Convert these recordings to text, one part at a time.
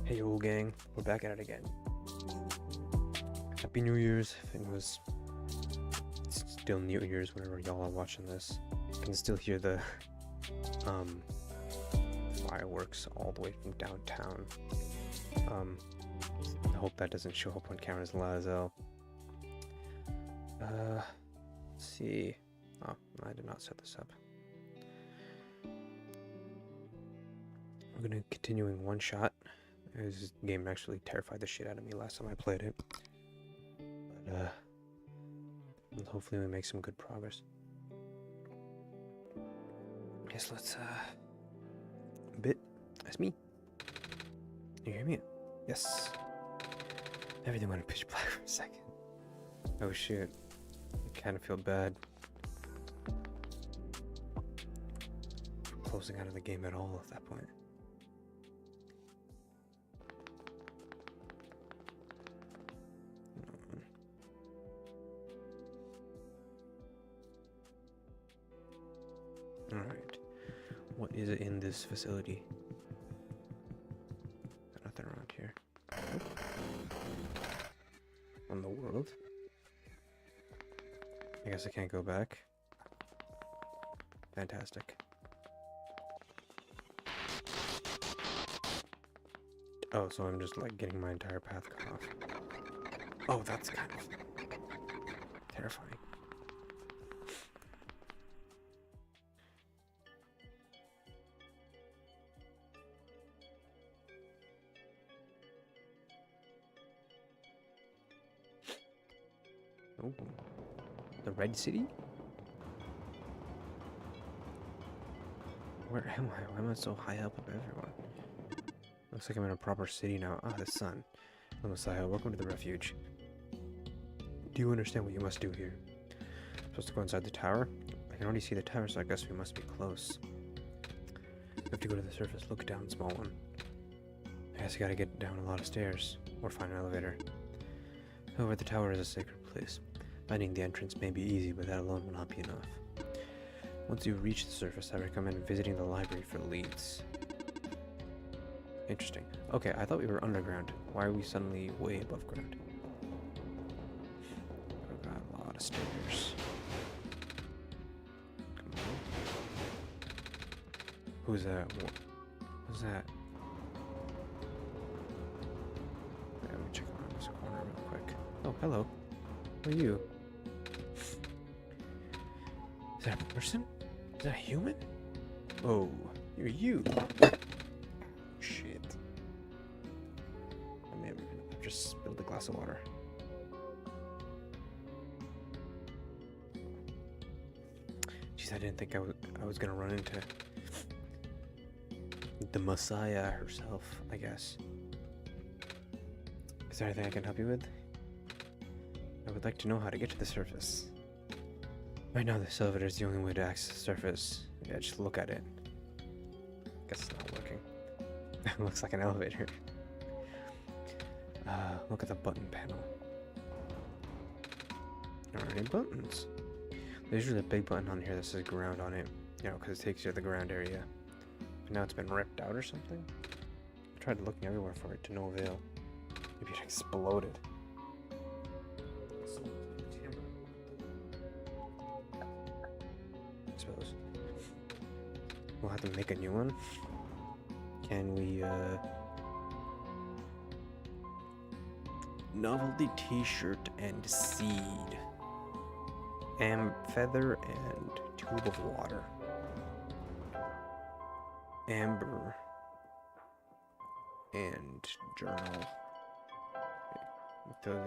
Hey old gang, we're back at it again. Happy New Year's. It was still New Year's whenever y'all are watching this. You can still hear the fireworks all the way from downtown. I hope that doesn't show up on camera as loud as hell. Let's see. Oh, I did not set this up. We're gonna continuing Oneshot. This game actually terrified the shit out of me last time I played it. But hopefully we make some good progress. Guess let's that's me. You hear me? Yes. Everything went pitch black for a second. Oh shit. I kinda feel bad for closing out of the game at all at that point. Alright. What is it in this facility? Nothing around here. On the world? I guess I can't go back. Fantastic. Oh, so I'm just like getting my entire path cut off. Oh, that's kind of terrifying. Oh, the Red City? Where am I? Why am I so high up of everyone? Looks like I'm in a proper city now. Ah, the sun. Oh, Messiah, welcome to the refuge. Do you understand what you must do here? I'm supposed to go inside the tower? I can already see the tower, so I guess we must be close. We have to go to the surface. Look down, small one. I guess you gotta get down a lot of stairs, or find an elevator. However, the tower is a sacred place. Finding the entrance may be easy, but that alone will not be enough. Once you reach the surface, I recommend visiting the library for leads. Interesting. Okay, I thought we were underground. Why are we suddenly way above ground? We've got a lot of stairs. Come on. Who's that? Who's that? Let me check around this corner real quick. Oh, hello. Who are you? Is that a person? Is that a human? Oh, you're you. Shit. I've just spilled a glass of water. Jeez, I didn't think I was gonna run into the Messiah herself, I guess. Is there anything I can help you with? I would like to know how to get to the surface. Right now, this elevator is the only way to access the surface. Yeah, just look at it. Guess it's not working. It looks like an elevator. Look at the button panel. There aren't any buttons. There's usually a big button on here that says ground on it. You know, because it takes you to the ground area. But now it's been ripped out or something. I tried looking everywhere for it to no avail. Maybe it exploded. I suppose. We'll have to make a new one. Can we, novelty t-shirt and seed. Feather and tube of water. Amber. And journal.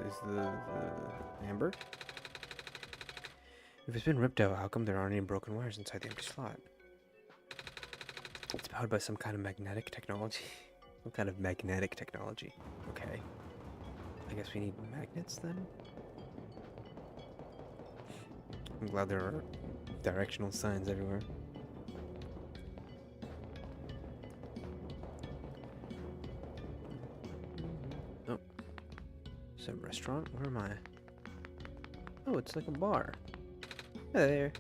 Is the amber? If it's been ripped out, how come there aren't any broken wires inside the empty slot? It's powered by some kind of magnetic technology. What kind of magnetic technology? Okay. I guess we need magnets then? I'm glad there are directional signs everywhere. Oh. Is that a restaurant? Where am I? Oh, it's like a bar. Hey there.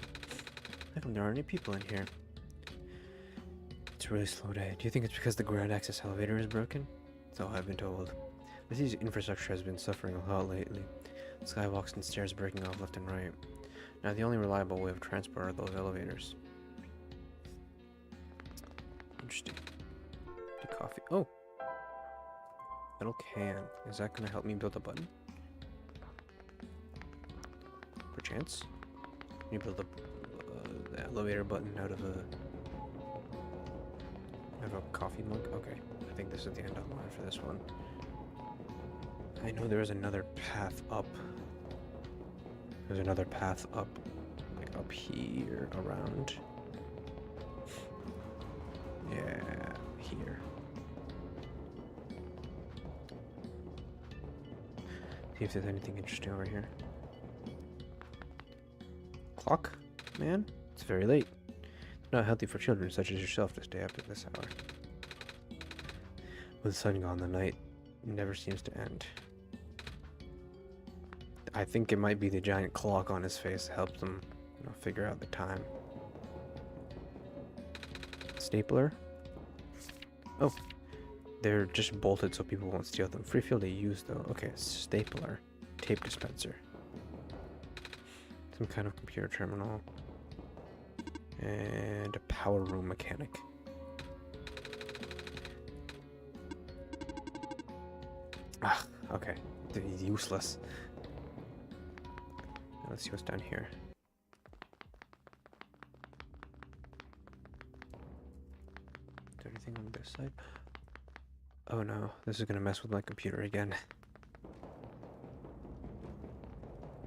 How come there aren't any people in here? It's a really slow day. Do you think it's because the ground access elevator is broken? So I've been told. The city's infrastructure has been suffering a lot lately. Skywalks and stairs breaking off left and right. Now the only reliable way of transport are those elevators. Interesting. The coffee. Oh! Metal can. Is that gonna help me build a button? Perchance? Can you build the elevator button out of a coffee mug? Okay. I think this is the end of the line for this one. I know there is another path up. There's another path up, like up here, around. Yeah, here. See if there's anything interesting over here. Clock, man? It's very late. Not healthy for children such as yourself to stay up at this hour. With the sun gone, the night never seems to end. I think it might be the giant clock on his face that helps him, you know, figure out the time. Stapler. Oh, they're just bolted so people won't steal them. Free field to use though. Okay, stapler. Tape dispenser. Some kind of computer terminal. And a power room mechanic. Ah, okay. He's useless. Now let's see what's down here. Is there anything on this side? Oh no, this is gonna mess with my computer again.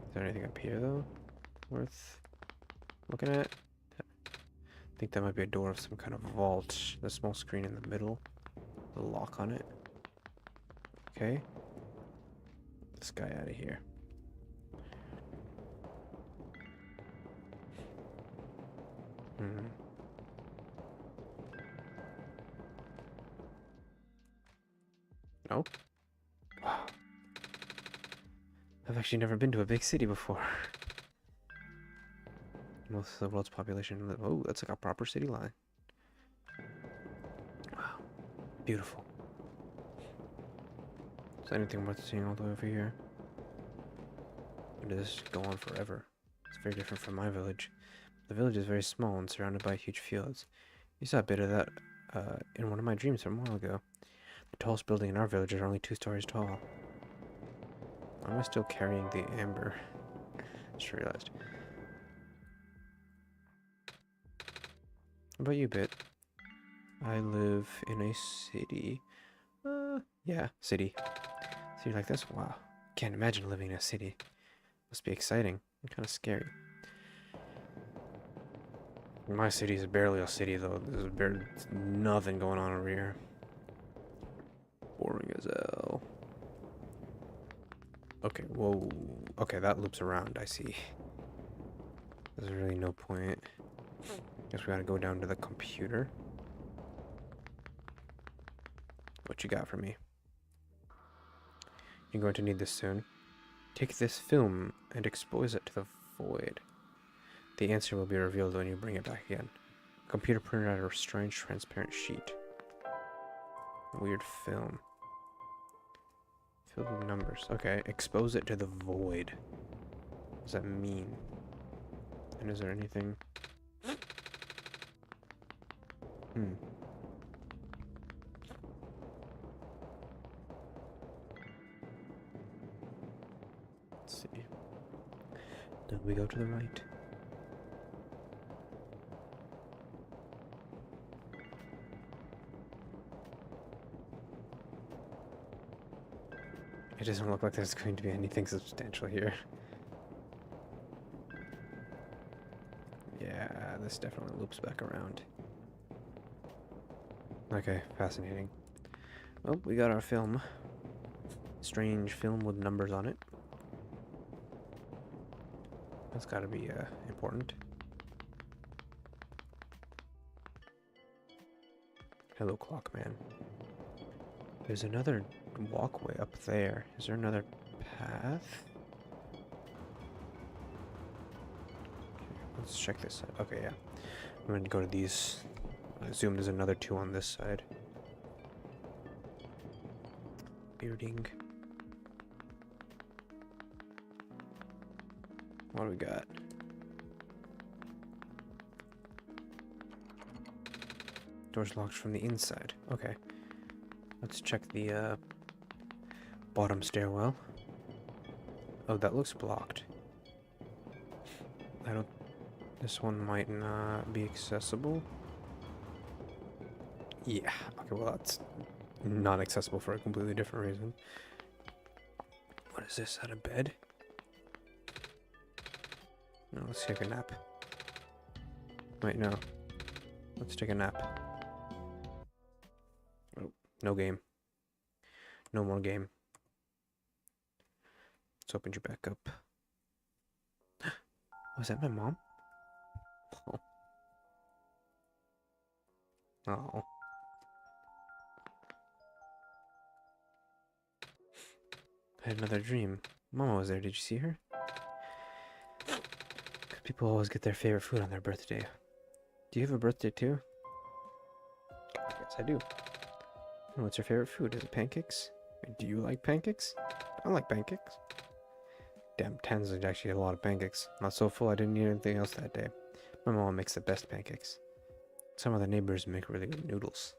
Is there anything up here though? Worth looking at? I think that might be a door of some kind of vault. The small screen in the middle. The lock on it. Okay. This guy out of here. Nope. Wow. I've actually never been to a big city before. Most of the world's population. Oh, that's like a proper city line. Wow. Beautiful. Is there anything worth seeing all the way over here? Or does this go on forever? It's very different from my village. The village is very small and surrounded by huge fields. You saw a bit of that in one of my dreams from a while ago. The tallest building in our village is only 2 stories tall. Why am I still carrying the amber? Just realized. How about you, Bit? I live in a city. Yeah, city. City like this? Wow. Can't imagine living in a city. Must be exciting and kind of scary. My city is barely a city, though. There's barely nothing going on over here. Boring as hell. Okay, whoa. Okay, that loops around, I see. There's really no point. Guess we gotta go down to the computer. What you got for me? You're going to need this soon. Take this film and expose it to the void. The answer will be revealed when you bring it back again. Computer printed out a strange transparent sheet. Weird film. Filled with numbers. Okay, expose it to the void. What does that mean? And is there anything? Let's see. Then we go to the right. It doesn't look like there's going to be anything substantial here. Yeah, this definitely loops back around. Okay, fascinating. Well, we got our film. Strange film with numbers on it. That's gotta be important. Hello, Clockman. There's another walkway up there. Is there another path? Okay, let's check this side. Okay, yeah. I'm going to go to these. I assume there's another 2 on this side. bearding. What do we got? Door's locked from the inside. Okay. Let's check the bottom stairwell. Oh, that looks blocked. I don't... This one might not be accessible. Yeah. Okay, well that's not accessible for a completely different reason. What is this? At a bed? No, let's take a nap. Wait, no. Let's take a nap. Oh, no game. No more game. Let's open you back up. Was that my mom? Oh. Oh. I had another dream. Mama was there. Did you see her? People always get their favorite food on their birthday. Do you have a birthday too? Yes, I do. What's your favorite food? Is it pancakes? Do you like pancakes? I like pancakes. Damn, 10's actually a lot of pancakes. Not so full I didn't need anything else that day. My mom makes the best pancakes. Some of the neighbors make really good noodles.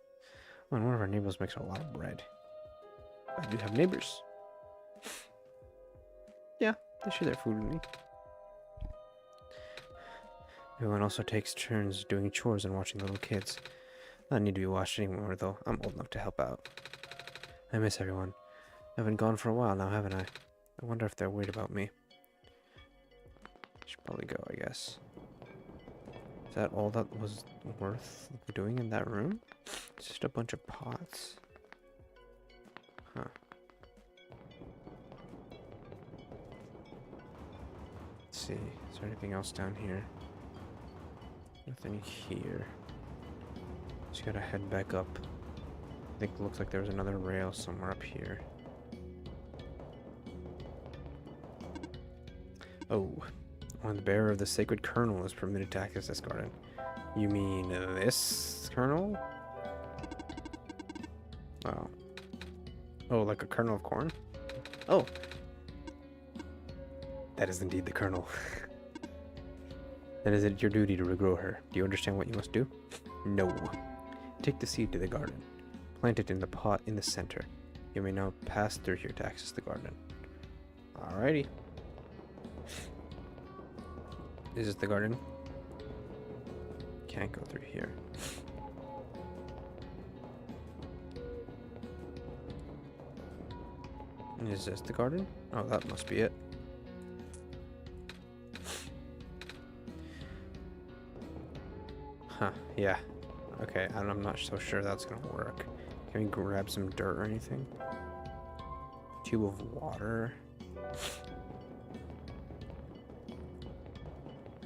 Oh, and one of our neighbors makes a lot of bread. I do have neighbors. Yeah, they share their food with me. Everyone also takes turns doing chores and watching little kids. I don't need to be watched anymore, though. I'm old enough to help out. I miss everyone. I've been gone for a while now, haven't I? I wonder if they're worried about me. Should probably go, I guess. Is that all that was worth doing in that room? It's just a bunch of pots. Huh. Let's see. Is there anything else down here? Nothing here. Just gotta head back up. I think it looks like there was another rail somewhere up here. Oh, only the bearer of the sacred kernel is permitted to access this garden. You mean this kernel? Wow. Oh, like a kernel of corn? Oh. That is indeed the kernel. Then is it your duty to regrow her? Do you understand what you must do? No. Take the seed to the garden. Plant it in the pot in the center. You may now pass through here to access the garden. Alrighty. This is the garden. Can't go through here. Is this the garden? Oh, that must be it. Huh, yeah. Okay, I'm not so sure that's gonna work. Can we grab some dirt or anything? Tube of water.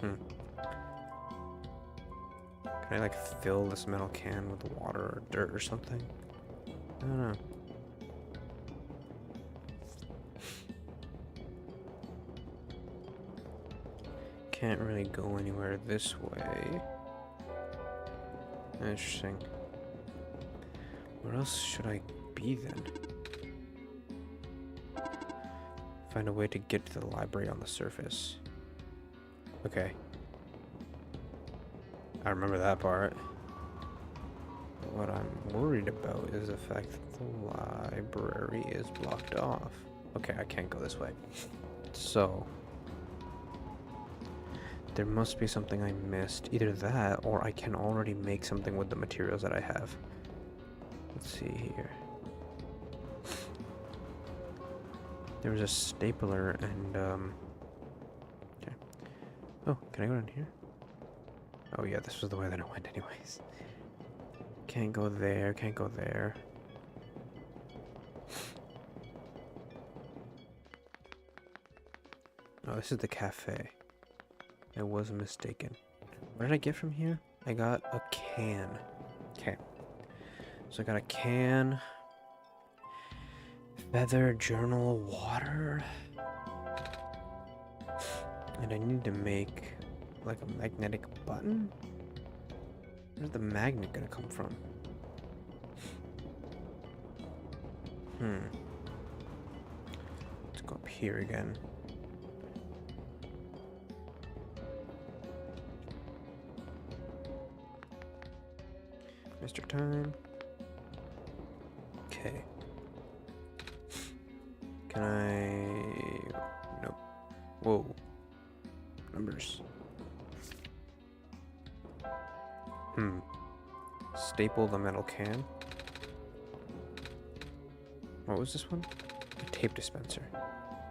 Can I like fill this metal can with water or dirt or something? I don't know. Can't really go anywhere this way. Interesting. Where else should I be then? Find a way to get to the library on the surface. Okay. I remember that part. But what I'm worried about is the fact that the library is blocked off. Okay, I can't go this way. So there must be something I missed. Either that, or I can already make something with the materials that I have. Let's see here. There was a stapler and, okay. Oh, can I go down here? Oh yeah, this was the way that I went anyways. Can't go there, can't go there. Oh, this is the cafe. I was mistaken. What did I get from here? I got a can. Okay. So I got a can. Feather, journal, water. And I need to make like a magnetic button? Where's the magnet gonna come from? Go up here again. Mr. Time. Okay. Can I... Nope. Whoa. Numbers. Staple the metal can. What was this one? A tape dispenser.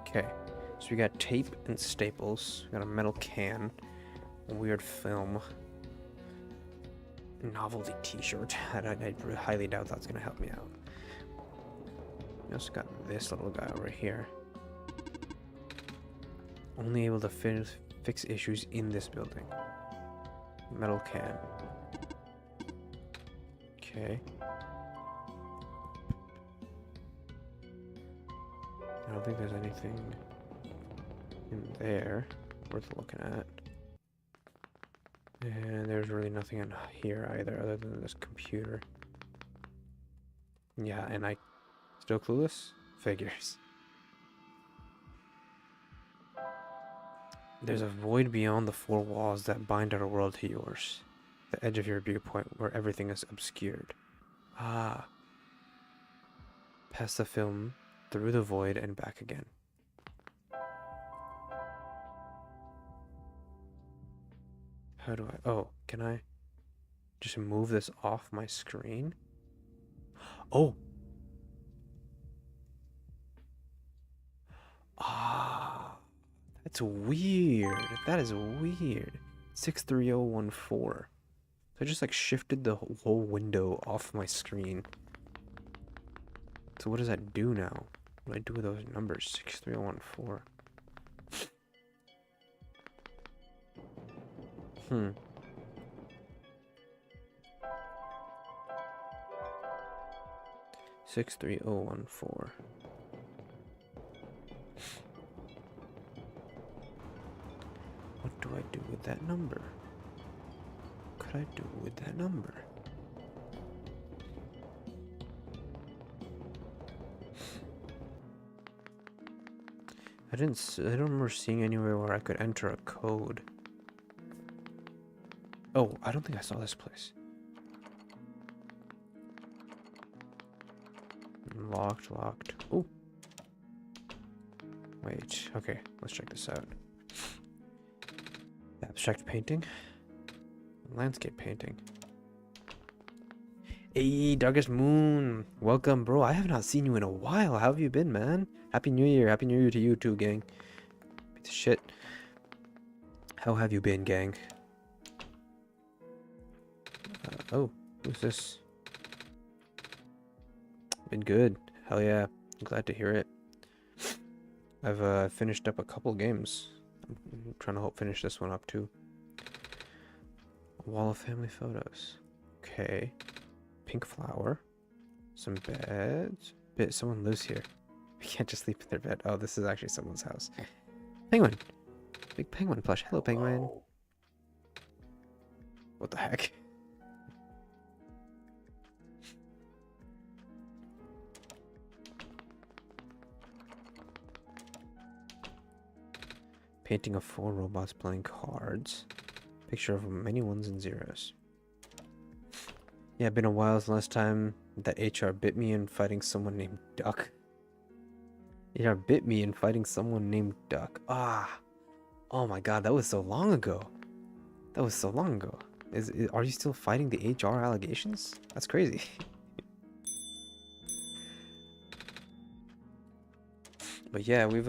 Okay. So we got tape and staples. We got a metal can. A weird film. Novelty t-shirt. I highly doubt that's gonna help me out. We also got this little guy over here. Only able to fix issues in this building. Metal can. Okay. I don't think there's anything in there worth looking at. And there's really nothing in here either, other than this computer. Yeah, and I still clueless? Figures. There's a void beyond the four walls that bind our world to yours. The edge of your viewpoint where everything is obscured. Ah. Past the film, through the void, and back again. How do I... Oh, can I just move this off my screen? Oh! Ah. That's weird. That is weird. 63014. So I just like shifted the whole window off my screen. So what does that do now? What do I do with those numbers? 63014. Hmm. Six three oh one four. What do I do with that number? What could I do with that number? I don't remember seeing anywhere where I could enter a code. Oh, I don't think I saw this place. Locked. Oh. Wait, okay, let's check this out. Abstract painting. Landscape painting. Hey, Darkest Moon. Welcome, bro. I have not seen you in a while. How have you been, man? Happy New Year. Happy New Year to you too, gang. Piece of shit. How have you been, gang? Oh, who's this? Been good. Hell yeah. I'm glad to hear it. I've finished up a couple games. I'm trying to finish this one up too. A wall of family photos. Okay. Pink flower. Some beds. Someone lives here. We can't just sleep in their bed. Oh, this is actually someone's house. Penguin. Big penguin plush. Hello, penguin. What the heck? Painting of 4 robots playing cards. Picture of many ones and zeros. Yeah, been a while since last time that HR bit me in fighting someone named Duck. HR bit me in fighting someone named Duck. Ah. Oh my god, that was so long ago. That was so long ago. Are you still fighting the HR allegations? That's crazy. But yeah, we've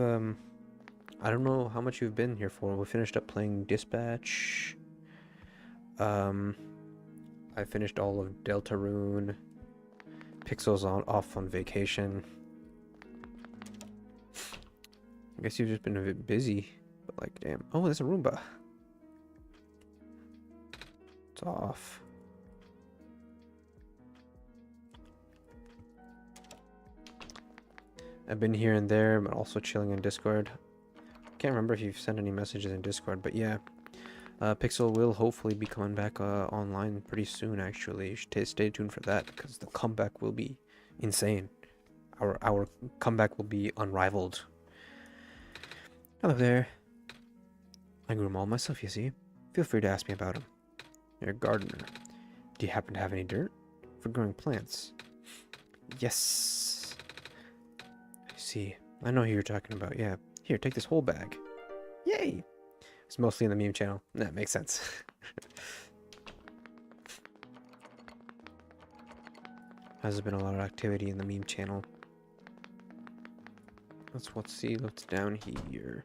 I don't know how much you've been here for. We finished up playing Dispatch. I finished all of Deltarune. Pixel's off on vacation. I guess you've just been a bit busy. But like, damn. Oh, there's a Roomba. It's off. I've been here and there, but also chilling in Discord. Can't remember if you've sent any messages in Discord, but yeah. Pixel will hopefully be coming back online pretty soon, actually. You should stay tuned for that, because the comeback will be insane. Our comeback will be unrivaled. Hello there. I grew them all myself, you see. Feel free to ask me about them. You're a gardener. Do you happen to have any dirt? For growing plants? Yes. I see. I know who you're talking about, yeah. Here, take this whole bag. Yay! It's mostly in the meme channel. That makes sense. Has been a lot of activity in the meme channel. Let's see what's down here.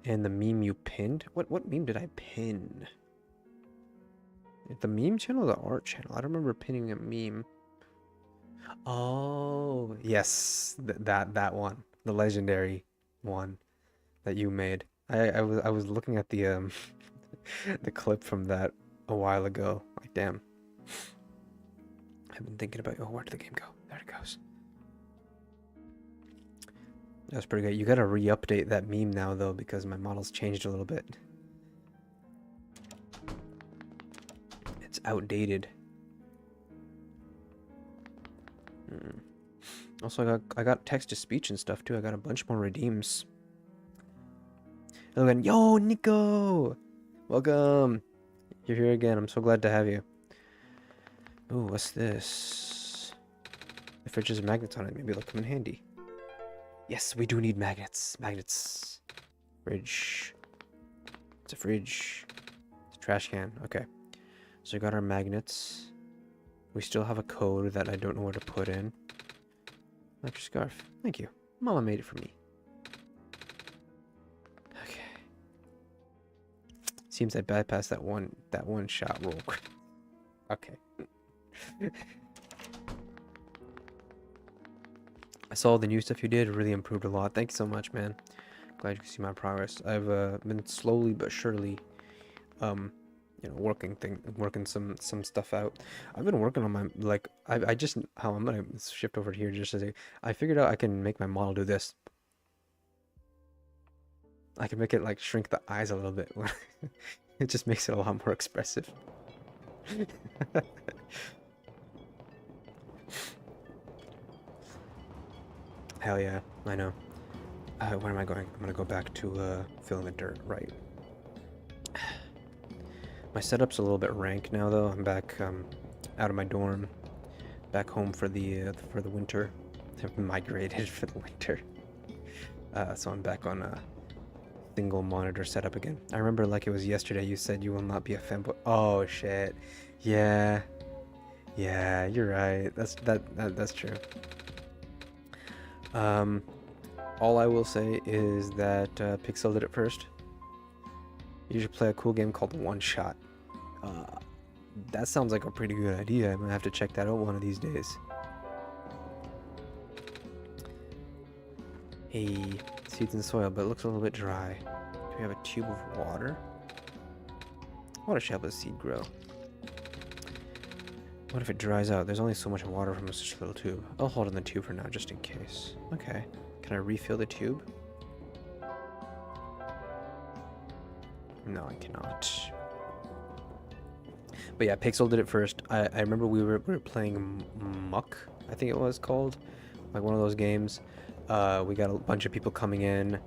And the meme you pinned? What meme did I pin? The meme channel or the art channel? I don't remember pinning a meme. Oh, yes, that one, the legendary one that you made. I was looking at the the clip from that a while ago. Like, damn. I've been thinking about, oh, where did the game go? There it goes. That's pretty good. You gotta re-update that meme now though, because my model's changed a little bit. It's outdated. Also, I got text to speech and stuff too. I got a bunch more redeems. Hello again. Yo, Nico! Welcome! You're here again. I'm so glad to have you. Ooh, what's this? The fridge has magnets on it. Maybe they'll come in handy. Yes, we do need magnets. Magnets. Fridge. It's a fridge. It's a trash can. Okay. So we got our magnets. We still have a code that I don't know where to put in. Like your scarf. Thank you. Mama made it for me. Okay. Seems I bypassed that one shot rule. Okay. I saw the new stuff you did. It really improved a lot. Thank you so much, man. Glad you can see my progress. I've been slowly but surely, you know, working some stuff out. I've been working on my, like, I just, how I'm gonna shift over here just as I figured out I can make my model do this. I can make it like shrink the eyes a little bit. It just makes it a lot more expressive. Hell yeah, I know. Where am I going? I'm gonna go back to filling the dirt, right. My setup's a little bit rank now though. I'm back out of my dorm, back home for the winter. I've migrated for the winter. So I'm back on a single monitor setup again. I remember like it was yesterday you said you will not be a fanboy. Oh shit. Yeah. Yeah, you're right. That's true. All I will say is that Pixel did it first. You should play a cool game called Oneshot. That sounds like a pretty good idea. I'm gonna have to check that out one of these days. Hey, seeds in soil, but it looks a little bit dry. Do we have a tube of water? Water should help a seed grow. What if it dries out? There's only so much water from such a little tube. I'll hold on the tube for now, just in case. Okay. Can I refill the tube? No, I cannot. But yeah, Pixel did it first. I remember we were playing Muck, I think it was called. Like one of those games. We got a bunch of people coming in.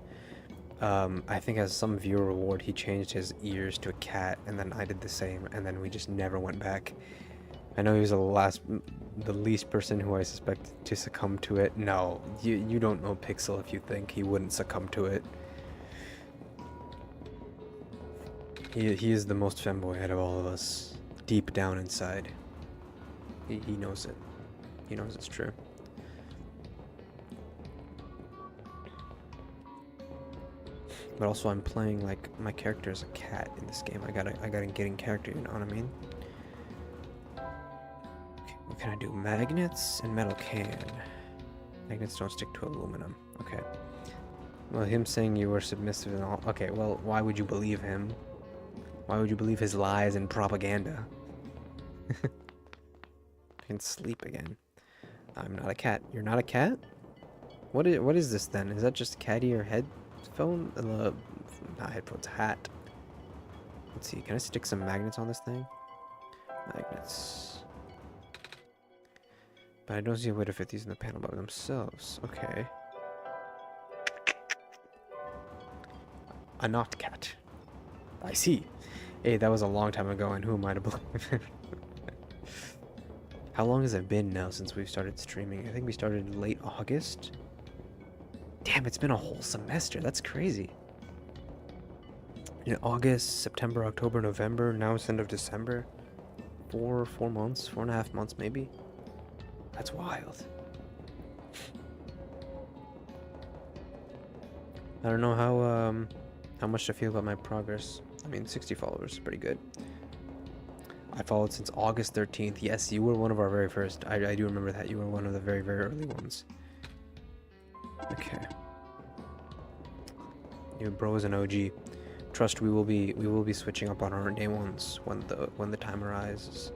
I think as some viewer reward, he changed his ears to a cat, and then I did the same, and then we just never went back. I know he was the least person who I suspect to succumb to it. No, you don't know Pixel if you think he wouldn't succumb to it. He is the most femboy out of all of us, deep down inside. He knows it. He knows it's true. But also I'm playing like my character is a cat in this game. I gotta get in character, you know what I mean? Okay, what can I do? Magnets and metal can. Magnets don't stick to aluminum. Okay. Well, him saying you were submissive and all. Okay, well, why would you believe him? Why would you believe his lies and propaganda? I can sleep again. I'm not a cat. You're not a cat? What is this then? Is that just catty or headphone? Not headphones, hat. Let's see, can I stick some magnets on this thing? Magnets. But I don't see a way to fit these in the panel by themselves. Okay. A not cat. I see. Hey, that was a long time ago, and who am I to blame? How long has it been now since we've started streaming? I think we started late August? Damn, it's been a whole semester. That's crazy. In August, September, October, November, now it's end of December. 4 months, 4.5 months maybe. That's wild. I don't know how much to feel about my progress. I mean, 60 followers is pretty good. I followed since August 13th. Yes, you were one of our very first. I do remember that. You were one of the very, very early ones. Okay. Your bro is an OG. Trust we will be switching up on our day ones when the time arises.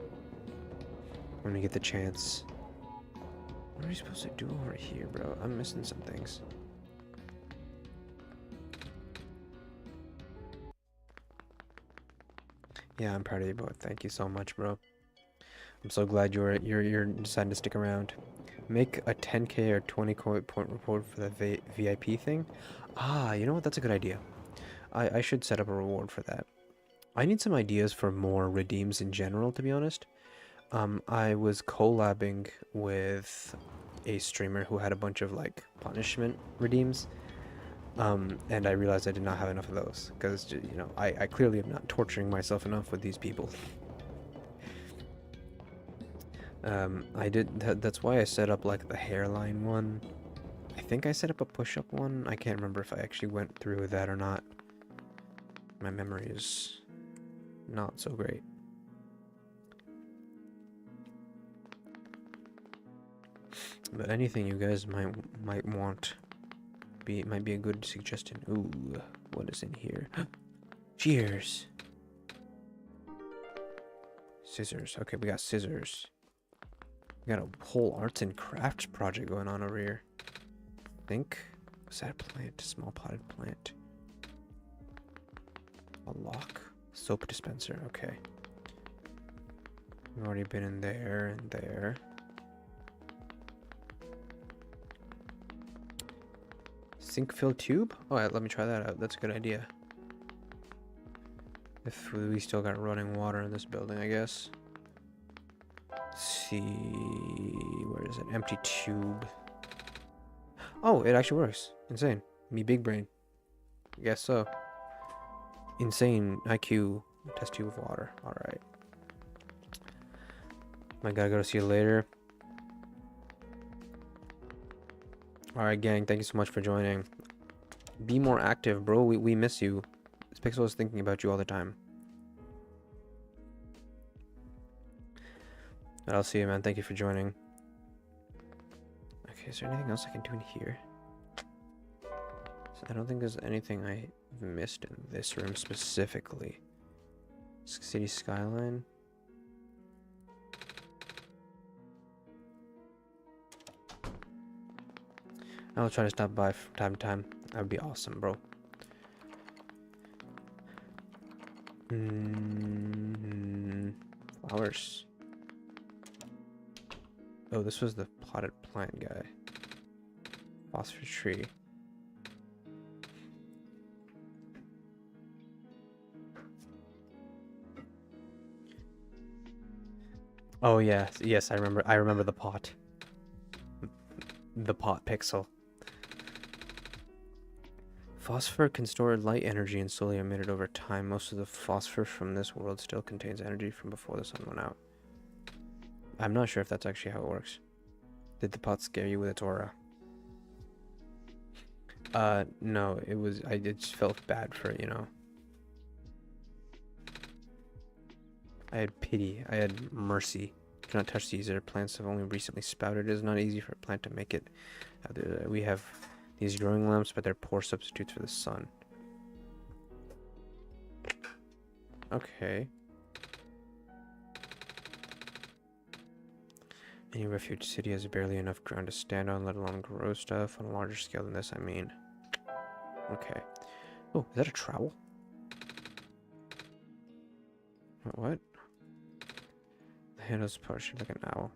When we get the chance. What are we supposed to do over here, bro? I'm missing some things. Yeah, I'm proud of you both. Thank you so much, bro. I'm so glad you're deciding to stick around. Make a 10k or 20 point report for the VIP thing. Ah, you know what? That's a good idea. I should set up a reward for that. I need some ideas for more redeems in general, to be honest. I was collabing with a streamer who had a bunch of like punishment redeems. And I realized I did not have enough of those because, you know, I clearly am not torturing myself enough with these people. That's why I set up like the hairline one. I think I set up a push-up one. I can't remember if I actually went through with that or not. My memory is not so great. But anything you guys might want might be a good suggestion. Ooh, what is in here? Cheers. Scissors. Okay, we got scissors. We got a whole arts and crafts project going on over here. I think. Was that a plant? Small potted plant. A lock. Soap dispenser. Okay. We've already been in there and there. Sink fill tube? Oh, yeah, let me try that out. That's a good idea. If we still got running water in this building, I guess. Let's see, where is it? Empty tube. Oh, it actually works. Insane. Me big brain. I guess so. Insane IQ test tube of water. Alright. I gotta go see you later. Alright, gang, thank you so much for joining. Be more active, bro. We miss you. This Pixel is thinking about you all the time. But I'll see you, man. Thank you for joining. Okay, is there anything else I can do in here? So I don't think there's anything I missed in this room specifically. City skyline. I'll try to stop by from time to time. That would be awesome, bro. Flowers. Oh, this was the potted plant guy. Phosphor tree. Oh yeah, yes, I remember the pot. The pot pixel. Phosphor can store light energy and slowly emit it over time. Most of the phosphor from this world still contains energy from before the sun went out. I'm not sure if that's actually how it works. Did the pot scare you with its aura? No, it was, I just felt bad for it, you know. I had pity, I had mercy. Cannot touch these, their plants have only recently sprouted. It is not easy for a plant to make it. We have these growing lamps, but they're poor substitutes for the sun. Okay. Any refuge city has barely enough ground to stand on, let alone grow stuff on a larger scale than this, I mean. Okay. Oh, is that a trowel? What? The handle's partially like an owl.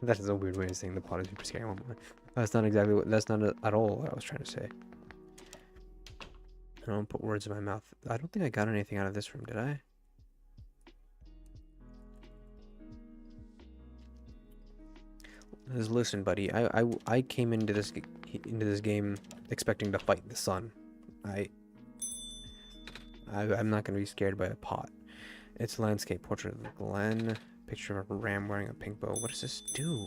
That is a weird way of saying the pot is super scary. One more. That's not exactly what. That's not at all what I was trying to say. I don't put words in my mouth. I don't think I got anything out of this room, did I? Just listen, buddy. I came into this game expecting to fight the sun. I'm not gonna be scared by a pot. It's a landscape portrait of the Glen. Picture of a ram wearing a pink bow. What does this do?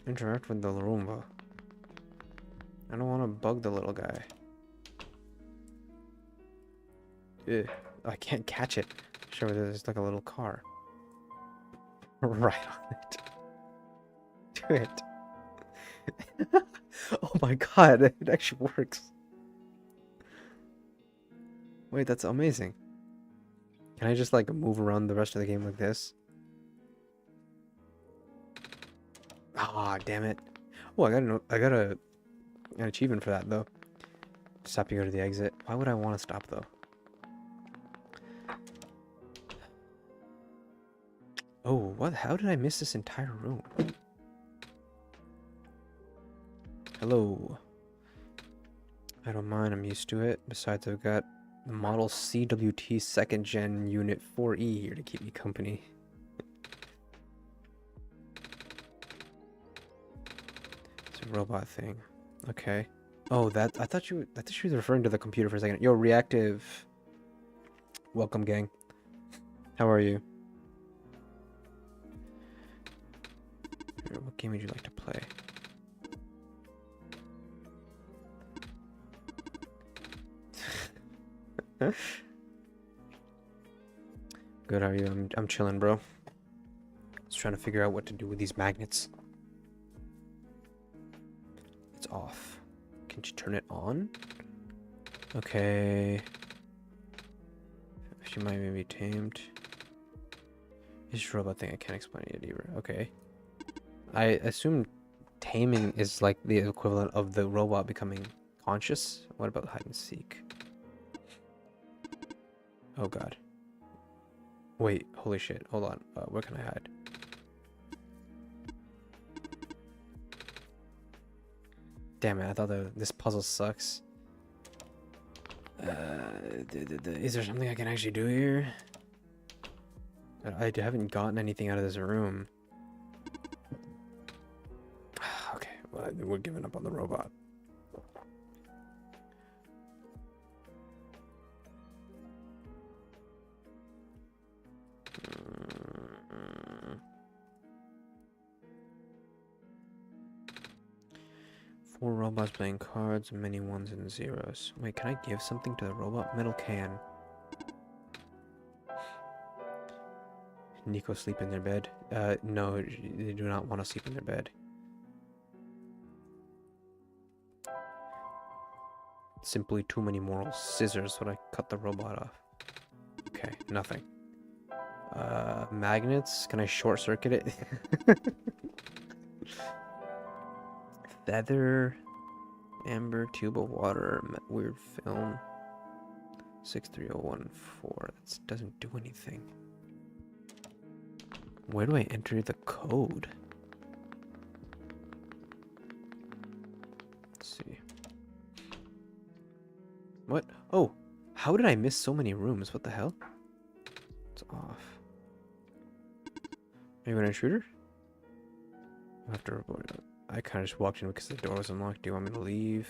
Interact with the Roomba. I don't want to bug the little guy. Ugh. I can't catch it. Sure, there's like a little car. Right on it. Do it. Oh my god, it actually works. Wait, that's amazing. Can I just like move around the rest of the game like this? Ah, damn it. Oh, I got an achievement for that though. Stop, you go to the exit. Why would I want to stop though? Oh, what? How did I miss this entire room? Hello. I don't mind, I'm used to it. Besides, I've got the model CWT 2nd Gen Unit 4E here to keep me company. It's a robot thing. Okay. Oh, that I thought you were referring to the computer for a second. Yo, reactive. Welcome, gang. How are you? Here, what game would you like to play? Good, how are you? I'm chilling, bro. Just trying to figure out what to do with these magnets. It's off. Can you turn it on? Okay. She might be tamed. This robot thing, I can't explain it either. Okay. I assume taming is like the equivalent of the robot becoming conscious. What about hide and seek? Oh god. Wait, holy shit. Hold on. Where can I hide? Damn it, I thought this puzzle sucks. Is there something I can actually do here? I haven't gotten anything out of this room. Okay, well, we're giving up on the robot. Four robots playing cards, many ones and zeros. Wait, can I give something to the robot? Metal can. Nico sleep in their bed? No, they do not want to sleep in their bed. Simply too many moral scissors when I cut the robot off. Okay, nothing. Magnets? Can I short circuit it? Feather, amber, tube of water, weird film. 63014. That doesn't do anything. Where do I enter the code? Let's see. What? Oh, how did I miss so many rooms? What the hell? It's off. Are you an intruder? I have to report it. I kind of just walked in because the door was unlocked. Do you want me to leave?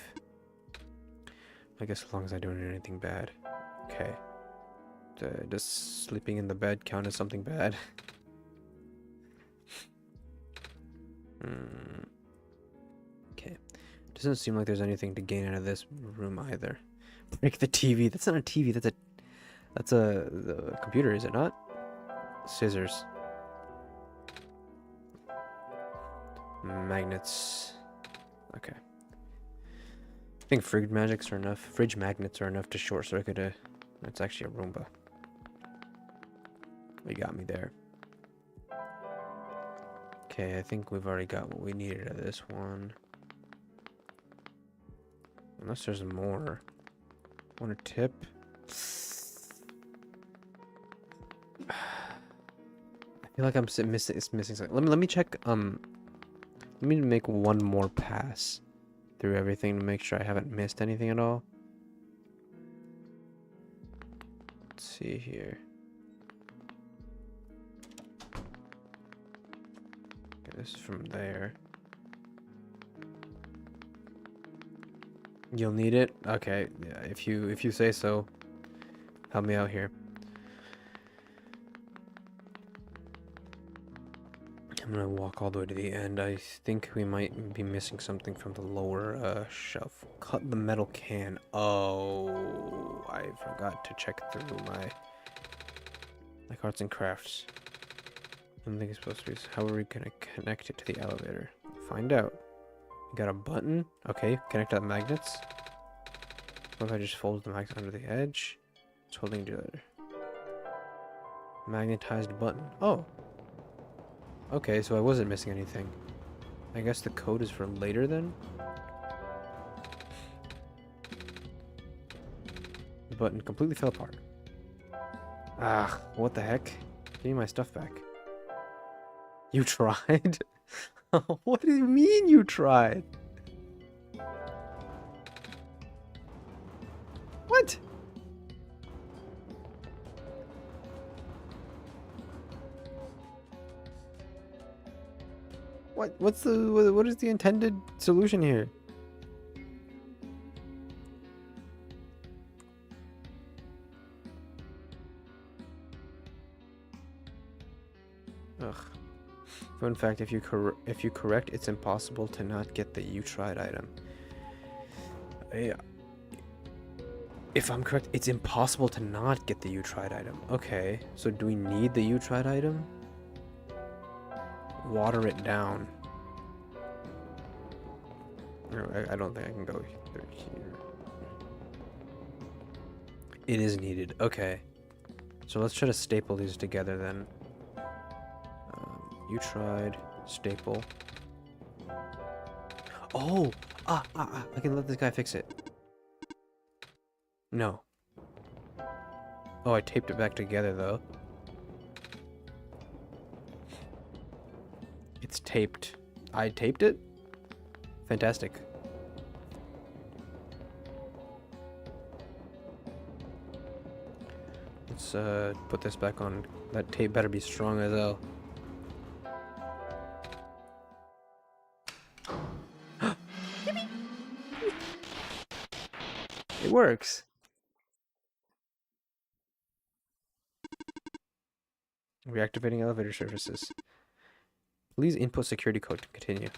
I guess as long as I don't do anything bad. Okay. Does sleeping in the bed count as something bad? Okay. Doesn't seem like there's anything to gain out of this room either. Break the TV. That's not a TV. That's the computer, is it not? Scissors. Magnets. Okay. I think fridge magnets are enough. Fridge magnets are enough to short circuit a. It's actually a Roomba. You got me there. Okay, I think we've already got what we needed out of this one. Unless there's more. Want a tip? feel like I'm missing something. Let me check. Let me make one more pass through everything to make sure I haven't missed anything at all. Let's see here. Okay, this is from there. You'll need it? Okay, yeah, if you say so. Help me out here. I'm gonna walk all the way to the end. I think we might be missing something from the lower shelf. Cut the metal can. Oh, I forgot to check through my arts and crafts. I don't think it's supposed to be. How are we gonna connect it to the elevator? Find out. You got a button? Okay, connect to the magnets. What if I just fold the magnet under the edge? It's holding together. Magnetized button. Oh. Okay, so I wasn't missing anything. I guess the code is for later then? The button completely fell apart. Ah, what the heck? Give me my stuff back. You tried? What do you mean you tried? What? What is the intended solution here? Ugh. Fun fact, if you correct, it's impossible to not get the you tried item. If I'm correct, it's impossible to not get the you tried item. Okay, so do we need the you tried item? Water it down. I don't think I can go through here. It is needed. Okay. So let's try to staple these together then. You tried. Staple. Oh! I can let this guy fix it. No. Oh, I taped it back together though. It's taped. I taped it? Fantastic. Let's put this back on. That tape better be strong as hell. It works. Reactivating elevator services. Please input security code to continue.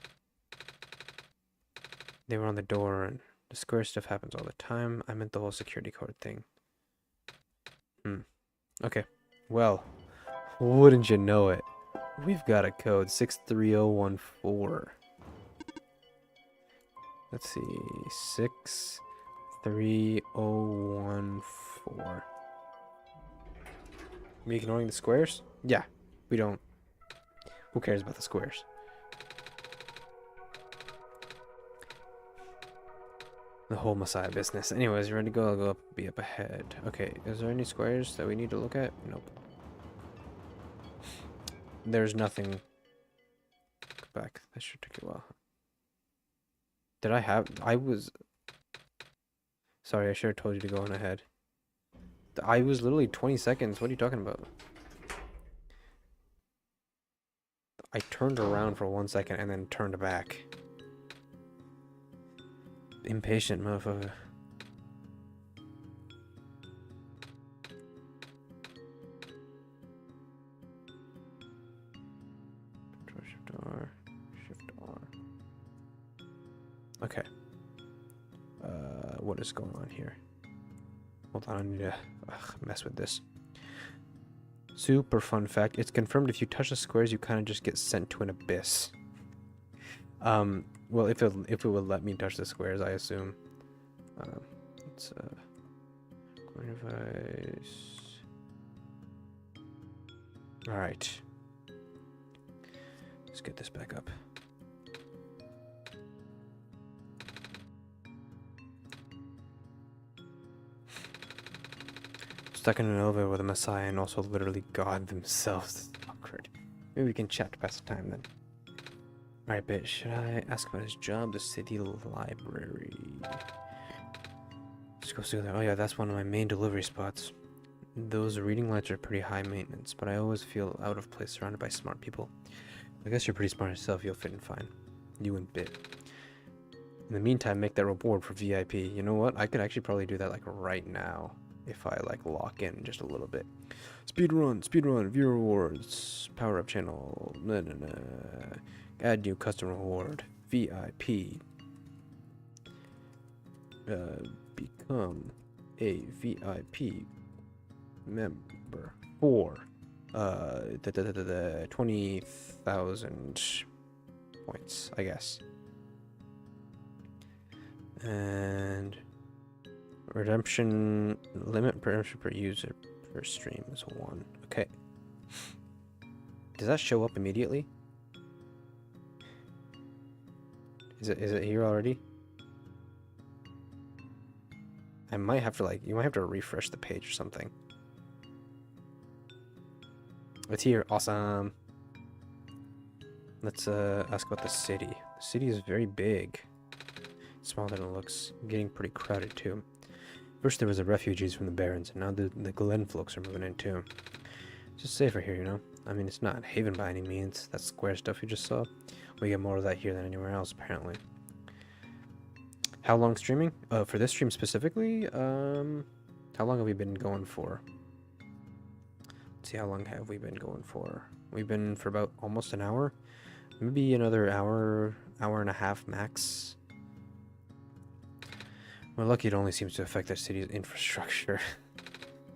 They were on the door, and the square stuff happens all the time. I meant the whole security code thing. Okay. Well, wouldn't you know it? We've got a code 63014. Let's see. 63014. Me ignoring the squares? Yeah. We don't. Who cares about the squares? The whole Messiah business. Anyways, you ready to go? I'll go up, be up ahead. Okay, is there any squares that we need to look at? Nope. There's nothing. Go back. That should take a while. Did I have... I was... Sorry, I should have told you to go on ahead. I was literally 20 seconds. What are you talking about? I turned around for 1 second and then turned back. Impatient motherfucker. Shift R. Shift R. Okay. What is going on here? Hold on, I need to mess with this. Super fun fact. It's confirmed if you touch the squares, you kind of just get sent to an abyss. Well, if it would let me touch the squares, I assume. Let's coin device. All right. Let's get this back up. Stuck in an elevator with a Messiah and also literally God themselves. Awkward. Maybe we can chat to pass the time then. Alright, bitch. Should I ask about his job? The city library. Let's go see there. Oh yeah, that's one of my main delivery spots. Those reading lights are pretty high maintenance, but I always feel out of place surrounded by smart people. I guess you're pretty smart yourself. You'll fit in fine. You and Bit. In the meantime, make that reward for VIP. You know what? I could actually probably do that like right now if I like lock in just a little bit. Speedrun, view rewards, power up channel, add new custom reward, VIP. Become a VIP member for 20,000 points, I guess. And redemption limit per user per stream is 1. Okay. Does that show up immediately? Is it here already? I might have to you might have to refresh the page or something. It's here. Awesome. Let's ask about the city. The city is very big. Smaller than it looks. Getting pretty crowded too. First there was the refugees from the Barrens, and now the Glen folks are moving in too. It's just safer here, you know? I mean, it's not Haven by any means. That square stuff you just saw. We get more of that here than anywhere else, apparently. How long streaming? For this stream specifically? How long have we been going for? Let's see, how long have we been going for? We've been for about almost an hour. Maybe another hour and a half max. We're lucky it only seems to affect the city's infrastructure.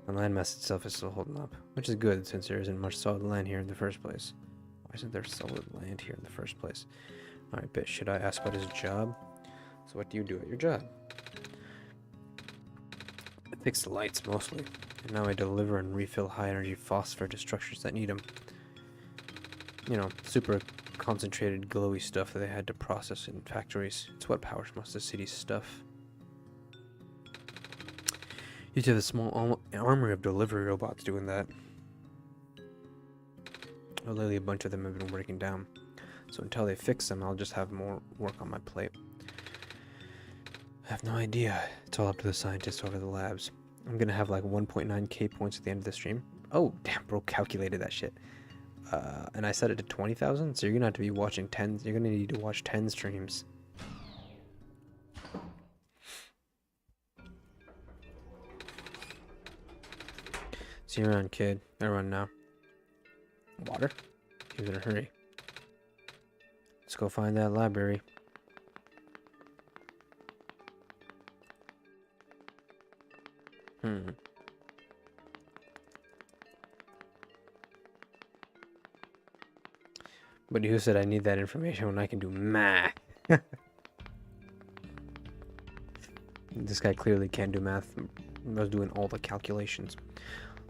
The landmass itself is still holding up, which is good since there isn't much solid land here in the first place. Why isn't there solid land here in the first place? Alright, Bit, should I ask about his job? So what do you do at your job? I fix the lights mostly, and now I deliver and refill high energy phosphor to structures that need them. You know, super concentrated glowy stuff that they had to process in factories. It's what powers most of the city's stuff. You have a small armory of delivery robots doing that. Well, lately a bunch of them have been breaking down. So until they fix them, I'll just have more work on my plate. I have no idea. It's all up to the scientists over the labs. I'm gonna have like 1.9k points at the end of the stream. Oh, damn, bro, calculated that shit. And I set it to 20,000, so you're gonna have to be watching 10. You're gonna need to watch 10 streams. See you around, kid. I run now. Water? He was in a hurry. Let's go find that library. But who said I need that information when I can do math? This guy clearly can't do math. I was doing all the calculations.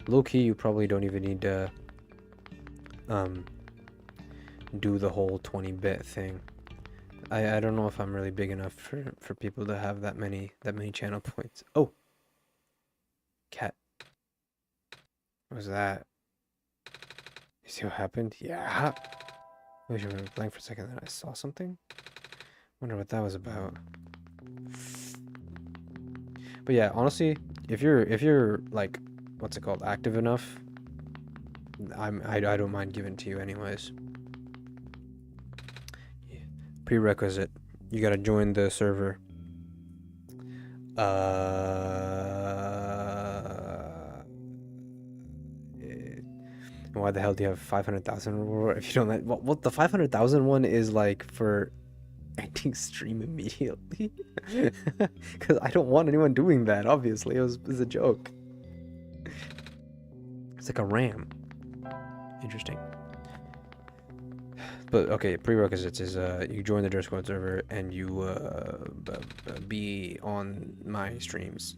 Low key, you probably don't even need to do the whole 20-bit thing. I don't know if I'm really big enough for people to have that many channel points. Oh, cat. What was that? You see what happened? Yeah. I wish I went blank for a second. Then I saw something. Wonder what that was about. But yeah, honestly, if you're like, what's it called, active enough, I don't mind giving it to you anyways. Yeah. Prerequisite: you gotta join the server. Why the hell do you have 500,000 reward if you don't let? What the 500,000 one is like for ending stream immediately? Because I don't want anyone doing that. Obviously, it was a joke. It's like a ram. Interesting. But okay, prerequisites is you join the Discord server and you be on my streams,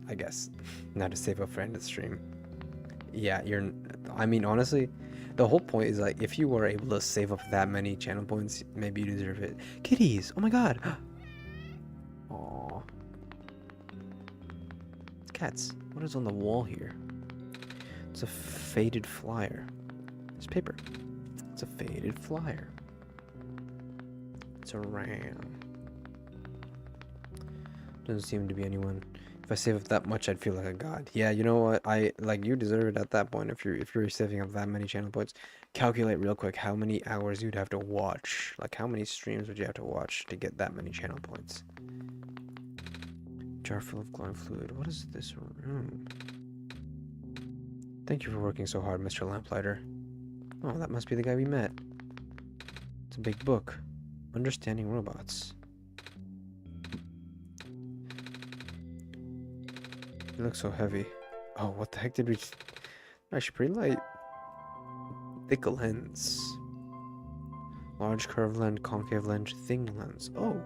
I guess. Not to save up for end of the stream. Yeah, I mean, honestly, the whole point is like, if you were able to save up that many channel points, maybe you deserve it. Kitties! Oh my god! Aww. Cats. What is on the wall here? It's a faded flyer. It's paper. It's a faded flyer. It's a ram. Doesn't seem to be anyone. If I save up that much, I'd feel like a god. Yeah, you know what? You deserve it at that point. If you're saving up that many channel points, calculate real quick how many hours you'd have to watch. Like how many streams would you have to watch to get that many channel points? Jar full of glowing fluid. What is this room? Thank you for working so hard, Mr. Lamplighter. Oh, that must be the guy we met. It's a big book. Understanding robots. It looks so heavy. Oh, what the heck did we... Actually, pretty light. Thick lens. Large curved lens, concave lens, thin lens. Oh,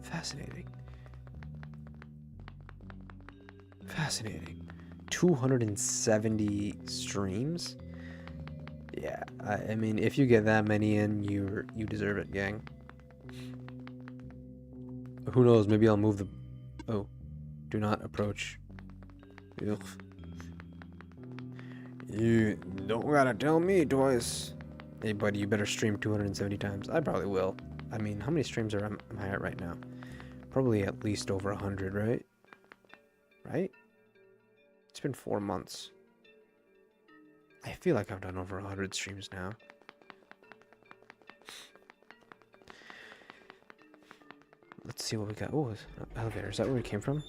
fascinating. Fascinating. 270 streams? Yeah, I mean, if you get that many in, you deserve it, gang. Who knows, maybe I'll move the... Oh, do not approach. Ugh. You don't gotta tell me twice. Hey, buddy, you better stream 270 times. I probably will. I mean, how many streams am I at right now? Probably at least over 100, right? Right? It's been 4 months. I feel like I've done over 100 streams now. Let's see what we got. Oh, elevator. Is that where we came from?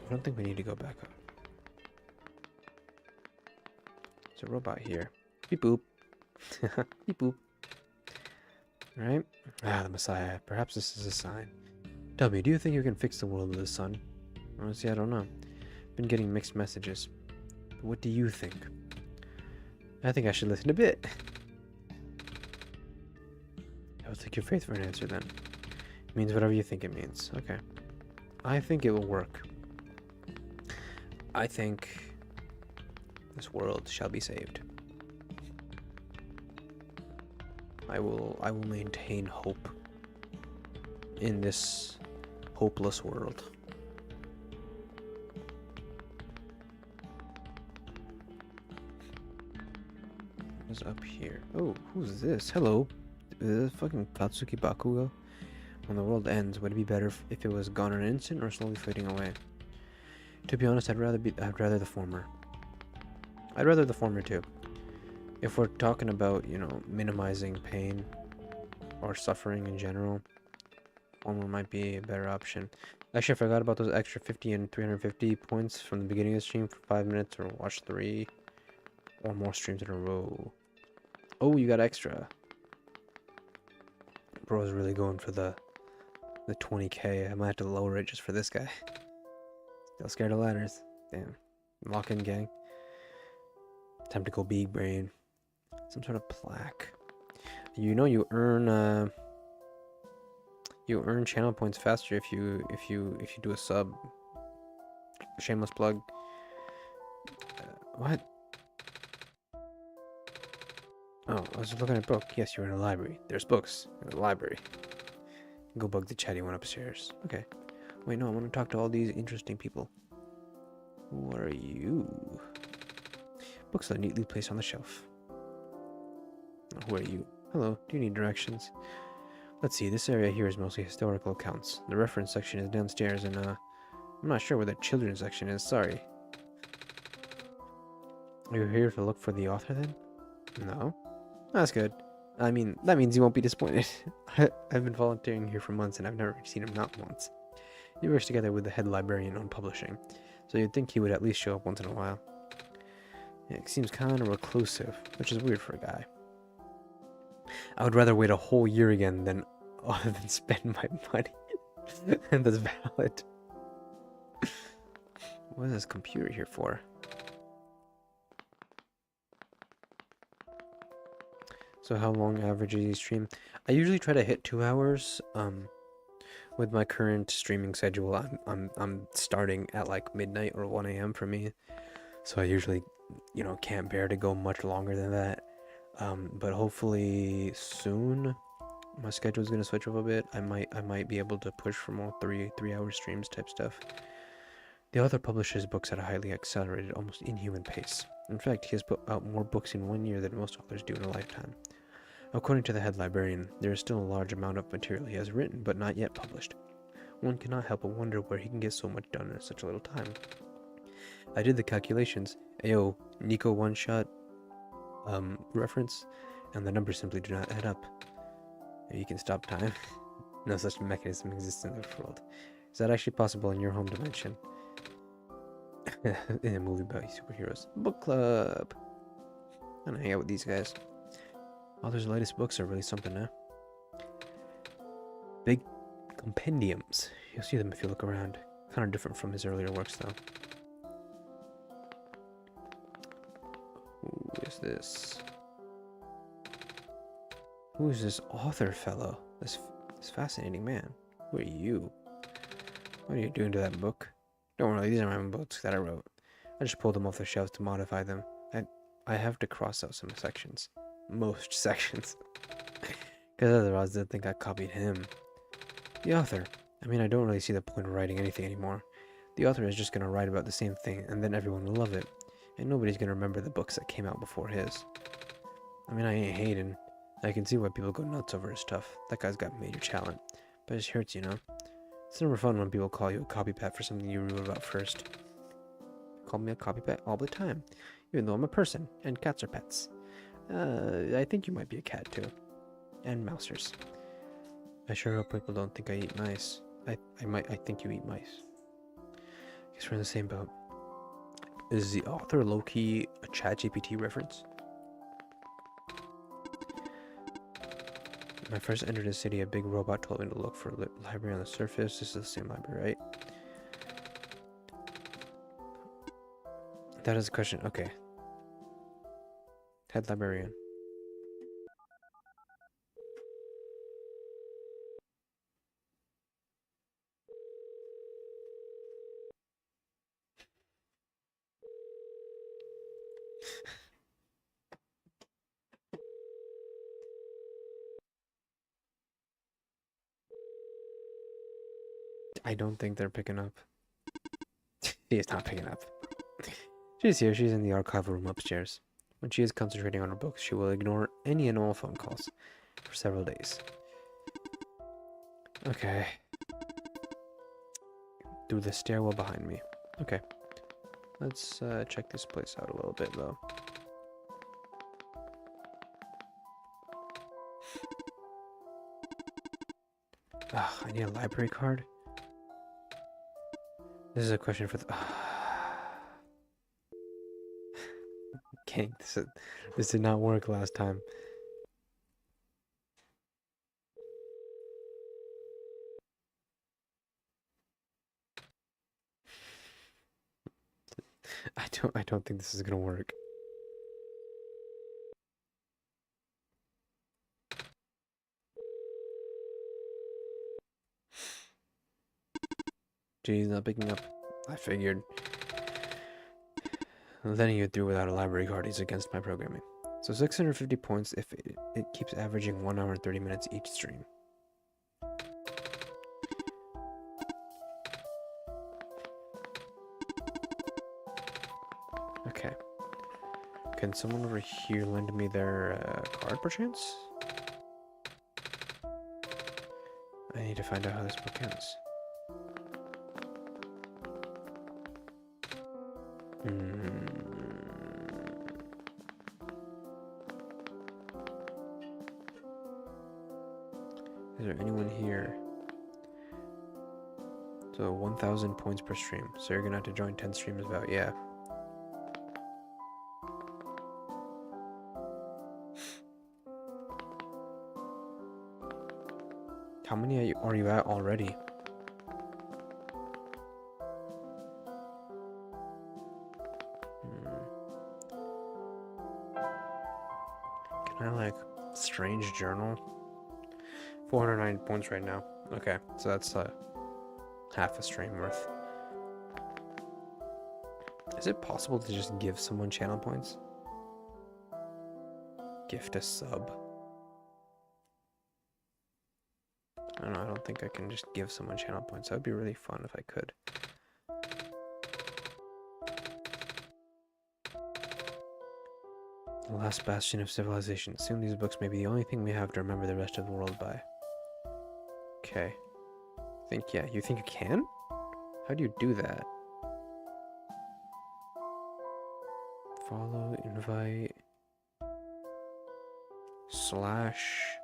I don't think we need to go back up. There's a robot here. Beep boop. Beep boop. Right? Ah, the Messiah. Perhaps this is a sign. Tell me, do you think you can fix the world with the sun? Honestly, I don't know. Been getting mixed messages. But what do you think? I think I should listen a bit. I will take your faith for an answer then. It means whatever you think it means. Okay. I think it will work. I think this world shall be saved. I will maintain hope in this hopeless world. What's up here? Oh, who's this? Hello. Is this fucking Katsuki Bakugo? When the world ends, would it be better if it was gone in an instant or slowly fading away? To be honest, I'd rather the former. I'd rather the former too. If we're talking about, you know, minimizing pain or suffering in general, former might be a better option. Actually, I forgot about those extra 50 and 350 points from the beginning of the stream for 5 minutes, or watch 3 or more streams in a row. Oh, you got extra. Bro's really going for the 20k. I might have to lower it just for this guy. Still scared of ladders. Damn. Lock in, gang. Time to go big brain. Some sort of plaque. You know you earn channel points faster if you do a sub. Shameless plug. What? Oh, I was looking at a book. Yes, you're in a library. There's books in the library. Go bug the chatty one upstairs. Okay. Wait, no, I want to talk to all these interesting people. Who are you? Books are neatly placed on the shelf. Who are you? Hello, do you need directions? Let's see, this area here is mostly historical accounts. The reference section is downstairs, and I'm not sure where the children's section is, sorry. Are you here to look for the author then? No? That's good. I mean, that means you won't be disappointed. I've been volunteering here for months and I've never seen him not once. He works together with the head librarian on publishing, so you'd think he would at least show up once in a while. Yeah, he seems kind of reclusive, which is weird for a guy. I would rather wait a whole year again than spend my money. And that's valid. What is this computer here for? So how long average do you stream? I usually try to hit 2 hours. With my current streaming schedule, I'm starting at like midnight or 1 a.m. for me. So I usually, you know, can't bear to go much longer than that. But hopefully soon my schedule is gonna switch up a bit. I might be able to push for more 3-hour streams type stuff. The author publishes books at a highly accelerated, almost inhuman pace. In fact, he has put out more books in 1 year than most authors do in a lifetime. According to the head librarian, there is still a large amount of material he has written but not yet published. One cannot help but wonder where he can get so much done in such a little time. I did the calculations. Ayo, Nico Oneshot reference, and the numbers simply do not add up. Maybe you can stop time. No such mechanism exists in this world. Is that actually possible in your home dimension? In a movie about superheroes. Book club! I'm gonna hang out with these guys. Author's latest books are really something now. Big compendiums. You'll see them if you look around. Kind of different from his earlier works, though. Who is this? Who is this author fellow? This fascinating man. Who are you? What are you doing to that book? Don't worry, these are my own books that I wrote. I just pulled them off the shelves to modify them. I have to cross out some sections. Most sections. Because otherwise they'd think I copied him. The author. I mean, I don't really see the point of writing anything anymore. The author is just going to write about the same thing, and then everyone will love it. And nobody's going to remember the books that came out before his. I mean, I ain't hating. I can see why people go nuts over his stuff. That guy's got major talent. But it just hurts, you know? It's never fun when people call you a copycat for something you wrote about first. Call me a copycat all the time, even though I'm a person, and cats are pets. I think you might be a cat too. And mousers. I sure hope people don't think I eat mice. I think you eat mice. Guess we're in the same boat. Is the author low-key a ChatGPT reference? When I first entered the city, a big robot told me to look for a library on the surface. This is the same library, right? That is a question. Okay. Head librarian. I don't think they're picking up. She is not picking up. She's here. She's in the archival room upstairs. When she is concentrating on her books, she will ignore any and all phone calls for several days. Okay. Through the stairwell behind me. Okay. Let's check this place out a little bit, though. Ugh, I need a library card. This is a question for the... Gang, this did not work last time. I don't think this is gonna work. Geez, not picking up. I figured. Letting you through without a library card is against my programming. So 650 points if it keeps averaging 1 hour and 30 minutes each stream. Okay. Can someone over here lend me their card perchance? I need to find out how this book ends. Is there anyone here? So 1,000 points per stream. So you're gonna have to join 10 streams about, yeah. How many are you at already? Can I like strange journal? 409 points right now. Okay, so that's half a stream worth. Is it possible to just give someone channel points? Gift a sub? I don't know, I don't think I can just give someone channel points. That would be really fun if I could. The last bastion of civilization. Soon these books may be the only thing we have to remember the rest of the world by. Okay. Yeah, you think you can? How do you do that? Follow, invite, slash,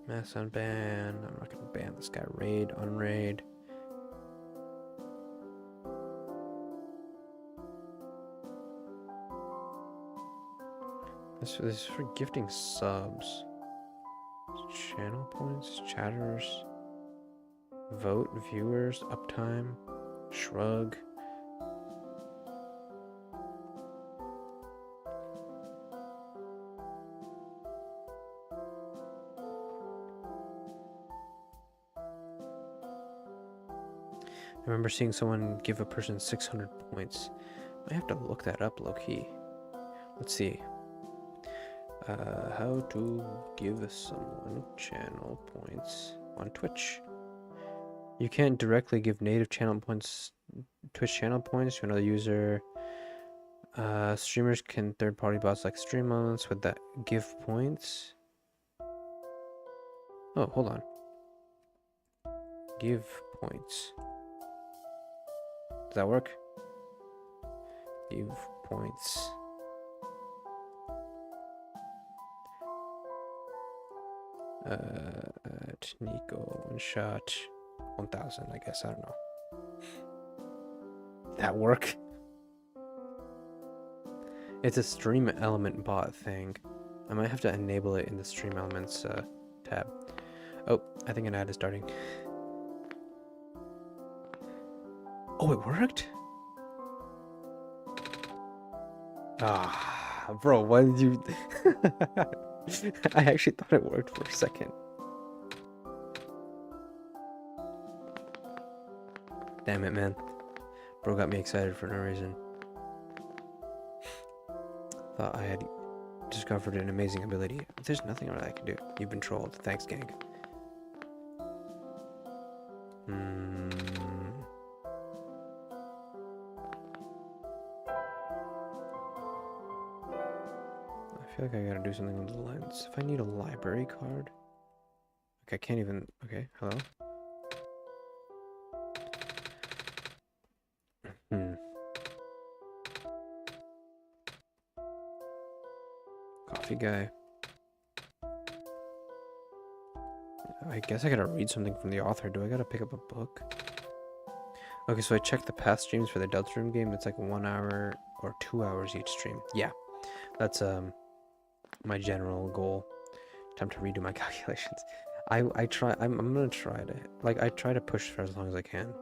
mass unban. I'm not gonna ban this guy. Raid, unraid. This is for gifting subs. Channel points, chatters, vote, viewers, uptime, shrug. I remember seeing someone give a person 600 points. I have to look that up low-key. Let's see. How to give someone channel points on Twitch. You can't directly give native channel points, Twitch channel points to another user. Streamers can third-party bots like stream moments with that give points. Oh, hold on. Give points. Does that work? Give points. Nico, Oneshot, 1000, I guess, I don't know. That work? It's a stream element bot thing. I might have to enable it in the stream elements tab. Oh, I think an ad is starting. Oh, it worked? Ah, bro, why did you... I actually thought it worked for a second. Damn it, man. Bro got me excited for no reason. Thought I had discovered an amazing ability. There's nothing I can do. You've been trolled. Thanks, gang. I feel like I gotta do something with the lens. If I need a library card... Okay, I can't even... Okay, hello? Coffee guy. I guess I gotta read something from the author. Do I gotta pick up a book? Okay, so I checked the past streams for the Deltarune game. It's like 1 hour or 2 hours each stream. Yeah, that's my general goal. Time to redo my calculations. I'm gonna try to, like, I try to push for as long as I can.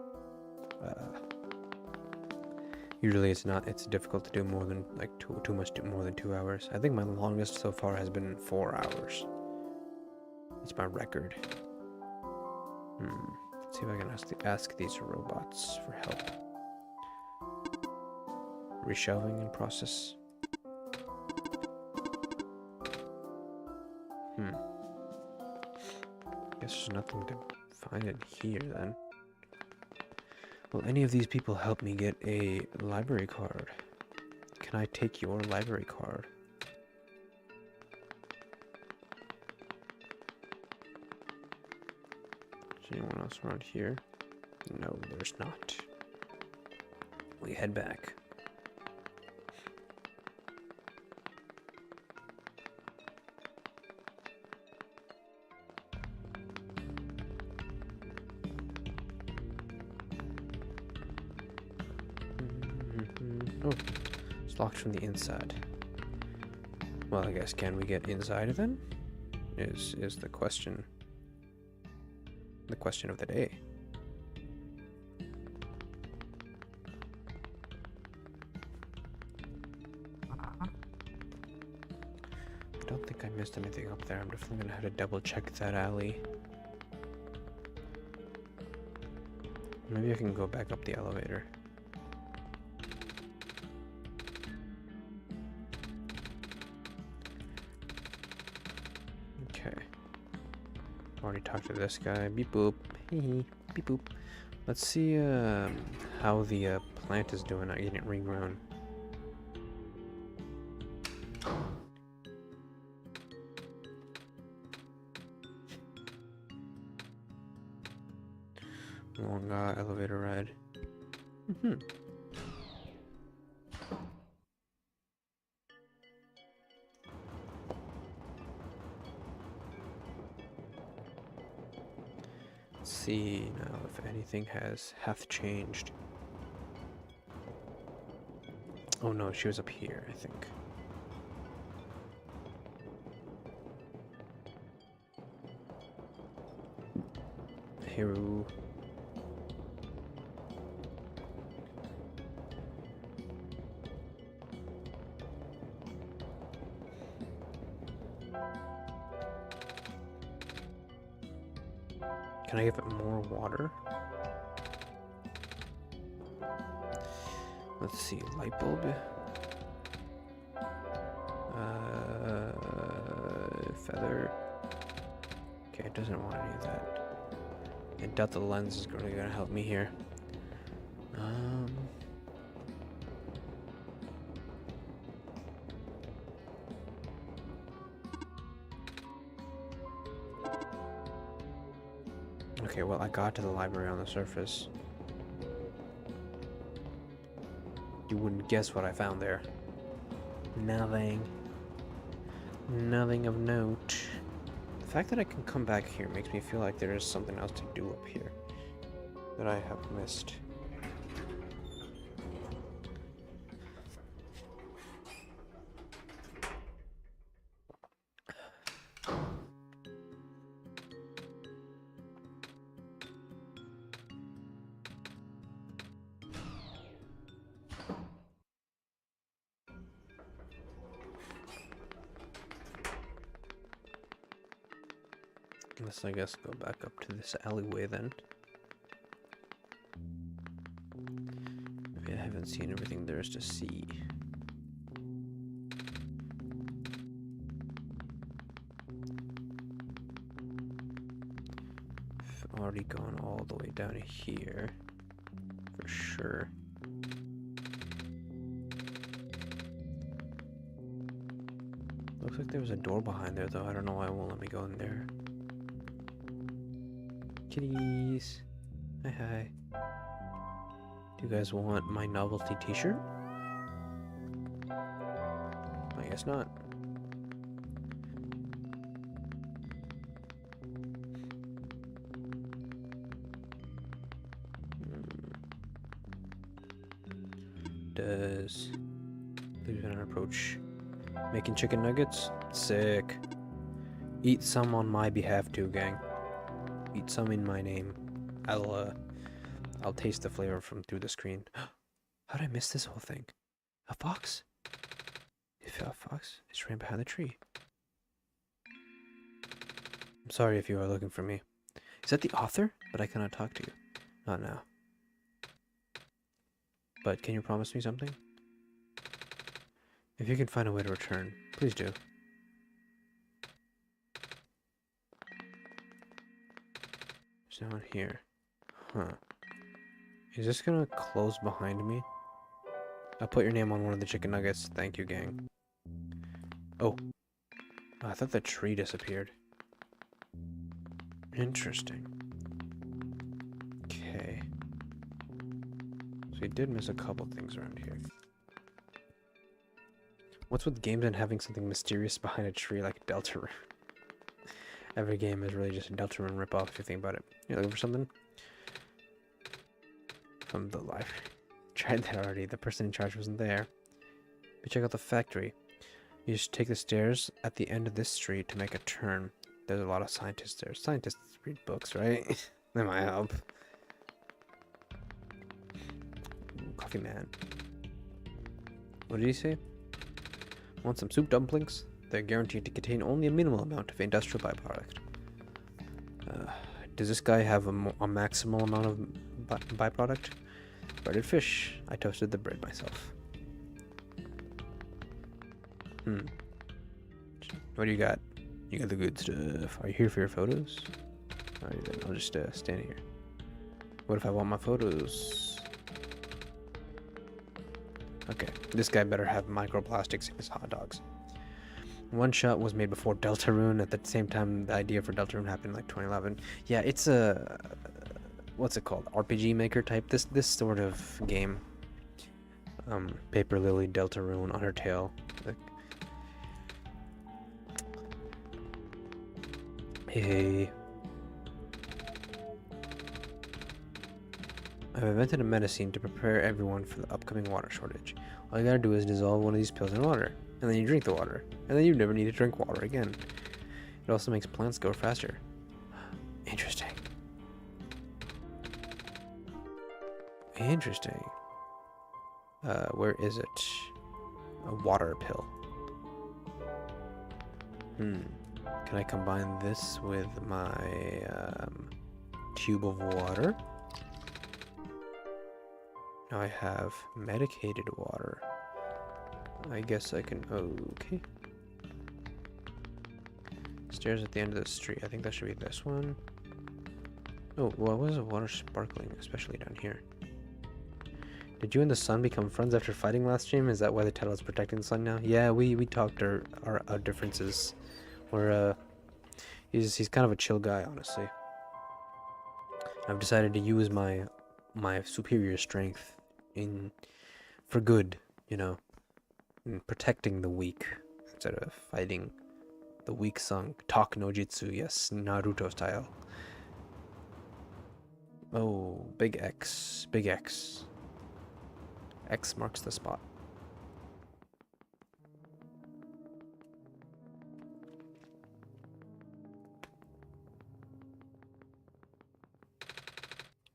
Usually it's difficult to do more than, like, too much more than 2 hours. I think my longest so far has been 4 hours. That's my record. Let's see if I can ask these robots for help. Reshelving in process. Guess there's nothing to find in here then. Will any of these people help me get a library card? Can I take your library card? Is anyone else around here? No, there's not. We head back. Oh, it's locked from the inside. Well, I guess, can we get inside then? Is the question. The question of the day. I don't think I missed anything up there. I'm definitely gonna have to double check that alley. Maybe I can go back up the elevator. Okay. Already talked to this guy. Beep boop. Hee hee. Beep boop. Let's see how the plant is doing at getting it regrown. Long elevator ride. Let's see now if anything hath changed. Oh no, she was up here, I think. Hero. Can I give it more water? Let's see, light bulb. Feather. Okay, it doesn't want any of that. I doubt the lens is really gonna help me here. Okay, well, I got to the library on the surface. You wouldn't guess what I found there. Nothing. Nothing of note. The fact that I can come back here makes me feel like there is something else to do up here that I have missed. Let's, I guess, go back up to this alleyway then. Maybe I haven't seen everything there is to see. I've already gone all the way down to here, for sure. Looks like there was a door behind there, though. I don't know why it won't let me go in there. Kitties. Hi, hi. Do you guys want my novelty t-shirt? I guess not. Does Lieutenant approach making chicken nuggets? Sick. Eat some on my behalf too, gang. Eat some in my name. I'll taste the flavor from through the screen. How did I miss this whole thing? A fox? You feel a fox? It's right behind the tree. I'm sorry if you are looking for me. Is that the author? But I cannot talk to you. Not now. But can you promise me something? If you can find a way to return, please do. There's no one here. Huh. Is this gonna close behind me? I'll put your name on one of the chicken nuggets. Thank you, gang. Oh. I thought the tree disappeared. Interesting. Okay. So we did miss a couple things around here. What's with games and having something mysterious behind a tree like Deltarune? Every game is really just a Deltarune ripoff if you think about it. You're looking for something? From the library. Tried that already. The person in charge wasn't there. But check out the factory. You just take the stairs at the end of this street to make a turn. There's a lot of scientists there. Scientists read books, right? That might help. Ooh, coffee man. What did he say? Want some soup dumplings? They're guaranteed to contain only a minimal amount of industrial byproduct. Does this guy have a maximal amount of byproduct? Breaded fish. I toasted the bread myself. What do you got? You got the good stuff. Are you here for your photos? Alright then, I'll just stand here. What if I want my photos? Okay, this guy better have microplastics in his hot dogs. Oneshot was made before Deltarune. At the same time, the idea for Deltarune happened in like 2011. Yeah, it's a what's it called? RPG Maker type. This sort of game. Paper Lily, Deltarune, Undertale. Like, hey. I've invented a medicine to prepare everyone for the upcoming water shortage. All you gotta do is dissolve one of these pills in water, and then you drink the water, and then you never need to drink water again. It also makes plants grow faster. Interesting. Interesting. Where is it? A water pill. Can I combine this with my tube of water? Now I have medicated water. I guess I can... Okay. Stairs at the end of the street. I think that should be this one. Oh, why was the water sparkling, especially down here? Did you and the sun become friends after fighting last stream? Is that why the title is protecting the sun now? Yeah, we talked our differences. Where he's kind of a chill guy, honestly. I've decided to use my superior strength for good, you know, in protecting the weak instead of fighting the weak sung. Talk no jutsu, yes, Naruto style. Oh, big X, big X. X marks the spot.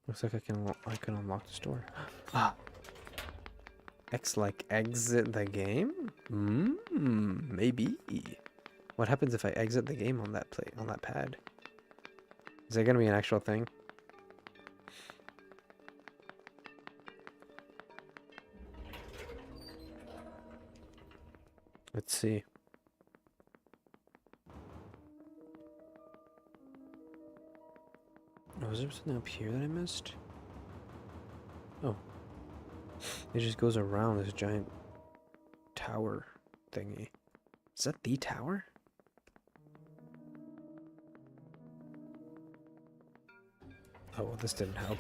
Looks like I can unlock the store. Ah. X like exit the game? Maybe. What happens if I exit the game on that pad? Is that gonna be an actual thing? Let's see. Oh, is there something up here that I missed? Oh. It just goes around this giant tower thingy. Is that the tower? Oh, well, this didn't help.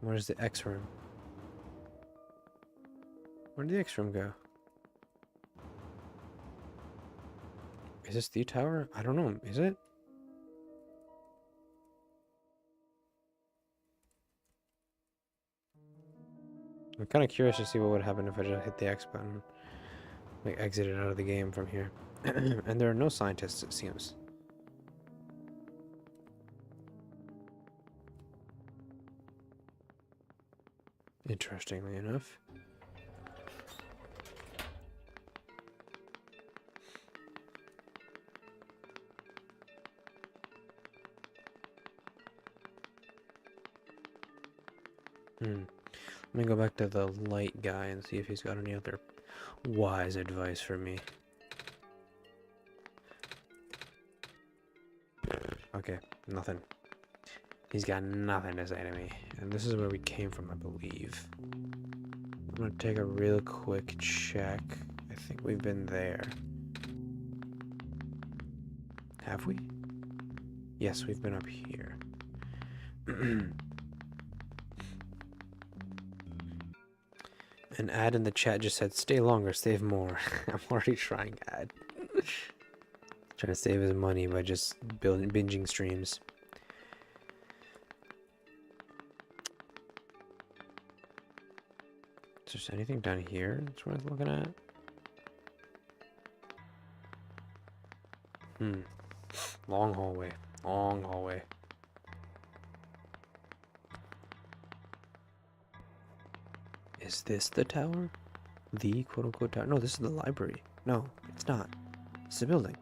Where's the X room? Where'd the X room go? Is this the tower? I don't know. Is it? I'm kind of curious to see what would happen if I just hit the X button. Like, exited out of the game from here. And there are no scientists, it seems. Interestingly enough. Let me go back to the light guy and see if he's got any other wise advice for me. Okay, nothing. He's got nothing to say to me. And this is where we came from, I believe. I'm gonna take a real quick check. I think we've been there. Have we? Yes, we've been up here. An ad in the chat just said, stay longer, save more. I'm already trying ad. Trying to save his money by just binging streams. Is there anything down here that's worth looking at? Long hallway. Long hallway. Is this the tower? The quote-unquote tower? No, this is the library. No, it's not. It's a building.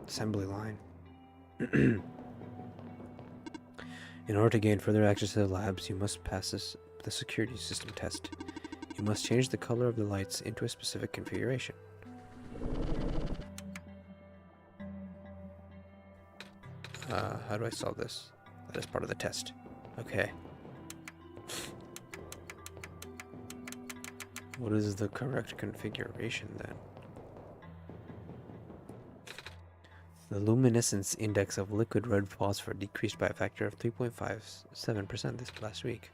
Assembly line. In order to gain further access to the labs, you must pass the security system test. You must change the color of the lights into a specific configuration. How do I solve this? That is part of the test. Okay. What is the correct configuration then? The luminescence index of liquid red phosphor decreased by a factor of 3.57% this last week.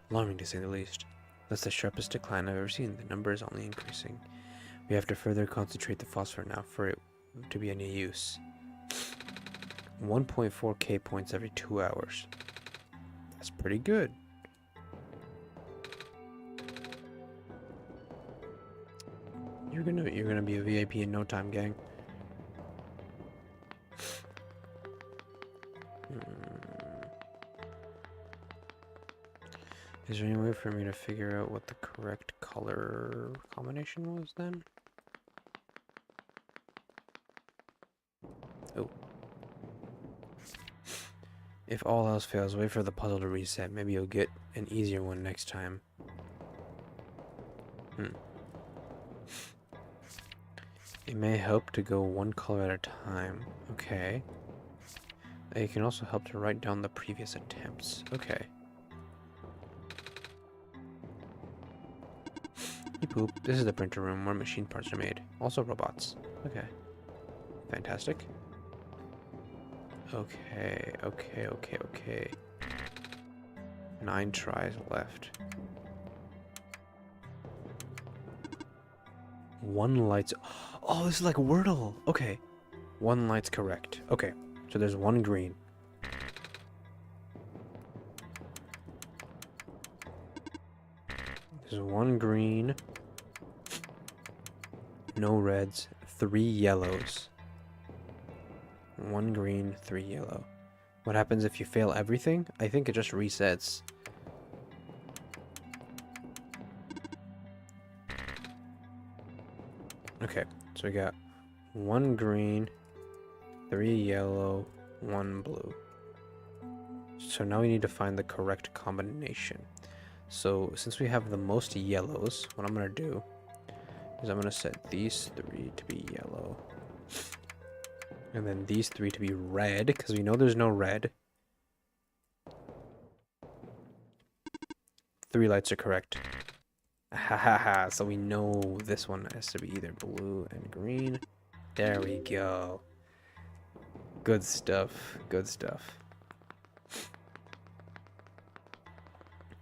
Alarming to say the least. That's the sharpest decline I've ever seen. The number is only increasing. We have to further concentrate the phosphor now for it to be any use. 1.4k points every 2 hours. That's pretty good. You're gonna be a VIP in no time, gang. Is there any way for me to figure out what the correct color combination was then? Oh. If all else fails, wait for the puzzle to reset. Maybe you'll get an easier one next time. It may help to go one color at a time. Okay. It can also help to write down the previous attempts. Okay. Poop. This is the printer room where machine parts are made. Also robots. Okay. Fantastic. Okay. 9 tries left. 1 light's... Oh, this is like Wordle! Okay. 1 light's correct. Okay. So there's 1 green. There's 1 green. No reds. 3 yellows. 1 green, 3 yellow. What happens if you fail everything? I think it just resets. Okay, so we got 1 green, 3 yellow, 1 blue. So now we need to find the correct combination. So since we have the most yellows, what I'm going to do is I'm going to set these 3 to be yellow. And then these 3 to be red, because we know there's no red. 3 lights are correct. Ha ha ha, so we know this one has to be either blue and green. There we go. Good stuff, good stuff.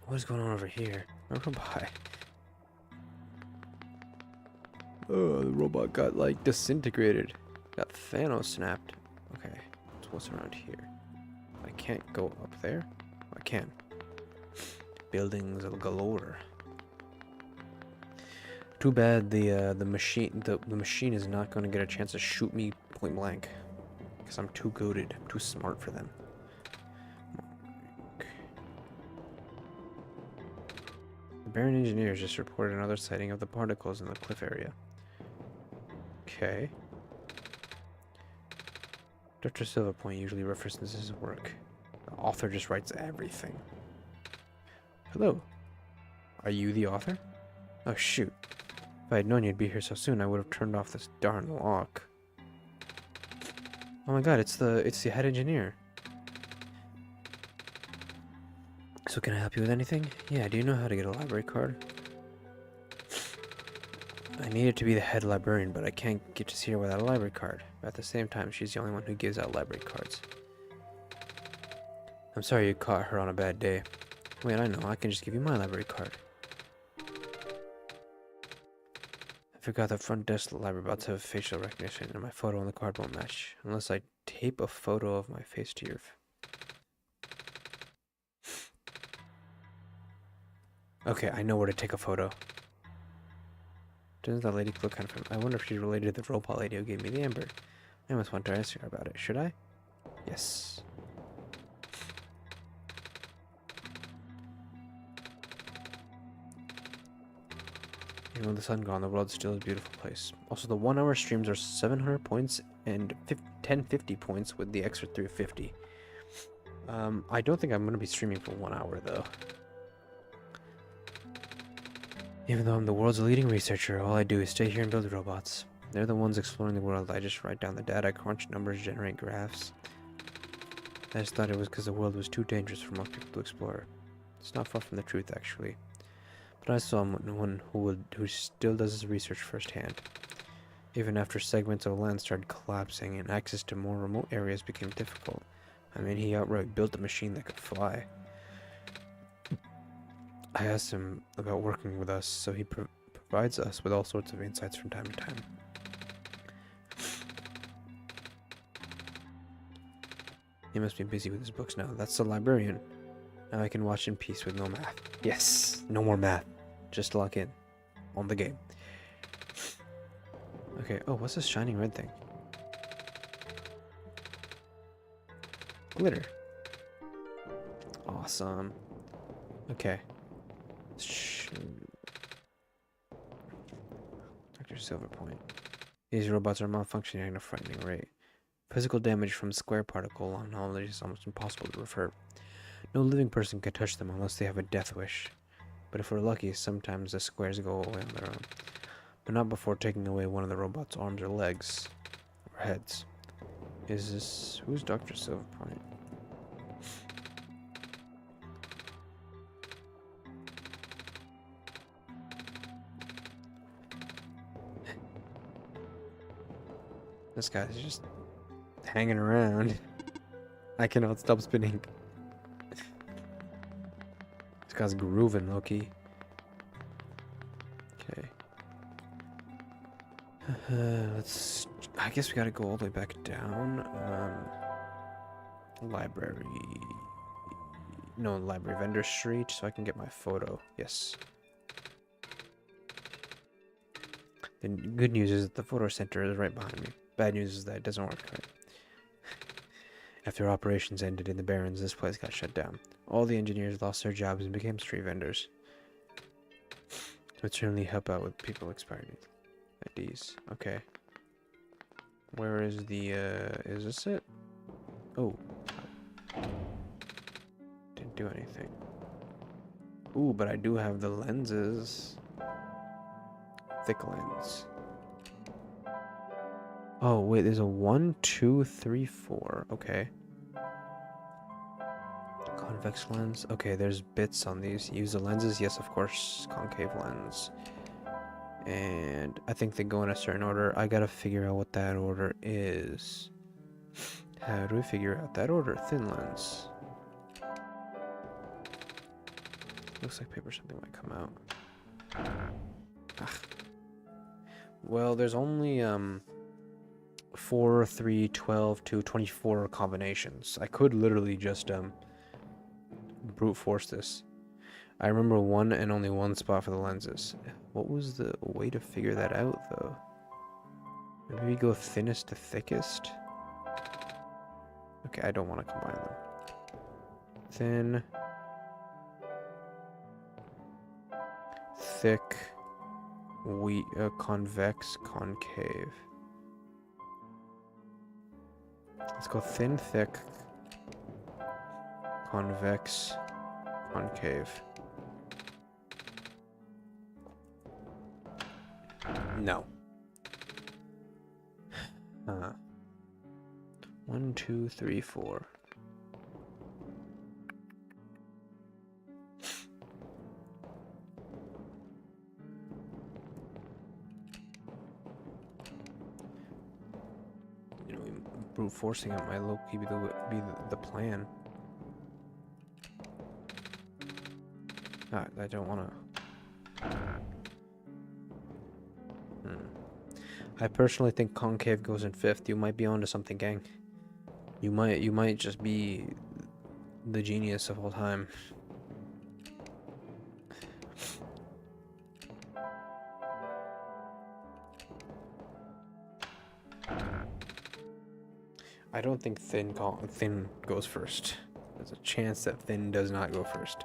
What is going on over here? A robot. Oh, the robot got, like, disintegrated. Got Thanos snapped. Okay, so what's around here? I can't go up there? I can. Buildings galore. Too bad the machine is not going to get a chance to shoot me point blank. Because I'm too goated. I'm too smart for them. The Baron engineers just reported another sighting of the particles in the cliff area. Okay. Dr. Silva Point usually references his work. The author just writes everything. Hello. Are you the author? Oh shoot. If I had known you'd be here so soon, I would have turned off this darn lock. Oh my god, it's the head engineer. So can I help you with anything? Yeah, do you know how to get a library card? I needed to be the head librarian, but I can't get to see her without a library card. But at the same time, she's the only one who gives out library cards. I'm sorry you caught her on a bad day. Wait, I know, I can just give you my library card. I forgot the front desk library bots have facial recognition, and my photo on the card won't match. Unless I tape a photo of my face to your... Okay, I know where to take a photo. Doesn't that lady look kind of... I wonder if she's related to the robot lady who gave me the amber. I must want to ask her about it. Should I? Yes. Even with the sun gone, the world still is a beautiful place. Also, the 1 hour streams are 700 points and 1050 points with the extra 350. I don't think I'm going to be streaming for 1 hour, though. Even though I'm the world's leading researcher, all I do is stay here and build robots. They're the ones exploring the world. I just write down the data, crunch numbers, generate graphs. I just thought it was because the world was too dangerous for most people to explore. It's not far from the truth, actually. But I saw someone who still does his research firsthand. Even after segments of land started collapsing and access to more remote areas became difficult. I mean, he outright built a machine that could fly. I asked him about working with us, so he provides us with all sorts of insights from time to time. He must be busy with his books now. That's the librarian. Now I can watch in peace with no math. Yes! No more math. Just lock in. On the game. Okay, oh, what's this shining red thing? Glitter. Awesome. Okay. Dr. Silverpoint. These robots are malfunctioning at a frightening rate. Physical damage from square particle on knowledge is almost impossible to refer. No living person can touch them unless they have a death wish. But if we're lucky, sometimes the squares go away on their own. But not before taking away one of the robot's arms or legs. Or heads. Is this... Who's Dr. Silverpoint? This guy's just hanging around. I cannot stop spinning. This guy's grooving, Loki. Okay. Let's... I guess we gotta go all the way back down. Library... No, library vendor street, so I can get my photo. Yes. The good news is that the photo center is right behind me. Bad news is that it doesn't work right. After operations ended in the Barrens, this place got shut down. All the engineers lost their jobs and became street vendors. It would certainly help out with people expiring IDs. Okay. Where is the, is this it? Oh. Didn't do anything. Ooh, but I do have the lenses. Thick lens. Oh, wait, there's a 1, 2, 3, 4. Okay. Convex lens. Okay, there's bits on these. Use the lenses. Yes, of course. Concave lens. And I think they go in a certain order. I gotta figure out what that order is. How do we figure out that order? Thin lens. Looks like paper something might come out. Ugh. Well, there's only, 4, 3, 12, 2, 24 combinations. I could literally just, brute force this. I remember one and only one spot for the lenses. What was the way to figure that out, though? Maybe we go thinnest to thickest? Okay, I don't want to combine them. Thin. Thick. Convex, concave. Let's go thin, thick, convex, concave. No. 1, 2, 3, 4. Brute forcing it might low-key be the plan. I don't want to. I personally think concave goes in 5th. You might be onto something, gang. You might just be the genius of all time. I don't think thin goes first. There's a chance that thin does not go first.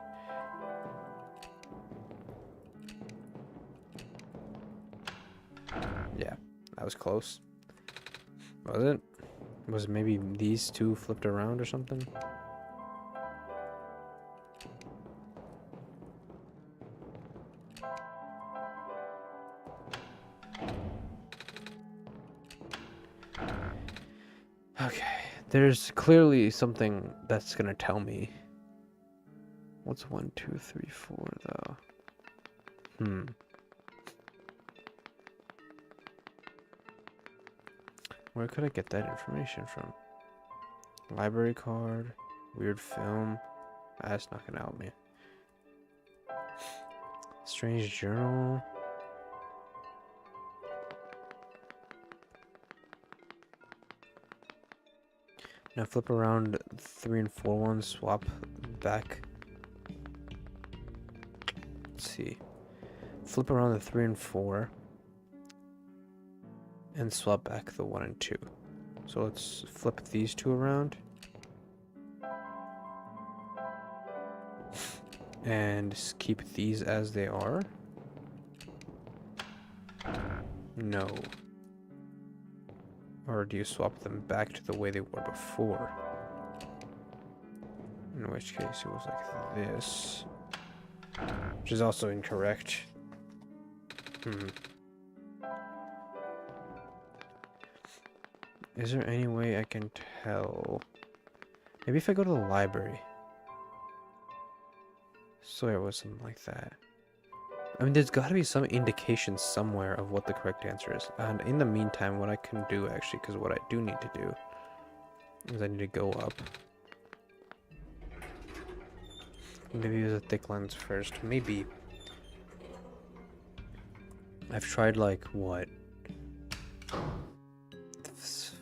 Yeah, that was close. Was it? Was it maybe these two flipped around or something? Okay, There's clearly something that's gonna tell me. What's 1, 2, 3, 4 though? Where could I get that information from? Library card, weird film. That's not gonna help me. Strange journal. Now flip around 3 and 4 ones, swap back. Let's see. Flip around the 3 and 4 and swap back the 1 and 2. So let's flip these two around. And just keep these as they are. No. Or do you swap them back to the way they were before? In which case it was like this. Which is also incorrect. Is there any way I can tell? Maybe if I go to the library. So it was something like that. I mean, there's got to be some indication somewhere of what the correct answer is. And in the meantime, what I can do, actually, because what I do need to do is I need to go up. Maybe use a thick lens first. Maybe. I've tried, like, what?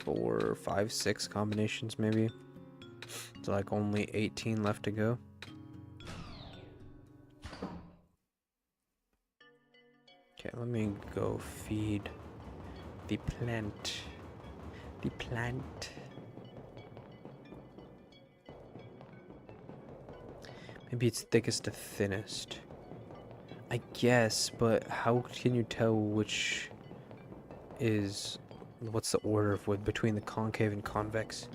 4, 5, 6 combinations, maybe. It's like only 18 left to go. Okay, let me go feed the plant. The plant. Maybe it's thickest to thinnest. I guess, but how can you tell which is... What's the order of wood between the concave and convex?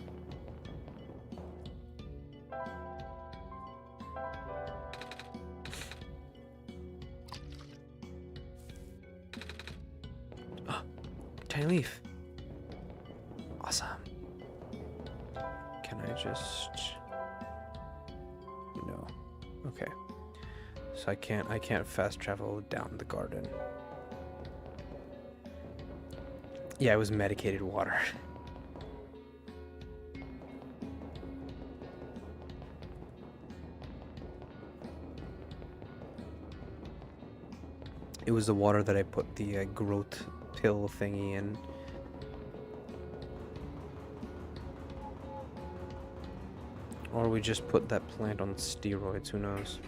Tiny leaf. Awesome. Can I just... No. Okay. So I can't fast travel down the garden. Yeah, it was medicated water. It was the water that I put the growth pill thingy in. Or we just put that plant on steroids, who knows?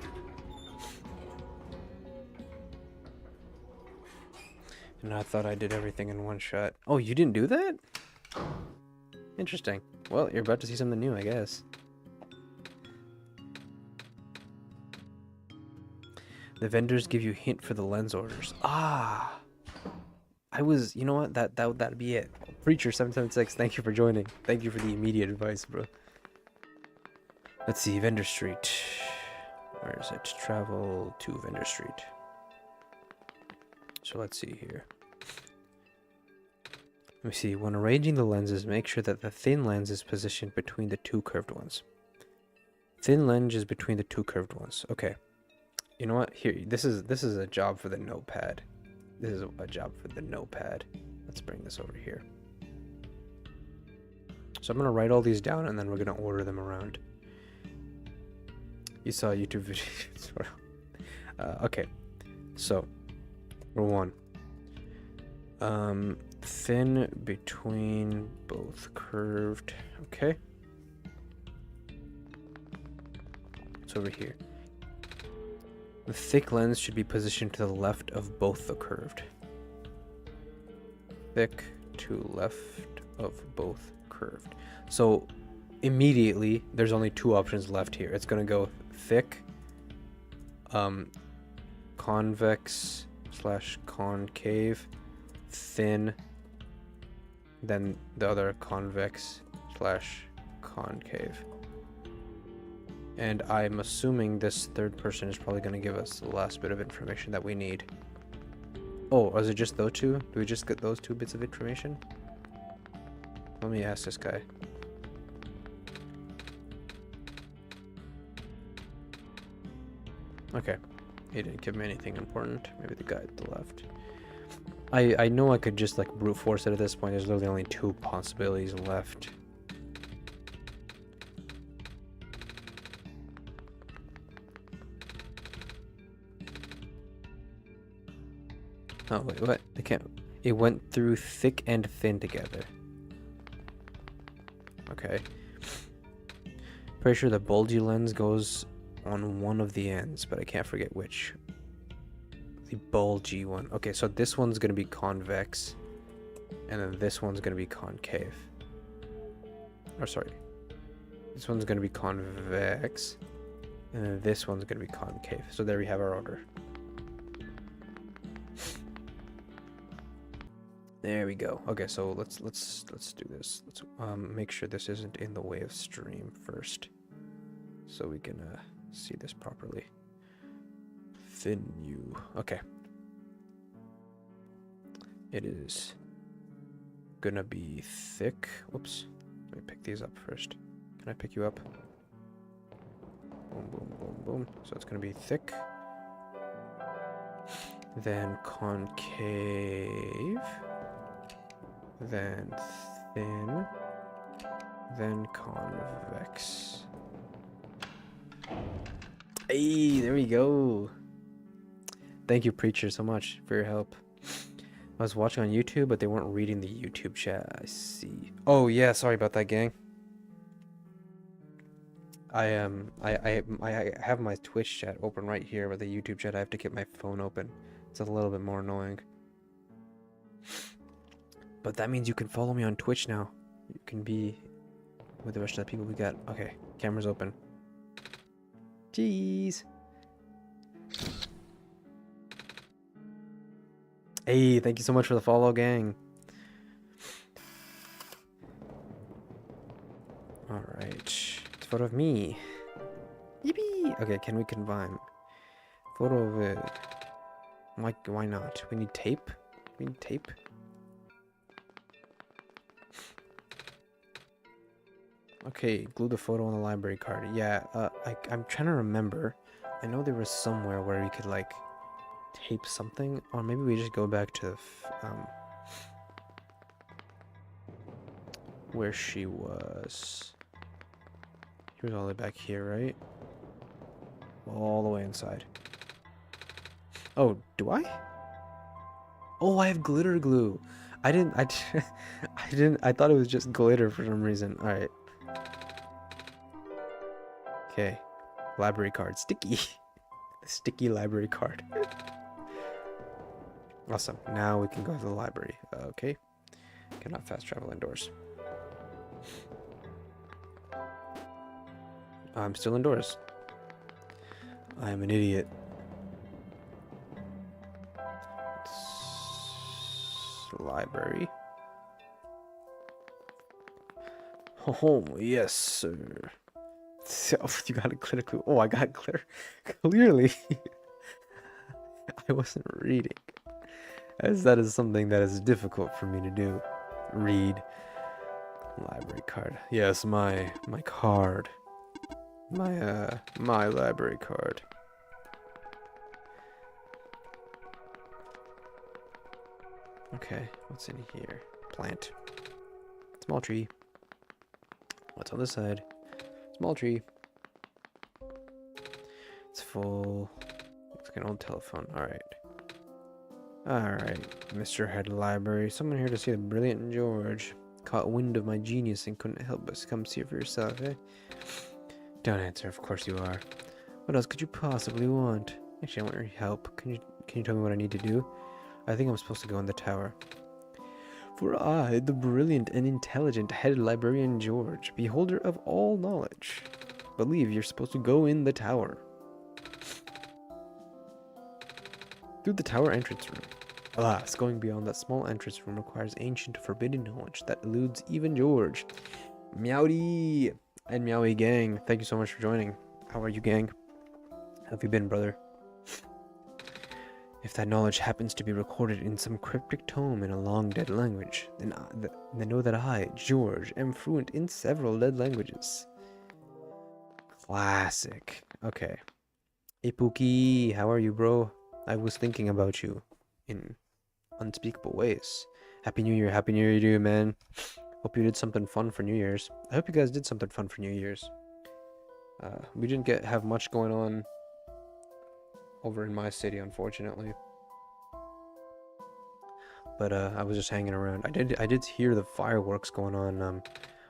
And I thought I did everything in one shot. Oh, you didn't do that? Interesting. Well, you're about to see something new, I guess. The vendors give you hint for the lens orders. Ah! I was, you know what? That'd be it. Preacher776, thank you for joining. Thank you for the immediate advice, bro. Let's see, Vendor Street. Where is it? Travel to Vendor Street. So let's see here. Let me see. When arranging the lenses, make sure that the thin lens is positioned between the two curved ones. Thin lens is between the two curved ones. Okay. You know what? Here, this is a job for the notepad. This is a job for the notepad. Let's bring this over here. So I'm gonna write all these down and then we're gonna order them around. You saw a YouTube video. Okay. So, number 1. Thin between both curved. Okay. It's over here. The thick lens should be positioned to the left of both the curved. Thick to left of both curved. So immediately there's only 2 options left here. It's gonna go thick, convex / concave, thin, then the other convex / concave. And I'm assuming this third person is probably going to give us the last bit of information that we need. Oh, is it just those 2? Do we just get those 2 bits of information? Let me ask this guy. Okay. He didn't give me anything important. Maybe the guy at the left. I know I could just like brute force it at this point. There's literally only 2 possibilities left. Oh wait, what? I can't. It went through thick and thin together. Okay. Pretty sure the bulgy lens goes on one of the ends, but I can't forget which. The bulgy one. Okay, so this one's gonna be convex, and then this one's gonna be concave. Or sorry, this one's gonna be convex, and then this one's gonna be concave. So there we have our order. There we go. Okay, so let's do this. Let's make sure this isn't in the way of stream first, so we can see this properly. Thin you. Okay. It is gonna be thick. Whoops. Let me pick these up first. Can I pick you up? Boom, boom, boom, boom. So it's gonna be thick. Then concave. Then thin. Then convex. Hey, there we go. Thank you, Preacher, so much for your help. I was watching on YouTube, but they weren't reading the YouTube chat. I see. Oh yeah, sorry about that, gang. I have my Twitch chat open right here, but the YouTube chat I have to keep my phone open. It's a little bit more annoying. But that means you can follow me on Twitch now. You can be with the rest of the people we got. Okay, camera's open. Jeez. Hey, thank you so much for the follow, gang. Alright. It's a photo of me. Yippee! Okay, can we combine? Photo of it. Why not? We need tape? We need tape? Okay, glue the photo on the library card. Yeah, I'm trying to remember. I know there was somewhere where we could, like, tape something. Or maybe we just go back to, where she was. She was all the way back here, right? All the way inside. Oh, do I? Oh, I have glitter glue. I thought it was just glitter for some reason. Alright. Okay. Library card. Sticky. The sticky library card. Awesome. Now we can go to the library. Okay. Cannot fast travel indoors. I'm still indoors. I'm an idiot. Library. Oh, yes, sir. Oh, you got a glitter clue. Oh, I got glitter. Clearly. I wasn't reading. As that is something that is difficult for me to do. Read. Library card. Yes, my card. My library card. Okay, what's in here? Plant. Small tree. What's on this side? Small tree. It's full. Looks like an old telephone. Alright. Alright, Mr. Head Library. Someone here to see the brilliant George. Caught wind of my genius and couldn't help but come see it for yourself, eh? Don't answer, of course you are. What else could you possibly want? Actually, I want your help. Can you tell me what I need to do? I think I'm supposed to go in the tower. For I, the brilliant and intelligent head librarian George, beholder of all knowledge, believe you're supposed to go in the tower. Through the tower entrance room. Alas, going beyond that small entrance room requires ancient forbidden knowledge that eludes even George. Meowdy and Meowie gang, thank you so much for joining. How are you, gang? How have you been, brother? If that knowledge happens to be recorded in some cryptic tome in a long-dead language, then know that I, George, am fluent in several dead languages. Classic. Okay. Hey Pookie, how are you, bro? I was thinking about you in unspeakable ways. Happy New Year, Happy New Year to you, man. Hope you did something fun for New Year's. I hope you guys did something fun for New Year's. We didn't have much going on over in my city, unfortunately. But I was just hanging around. I did hear the fireworks going on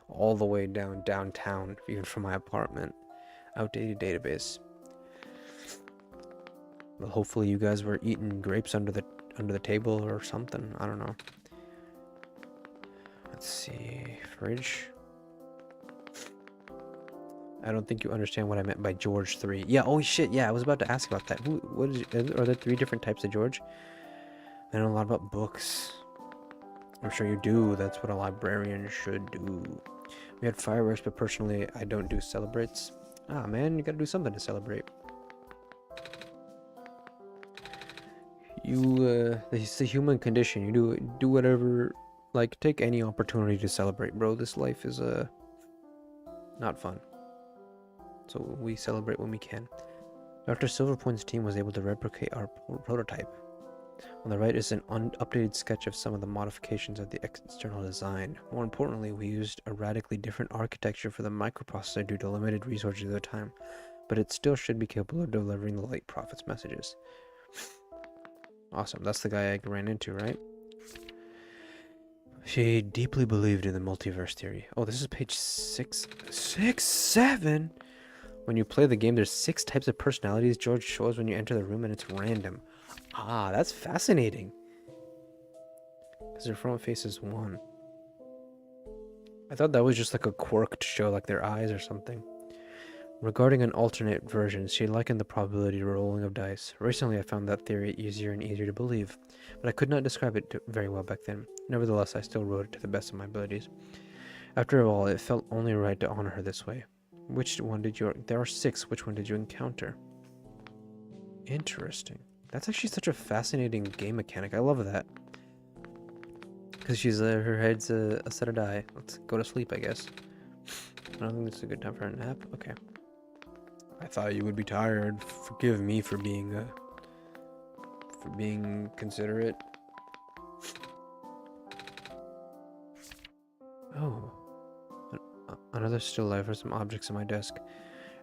all the way downtown, even from my apartment. Outdated database. Well, hopefully you guys were eating grapes under the table or something. I don't know. Let's see. Fridge. I don't think you understand what I meant by George 3. Yeah, oh shit, yeah, I was about to ask about that. Are there 3 different types of George? I know a lot about books. I'm sure you do. That's what a librarian should do. We had fireworks, but personally, I don't do celebrates. Ah, man, you gotta do something to celebrate. It's the human condition. You do whatever, like, take any opportunity to celebrate, bro. This life is, not fun. So we celebrate when we can. Dr. Silverpoint's team was able to replicate our prototype. On the right is an updated sketch of some of the modifications of the external design. More importantly, we used a radically different architecture for the microprocessor due to limited resources at the time, but it still should be capable of delivering the late prophet's messages. Awesome, that's the guy I ran into, right? She deeply believed in the multiverse theory. Oh, this is page 6? 7? When you play the game, there's 6 types of personalities George shows when you enter the room, and it's random. Ah, that's fascinating. Because their front face is 1. I thought that was just like a quirk to show like their eyes or something. Regarding an alternate version, she likened the probability rolling of dice. Recently, I found that theory easier and easier to believe, but I could not describe it very well back then. Nevertheless, I still wrote it to the best of my abilities. After all, it felt only right to honor her this way. Which one did you... There are 6. Which one did you encounter? Interesting. That's actually such a fascinating game mechanic. I love that. Because she's her head's a set of die. Let's go to sleep, I guess. I don't think this is a good time for a nap. Okay. I thought you would be tired. Forgive me for being considerate. Oh. Another still life for some objects on my desk.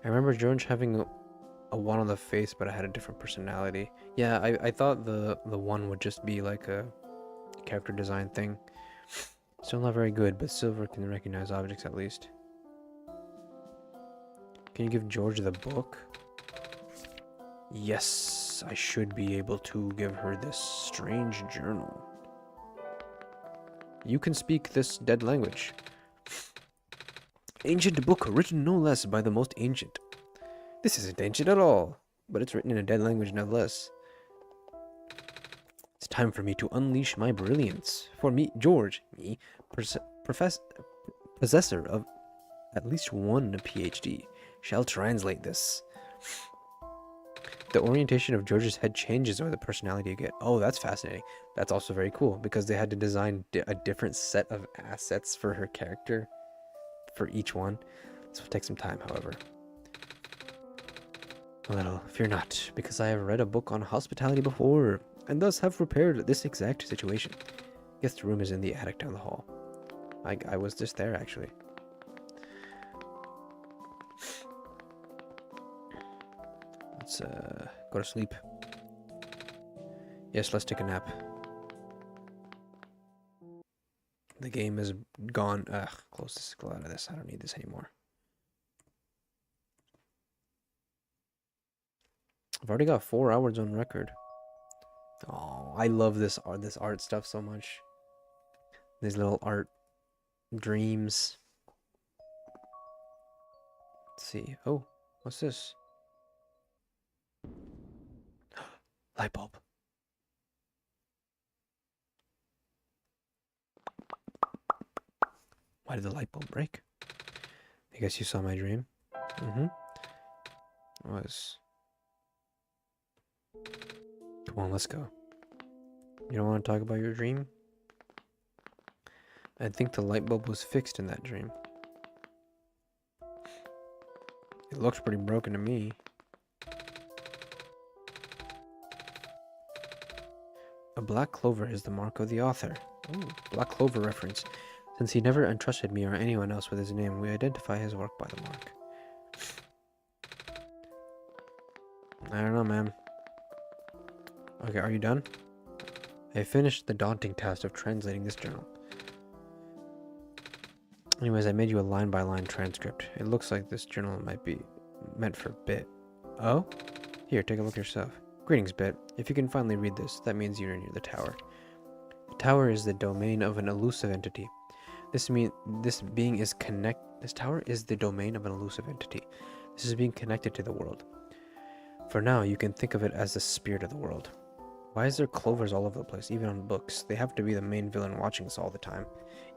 I remember George having a 1 on the face, but I had a different personality. Yeah, I thought the 1 would just be like a character design thing. Still not very good, but Silver can recognize objects at least. Can you give George the book? Yes, I should be able to give her this strange journal. You can speak this dead language. Ancient book written no less by the most ancient. This isn't ancient at all, but it's written in a dead language nonetheless. It's time for me to unleash my brilliance. For me, George, possessor of at least 1 PhD, shall translate this. The orientation of George's head changes over the personality you get. Oh, that's fascinating. That's also very cool, because they had to design a different set of assets for her character for each one. This will take some time, however. Well, fear not, because I have read a book on hospitality before, and thus have prepared this exact situation. Guest room is in the attic down the hall. I was just there, actually. Let's go to sleep. Yes, let's take a nap. The game is gone. Ugh, close this out of this. I don't need this anymore. I've already got 4 hours on record. Oh, I love this art stuff so much. These little art dreams. Let's see. Oh, what's this? Light bulb. Why did the light bulb break? I guess you saw my dream. It was... Come on, let's go. You don't want to talk about your dream? I think the light bulb was fixed in that dream. It looks pretty broken to me. A black clover is the mark of the author. Ooh, black clover reference. Since he never entrusted me or anyone else with his name, we identify his work by the mark. I don't know, man. Okay, are you done? I finished the daunting task of translating this journal. Anyways, I made you a line-by-line transcript. It looks like this journal might be meant for Bit. Oh? Here, take a look yourself. Greetings, Bit. If you can finally read this, that means you're near the tower. The tower is the domain of an elusive entity. This tower is the domain of an elusive entity. This is being connected to the world. For now, you can think of it as the spirit of the world. Why is there clovers all over the place, even on books? They have to be the main villain watching us all the time.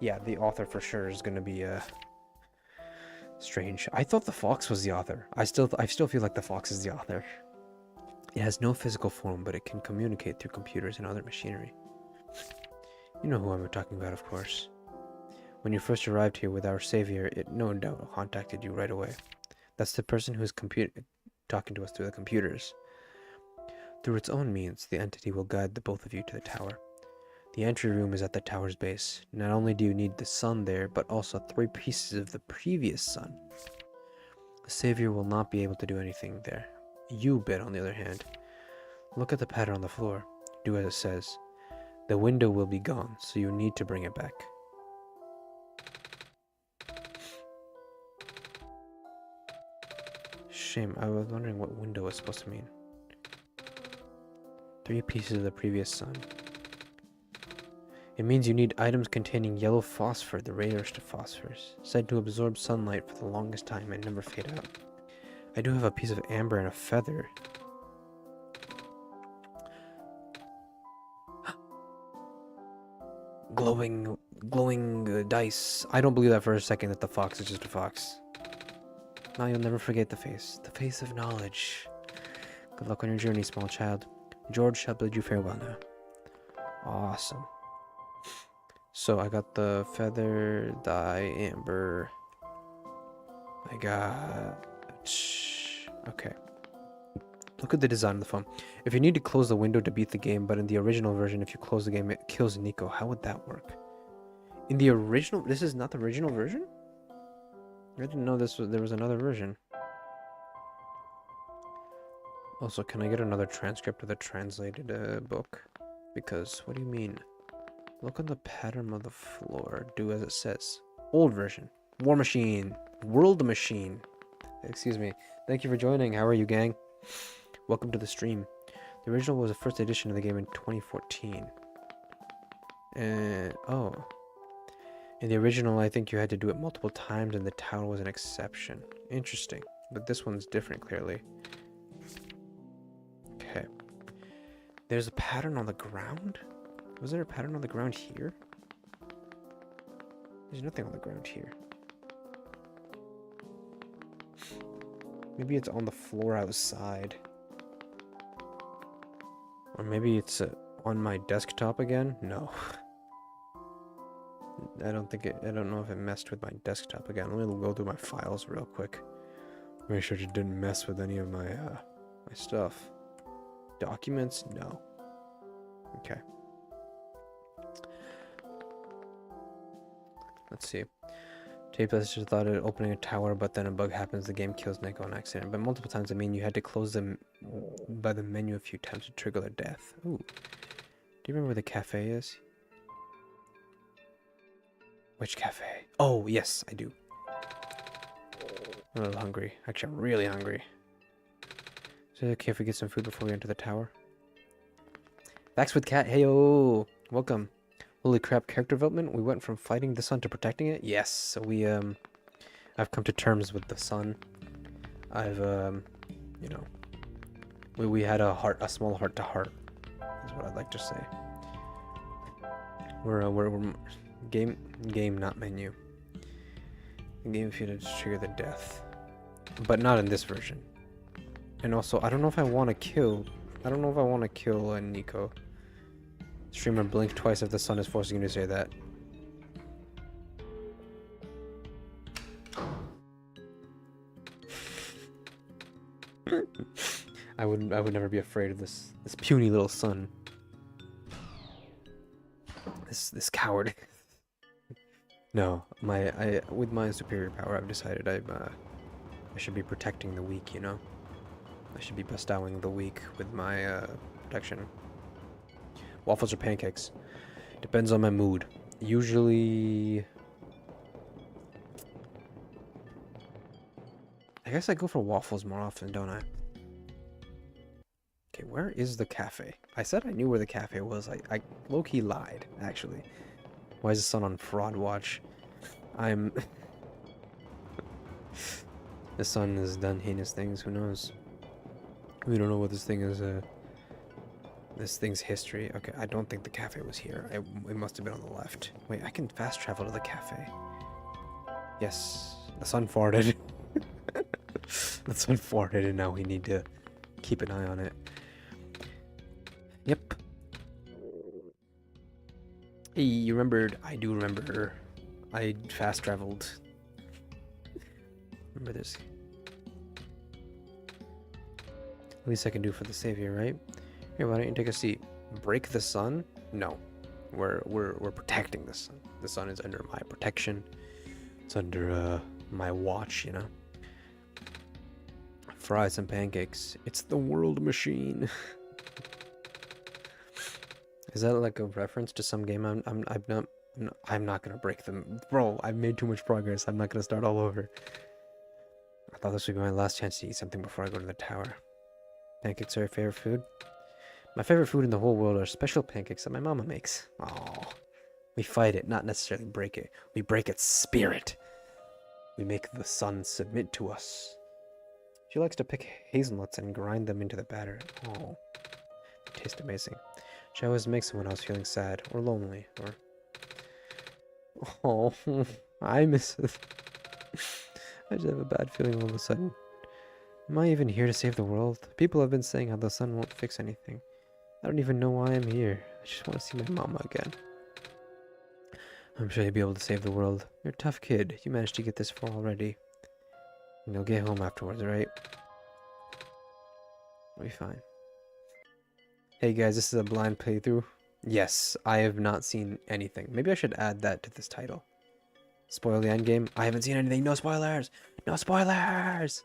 Yeah, the author for sure is gonna be strange. I thought the fox was the author. I still feel like the fox is the author. It has no physical form, but it can communicate through computers and other machinery. You know who I'm talking about, of course. When you first arrived here with our savior, it no doubt contacted you right away. That's the person who's talking to us through the computers. Through its own means, the entity will guide the both of you to the tower. The entry room is at the tower's base. Not only do you need the sun there, but also 3 pieces of the previous sun. The savior will not be able to do anything there. You, Bit, on the other hand. Look at the pattern on the floor. Do as it says. The window will be gone, so you need to bring it back. Shame, I was wondering what window was supposed to mean. 3 pieces of the previous sun. It means you need items containing yellow phosphor, the rarest of phosphors, said to absorb sunlight for the longest time and never fade out. I do have a piece of amber and a feather. glowing dice. I don't believe that for a second that the fox is just a fox. Now you'll never forget the face of knowledge. Good luck on your journey, small child. George shall bid you farewell now. Awesome. So I got the feather, dye, amber. I got... Okay. Look at the design of the phone. If you need to close the window to beat the game, but in the original version, if you close the game, it kills Nico. How would that work? In the original... This is not the original version? I didn't know there was another version. Also, can I get another transcript of the translated book? Because, what do you mean? Look on the pattern of the floor. Do as it says. Old version. War Machine. World Machine. Excuse me. Thank you for joining. How are you, gang? Welcome to the stream. The original was the first edition of the game in 2014. Oh. In the original, I think you had to do it multiple times and the tower was an exception. Interesting. But this one's different, clearly. Okay. There's a pattern on the ground? Was there a pattern on the ground here? There's nothing on the ground here. Maybe it's on the floor outside. Or maybe it's on my desktop again? No. I don't know if it messed with my desktop again. Let me go through my files real quick. Make sure it didn't mess with any of my my stuff. Documents? No. Okay. Let's see. Tape just thought of opening a tower, but then a bug happens. The game kills Nico on accident. But multiple times, I mean, you had to close them by the menu a few times to trigger their death. Ooh. Do you remember where the cafe is? Which cafe? Oh, yes, I do. I'm a little hungry. Actually, I'm really hungry. Is it okay if we get some food before we enter the tower? Backs with Cat. Heyo! Welcome. Holy crap, character development. We went from fighting the sun to protecting it. Yes, so we, I've come to terms with the sun. I've, you know, we had a small heart-to-heart, is what I'd like to say. We're game, not menu. The game if you to trigger the death. But not in this version. And also, I don't know if I want to kill Nico. Streamer blink twice if the sun is forcing you to say that. I would never be afraid of this puny little sun. This coward. No, with my superior power, I've decided I should be protecting the weak. You know, I should be bestowing the weak with my protection. Waffles or pancakes? Depends on my mood. Usually, I guess I go for waffles more often, don't I? Okay, where is the cafe? I said I knew where the cafe was. I low-key lied, actually. Why is the sun on fraud watch? I'm... The sun has done heinous things, who knows? We don't know what this thing is, this thing's history. Okay, I don't think the cafe was here. It must have been on the left. Wait, I can fast travel to the cafe. Yes, the sun farted. The sun farted and now we need to keep an eye on it. Yep. Hey, you remembered? I do remember. I fast traveled. Remember this. Least I can do for the savior, right? Here, why don't you take a seat? Break the sun? No. We're protecting the sun. The sun is under my protection. It's under my watch, you know. Fry some pancakes. It's the world machine. Is that like a reference to some game? I'm not gonna break them, bro. I've made too much progress. I'm not gonna start all over. I thought this would be my last chance to eat something before I go to the tower. Pancakes are your favorite food? My favorite food in the whole world are special pancakes that my mama makes. Oh, we fight it, not necessarily break it. We break its spirit. We make the sun submit to us. She likes to pick hazelnuts and grind them into the batter. Oh, they taste amazing. She always makes them when I was feeling sad or lonely or... Oh, I miss it. I just have a bad feeling all of a sudden. Am I even here to save the world? People have been saying how the sun won't fix anything. I don't even know why I'm here. I just want to see my mama again. I'm sure you'll be able to save the world. You're a tough kid. You managed to get this far already. And you'll get home afterwards, right? We'll be fine. Hey guys, this is a blind playthrough. Yes, I have not seen anything. Maybe I should add that to this title. Spoil the endgame. I haven't seen anything. No spoilers! No spoilers!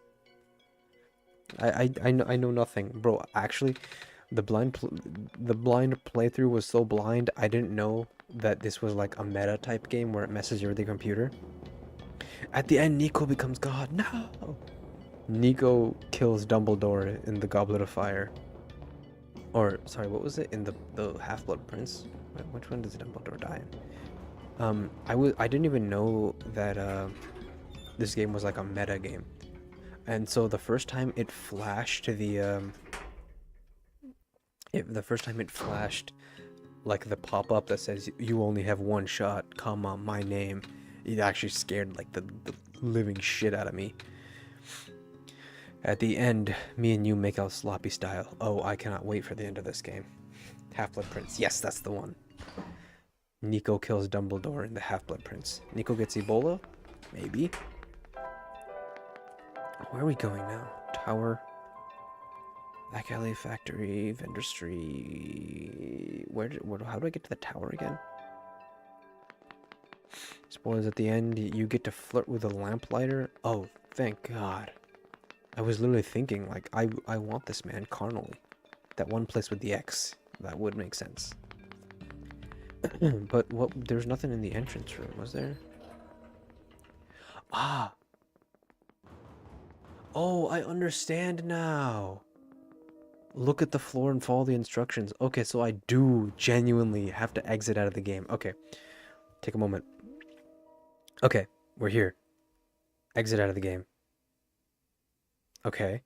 I know nothing, bro. Actually, the blind playthrough was so blind. I didn't know that this was like a meta type game where it messes with the computer. At the end, Nico becomes God. No. Nico kills Dumbledore in the Goblet of Fire. Or sorry, what was it in the Half-Blood Prince? Which one does Dumbledore die in? I didn't even know that this game was like a meta game. And so the first time it flashed like the pop-up that says you only have one shot, comma, my name, it actually scared like the living shit out of me. At the end, me and you make out sloppy style. Oh, I cannot wait for the end of this game. Half-Blood Prince. Yes, that's the one. Nico kills Dumbledore in the Half-Blood Prince. Nico gets Ebola? Maybe. Where are we going now? Tower. Back alley, factory, vendor street. How do I get to the tower again? Spoilers at the end. You get to flirt with a lamplighter. Oh, thank God. I was literally thinking, like, I want this man carnally. That one place with the X. That would make sense. But there's nothing in the entrance room, was there? Ah! Oh, I understand now. Look at the floor and follow the instructions. Okay, so I do genuinely have to exit out of the game. Okay, take a moment. Okay, we're here. Exit out of the game. Okay.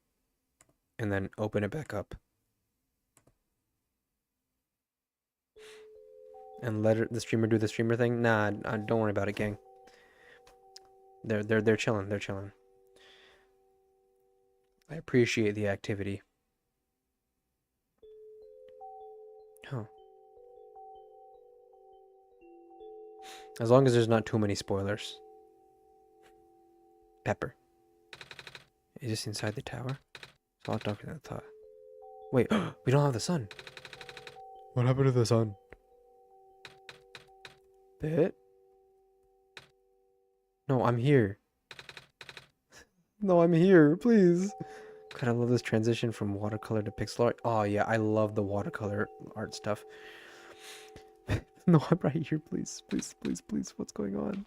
And then open it back up. And let the streamer do the streamer thing? Nah, don't worry about it, gang. They're chilling. They're chilling. I appreciate the activity. Oh. As long as there's not too many spoilers. Pepper. Is this inside the tower? It's a lot darker than I thought. Wait, we don't have the sun. What happened to the sun? Bit? No, I'm here. No, I'm here, please. God, I love this transition from watercolor to pixel art. Oh yeah, I love the watercolor art stuff. No, I'm right here, please. Please, please, please. What's going on?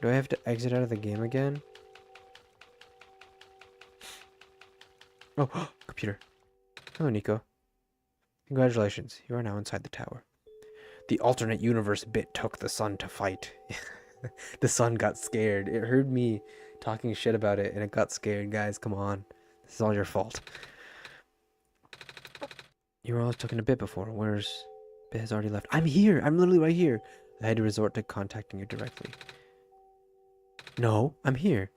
Do I have to exit out of the game again? Oh, computer. Hello, Nico. Congratulations, you are now inside the tower. The alternate universe Bit took the sun to fight. The sun got scared. It heard me talking shit about it and it got scared. Guys, come on. This is all your fault. You were always talking to Bit before. Where's... Bit has already left. I'm here! I'm literally right here! I had to resort to contacting you directly. No, I'm here.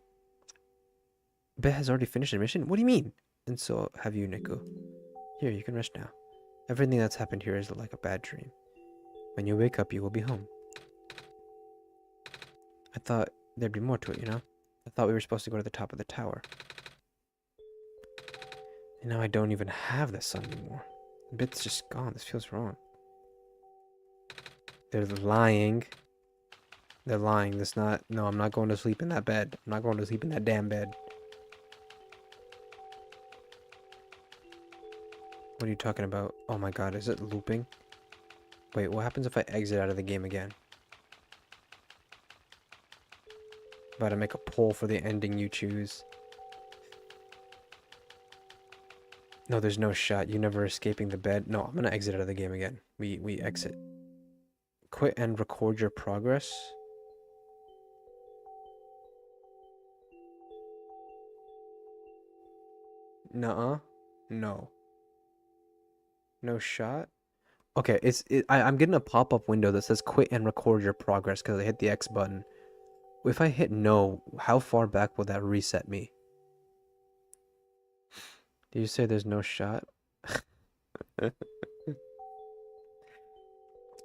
Bit has already finished the mission? What do you mean? And so have you, Nico. Here, you can rest now. Everything that's happened here is like a bad dream. When you wake up, you will be home. I thought there'd be more to it, you know? I thought we were supposed to go to the top of the tower. And now I don't even have the sun anymore. Bit's just gone. This feels wrong. They're lying. They're lying. This not... No, I'm not going to sleep in that bed. I'm not going to sleep in that damn bed. What are you talking about? Oh my god, is it looping? Wait, what happens if I exit out of the game again? About to make a poll for the ending you choose. No, there's no shot. You never escaping the bed. No, I'm gonna exit out of the game again. We exit. Quit and record your progress. Nuh-uh. No. No shot? Okay, I'm getting a pop-up window that says quit and record your progress because I hit the X button. If I hit no, how far back will that reset me? Did you say there's no shot?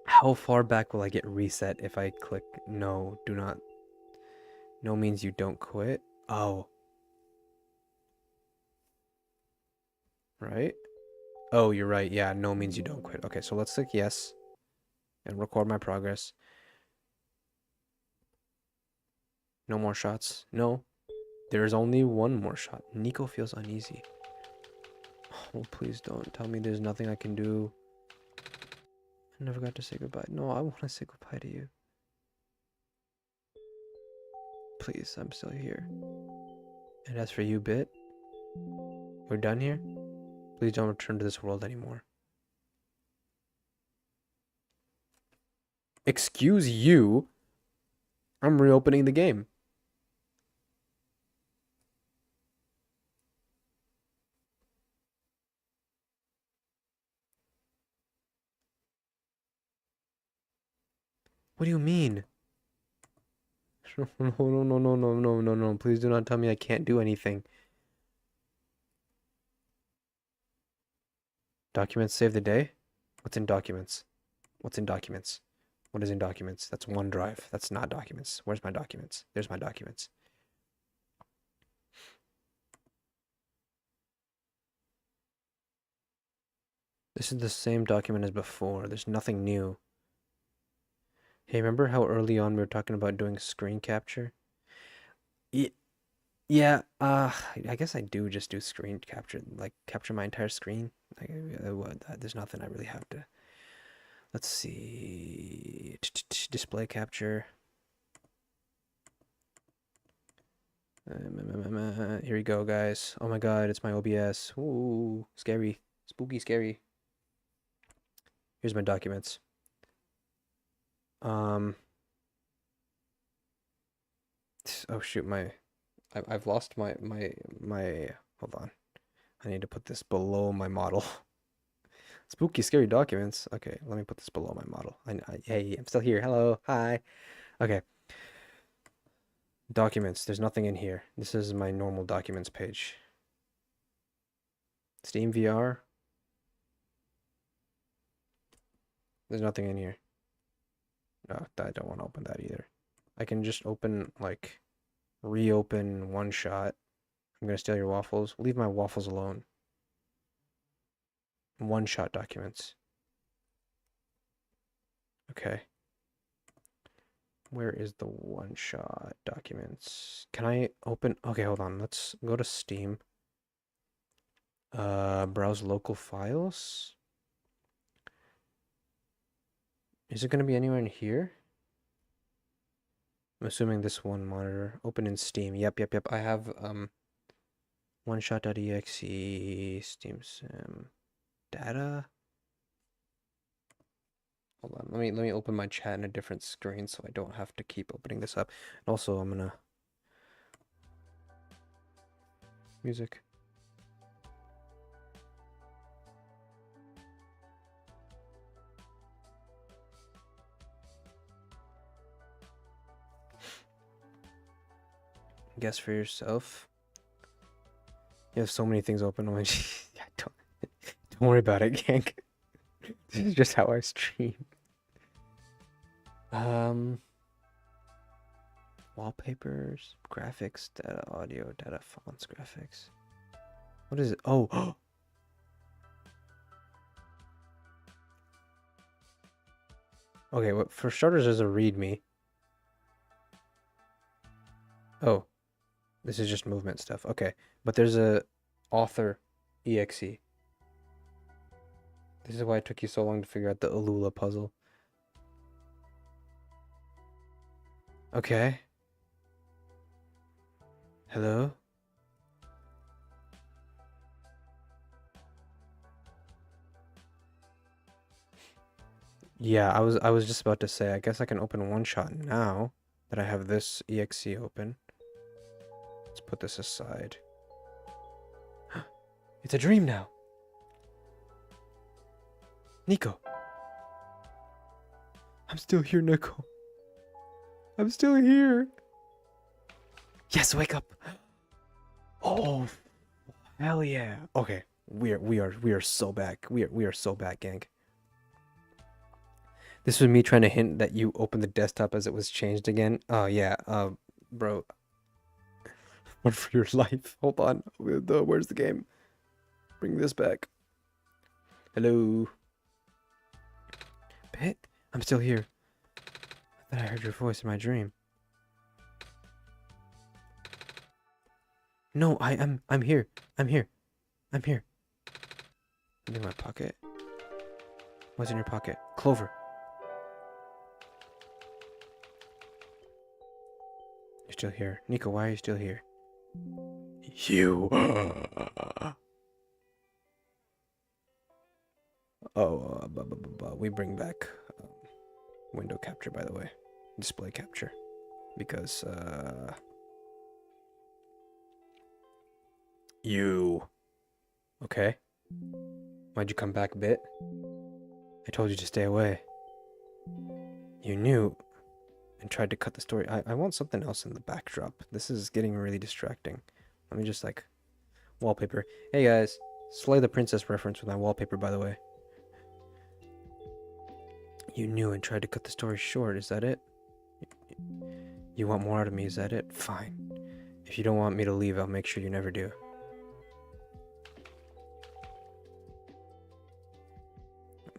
How far back will I get reset if I click no, do not? No means you don't quit? Oh. Right? Oh, you're right. Yeah, no means you don't quit. Okay, so let's click yes and record my progress. No more shots. No. There is only one more shot. Nico feels uneasy. Oh, please don't tell me there's nothing I can do. I never got to say goodbye. No, I want to say goodbye to you. Please, I'm still here. And as for you, Bit, we're done here? Please don't return to this world anymore. Excuse you? I'm reopening the game. What do you mean? No, no, no, no, no, no, no, no. Please do not tell me I can't do anything. Documents save the day? What's in documents? What's in documents? What is in documents? That's OneDrive. That's not documents. Where's my documents? There's my documents. This is the same document as before. There's nothing new. Hey, remember how early on we were talking about doing screen capture? Yeah, I guess I do just do screen capture, like capture my entire screen. Like, there's nothing I really have to. Let's see. Display capture. Here we go, guys. Oh my god, it's my OBS. Ooh, scary. Spooky, scary. Here's my documents. Oh shoot, I've lost my hold on. I need to put this below my model. Spooky, scary documents. Okay, let me put this below my model. Hey, I'm still here. Hello. Hi. Okay. Documents. There's nothing in here. This is my normal documents page. Steam VR. There's nothing in here. No, I don't want to open that either. I can just open, like, reopen one shot. I'm gonna steal your waffles. Leave my waffles alone. One shot documents. Okay. Where is the one-shot documents? Can I open? Okay, hold on. Let's go to Steam. Browse local files. Is it going to be anywhere in here? I'm assuming this one monitor. Open in Steam. Yep. I have oneshot.exe, Steam Sim, data. Hold on. Let me open my chat in a different screen so I don't have to keep opening this up. And also, I'm gonna music. Guess for yourself. You have so many things open. Yeah, don't worry about it, gang. This is just how I stream. Wallpapers, graphics, data, audio, data, fonts, graphics. What is it? Oh, okay. Well, for starters, there's a README. Oh, this is just movement stuff. Okay, but there's a author exe. This is why it took you so long to figure out the Alula puzzle. Okay. Hello? Yeah, I was just about to say, I guess I can open one shot now that I have this exe open. Let's put this aside. It's a dream now. Nico. I'm still here, Nico. I'm still here. Yes, wake up. Oh, hell yeah. Okay, we are so back. We are so back, gang. This was me trying to hint that you opened the desktop as it was changed again. Oh yeah, bro. Run for your life. Hold on. Where's the game? Bring this back. Hello. Bit? I'm still here. I thought I heard your voice in my dream. No, I'm here. I'm here. I'm here. In my pocket. What's in your pocket? Clover. You're still here. Nico, why are you still here? You. Oh, we bring back window capture, by the way. Display capture. Because, you. Okay. Why'd you come back, Bit? I told you to stay away. You knew and tried to cut the story. I want something else in the backdrop. This is getting really distracting. Let me just, like, wallpaper. Hey, guys. Slay the Princess reference with my wallpaper, by the way. You knew and tried to cut the story short. Is that it? You want more out of me, is that it? Fine. If you don't want me to leave, I'll make sure you never do.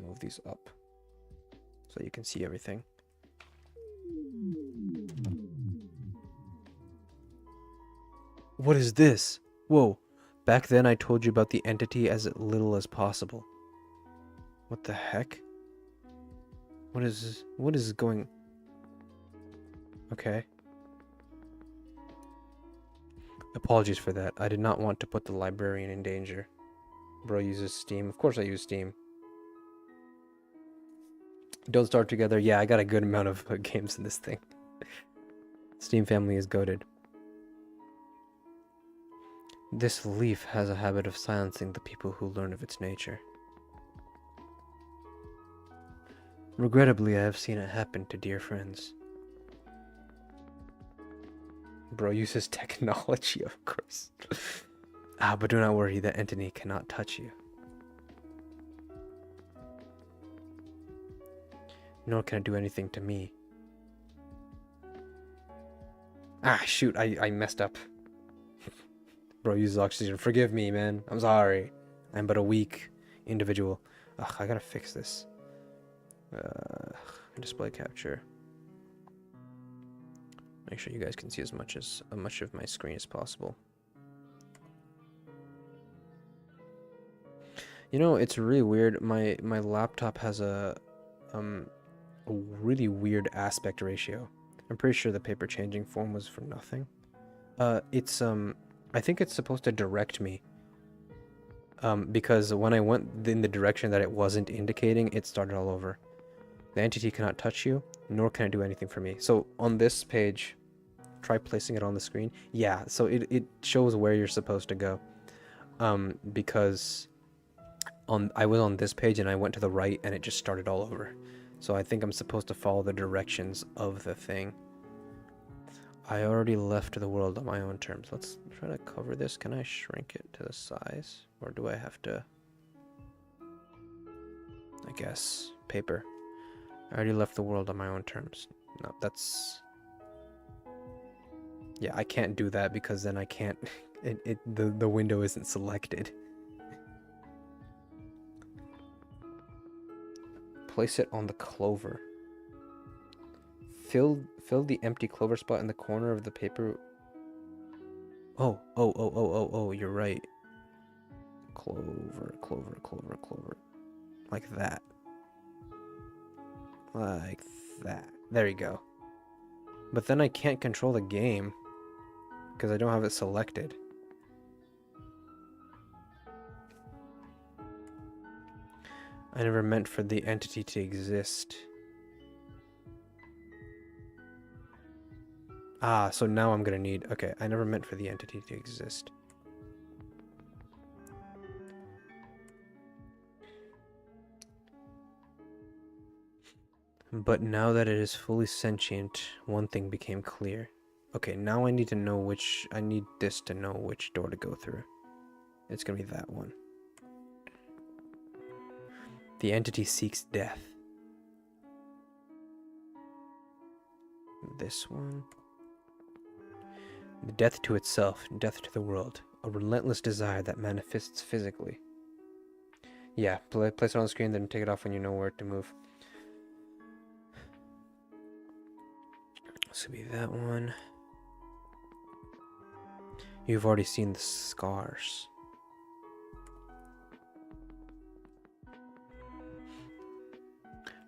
Move these up so you can see everything. What is this? Whoa. Back then I told you about the entity as little as possible. What the heck? What is going... Okay. Apologies for that. I did not want to put the librarian in danger. Bro uses Steam. Of course I use Steam. Don't Starve Together. Yeah, I got a good amount of games in this thing. Steam family is goated. This leaf has a habit of silencing the people who learn of its nature. Regrettably, I have seen it happen to dear friends. Bro uses technology, of course. But do not worry, that entity cannot touch you. Nor can it do anything to me. Shoot, I messed up. Bro uses oxygen. Forgive me, man. I'm sorry. I'm but a weak individual. I gotta fix this. display capture. Make sure you guys can see as much of my screen as possible. You know, it's really weird. My laptop has a really weird aspect ratio. I'm pretty sure the paper changing form was for nothing. It's I think it's supposed to direct me. Because when I went in the direction that it wasn't indicating, it started all over. The entity cannot touch you, nor can it do anything for me. So on this page, try placing it on the screen. Yeah, so it shows where you're supposed to go. Because I was on this page and I went to the right and it just started all over. So I think I'm supposed to follow the directions of the thing. I already left the world on my own terms. Let's try to cover this. Can I shrink it to the size? Or do I have to... I guess. Paper. I already left the world on my own terms. No, that's... Yeah, I can't do that because then I can't... the window isn't selected. Place it on the clover. Fill the empty clover spot in the corner of the paper. Oh, you're right. Clover. Like that. Like that. There you go. But then I can't control the game because I don't have it selected. I never meant for the entity to exist. Ah, so now I'm gonna need... Okay, I never meant for the entity to exist. But now that it is fully sentient, one thing became clear. Okay, now I need to know which... I need this to know which door to go through. It's gonna be that one. The entity seeks death. This one. Death to itself, death to the world. A relentless desire that manifests physically. Yeah, place it on the screen, then take it off when you know where to move. This could be that one. You've already seen the scars.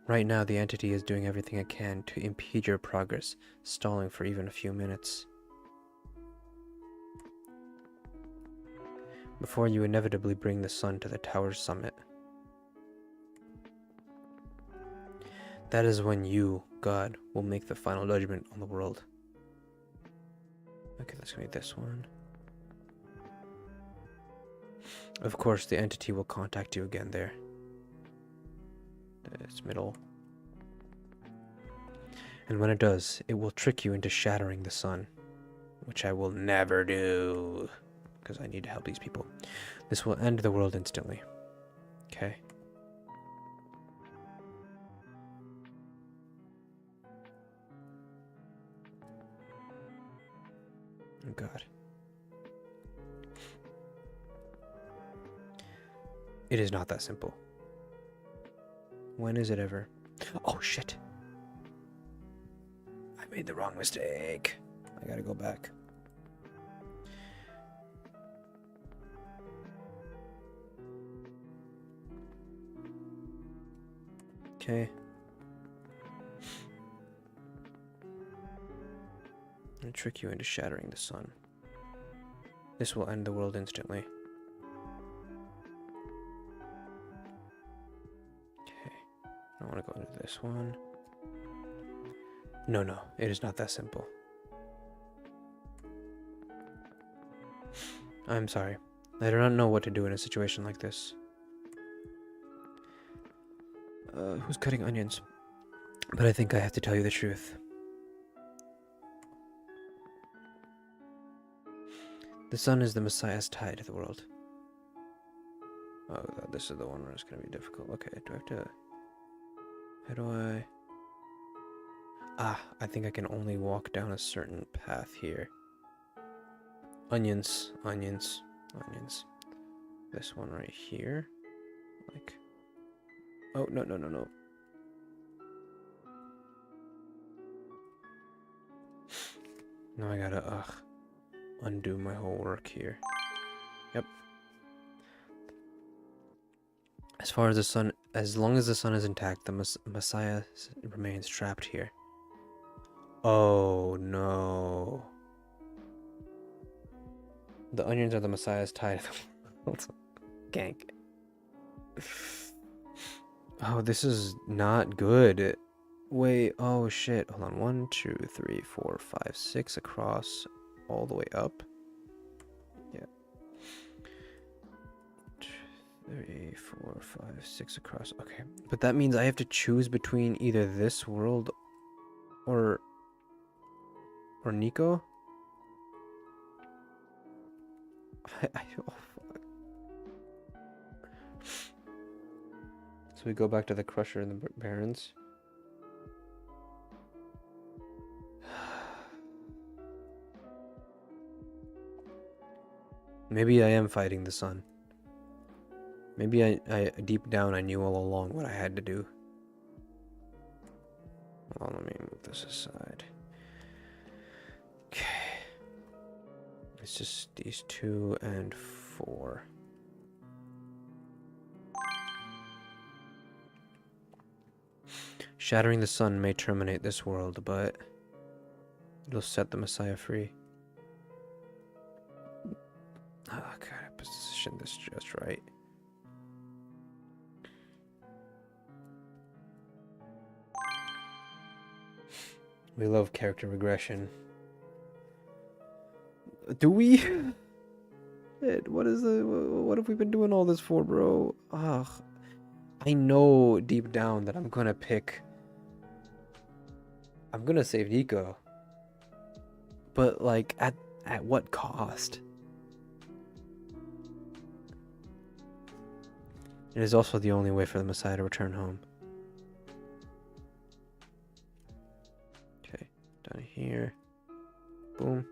Right now, the entity is doing everything it can to impede your progress, stalling for even a few minutes. Before you inevitably bring the sun to the tower's summit. That is when you, God, will make the final judgment on the world. Okay, that's gonna be this one. Of course, the entity will contact you again there. It's middle. And when it does, it will trick you into shattering the sun. Which I will never do. Because I need to help these people. This will end the world instantly. Okay. Oh God. It is not that simple. When is it ever? Oh shit! I made the wrong mistake. I gotta go back. Okay. I'll trick you into shattering the sun. This will end the world instantly. Okay. I want to go into this one. No, it is not that simple. I'm sorry. I do not know what to do in a situation like this. Who's cutting onions? But I think I have to tell you the truth. The sun is the Messiah's tie to the world. Oh God, this is the one where it's gonna be difficult. Okay, do I have to... How do I... Ah, I think I can only walk down a certain path here. Onions. This one right here. Like... Oh, no. Now I gotta, undo my whole work here. Yep. As far as the sun, as long as the sun is intact, the Messiah remains trapped here. Oh no. The onions are the Messiah's tie to the world. Gank. Oh, this is not good. Wait, oh shit. Hold on. 1, 2, 3, 4, 5, 6 across all the way up. Yeah. 3, 4, 5, 6 across. Okay. But that means I have to choose between either this world or Nico? Oh, fuck. So we go back to the Crusher and the Barons. Maybe I am fighting the sun. Maybe I deep down I knew all along what I had to do. Hold on, let me move this aside. Okay. It's just these 2 and 4. Shattering the sun may terminate this world, but it'll set the Messiah free. Oh, gotta position this just right. We love character regression. Do we? What have we been doing all this for, bro? Ugh. I know deep down that I'm gonna save Nico. But like at what cost? It is also the only way for the Messiah to return home. Okay, down here. Boom.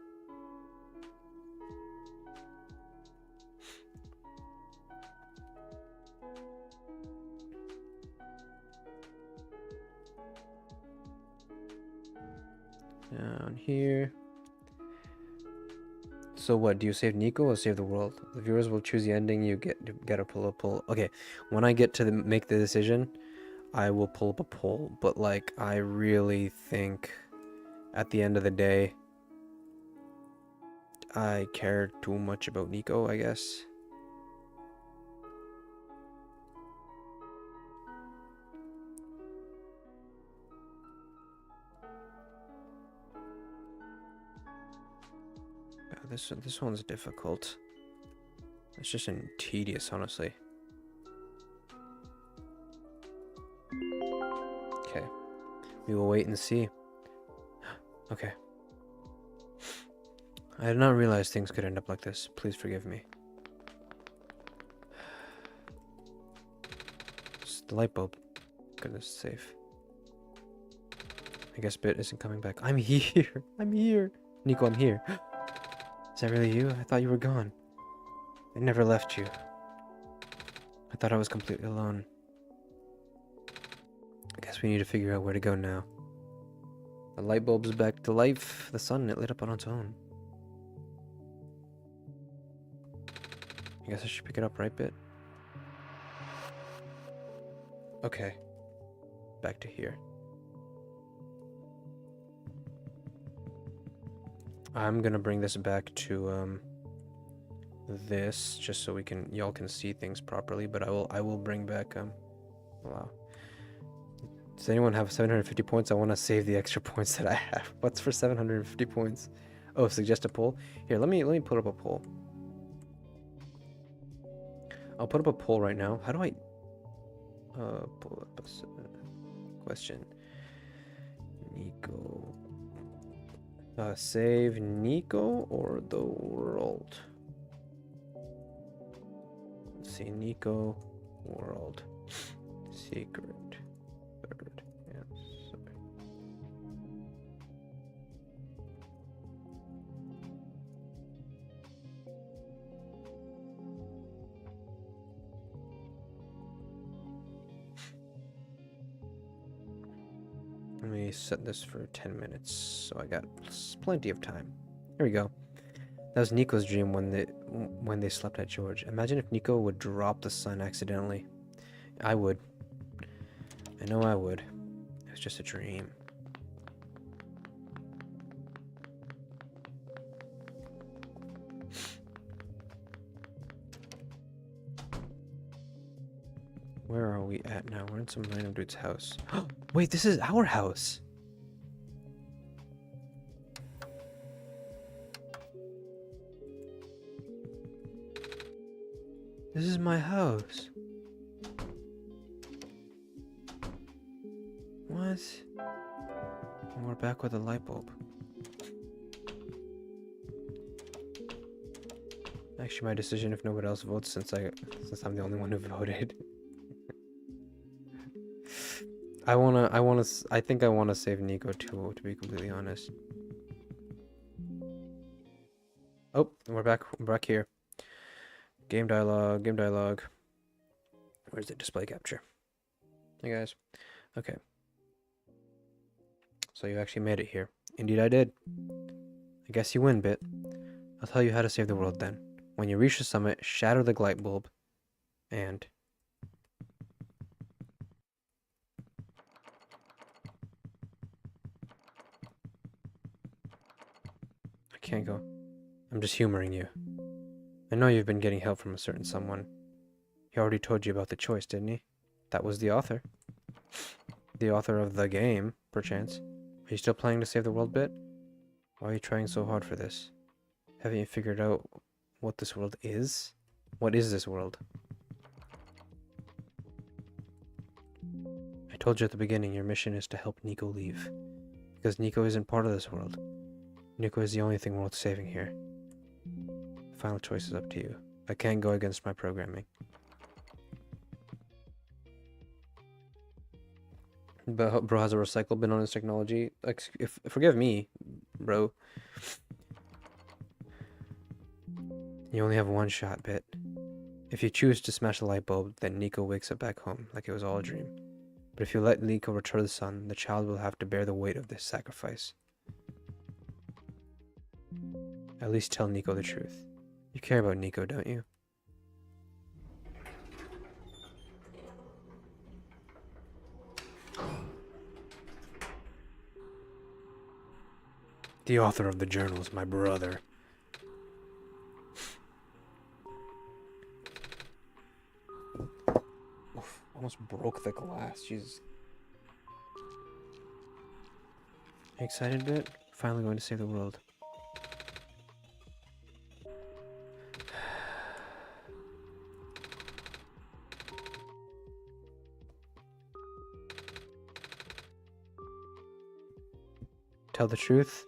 Down here. So what, do you save Nico or save the world? The viewers will choose the ending, you get a pull. Okay, when I get to make the decision, I will pull up a poll. But like, I really think at the end of the day, I care too much about Nico, I guess. This one's difficult. It's just tedious, honestly. Okay. We will wait and see. Okay. I did not realize things could end up like this. Please forgive me. It's the light bulb. Goodness, safe. I guess Bit isn't coming back. I'm here. I'm here. Nico, I'm here. Is that really you? I thought you were gone. I never left you. I thought I was completely alone. I guess we need to figure out where to go now. The light bulb's back to life. The sun, it lit up on its own. I guess I should pick it up, right, Bit? Okay. Back to here. I'm gonna bring this back to this just so y'all can see things properly, but I will bring back wow. Does anyone have 750 points? I want to save the extra points that I have. What's for 750 points? Oh, suggest a poll. Here, let me put up a poll. I'll put up a poll right now. How do I pull up a question? Nico. Save Nico or the world? Let's see, Nico, world, secret, third, answer. Let me set this for 10 minutes, so I got plenty of time. Here we go. That was Nico's dream when they slept at George. Imagine if Nico would drop the sun accidentally. I would. I know I would. It was just a dream. Where are we at now? We're in some random dude's house. Wait, this is our house! This is my house. What? And we're back with a light bulb. Actually, my decision if nobody else votes since I'm the only one who voted. I think I wanna save Nico too, to be completely honest. Oh, we're back here. Game dialogue, game dialogue. Where's the display capture? Hey guys. Okay. So you actually made it here. Indeed I did. I guess you win, Bit. I'll tell you how to save the world then. When you reach the summit, shatter the light bulb, and... I can't go. I'm just humoring you. I know you've been getting help from a certain someone. He already told you about the choice, didn't he? That was the author. The author of the game, perchance. Are you still planning to save the world, Bit? Why are you trying so hard for this? Haven't you figured out what this world is? What is this world? I told you at the beginning your mission is to help Nico leave. Because Nico isn't part of this world. Nico is the only thing worth saving here. The final choice is up to you. I can't go against my programming. But bro has a recycle bin on his technology. Forgive me, bro. You only have one shot, Bit. If you choose to smash the light bulb, then Nico wakes up back home like it was all a dream. But if you let Nico return the sun, the child will have to bear the weight of this sacrifice. At least tell Nico the truth. You care about Nico, don't you? The author of the journal is my brother. Oof, almost broke the glass, Jesus. Are you excited, Bit? Finally going to save the world. Tell the truth?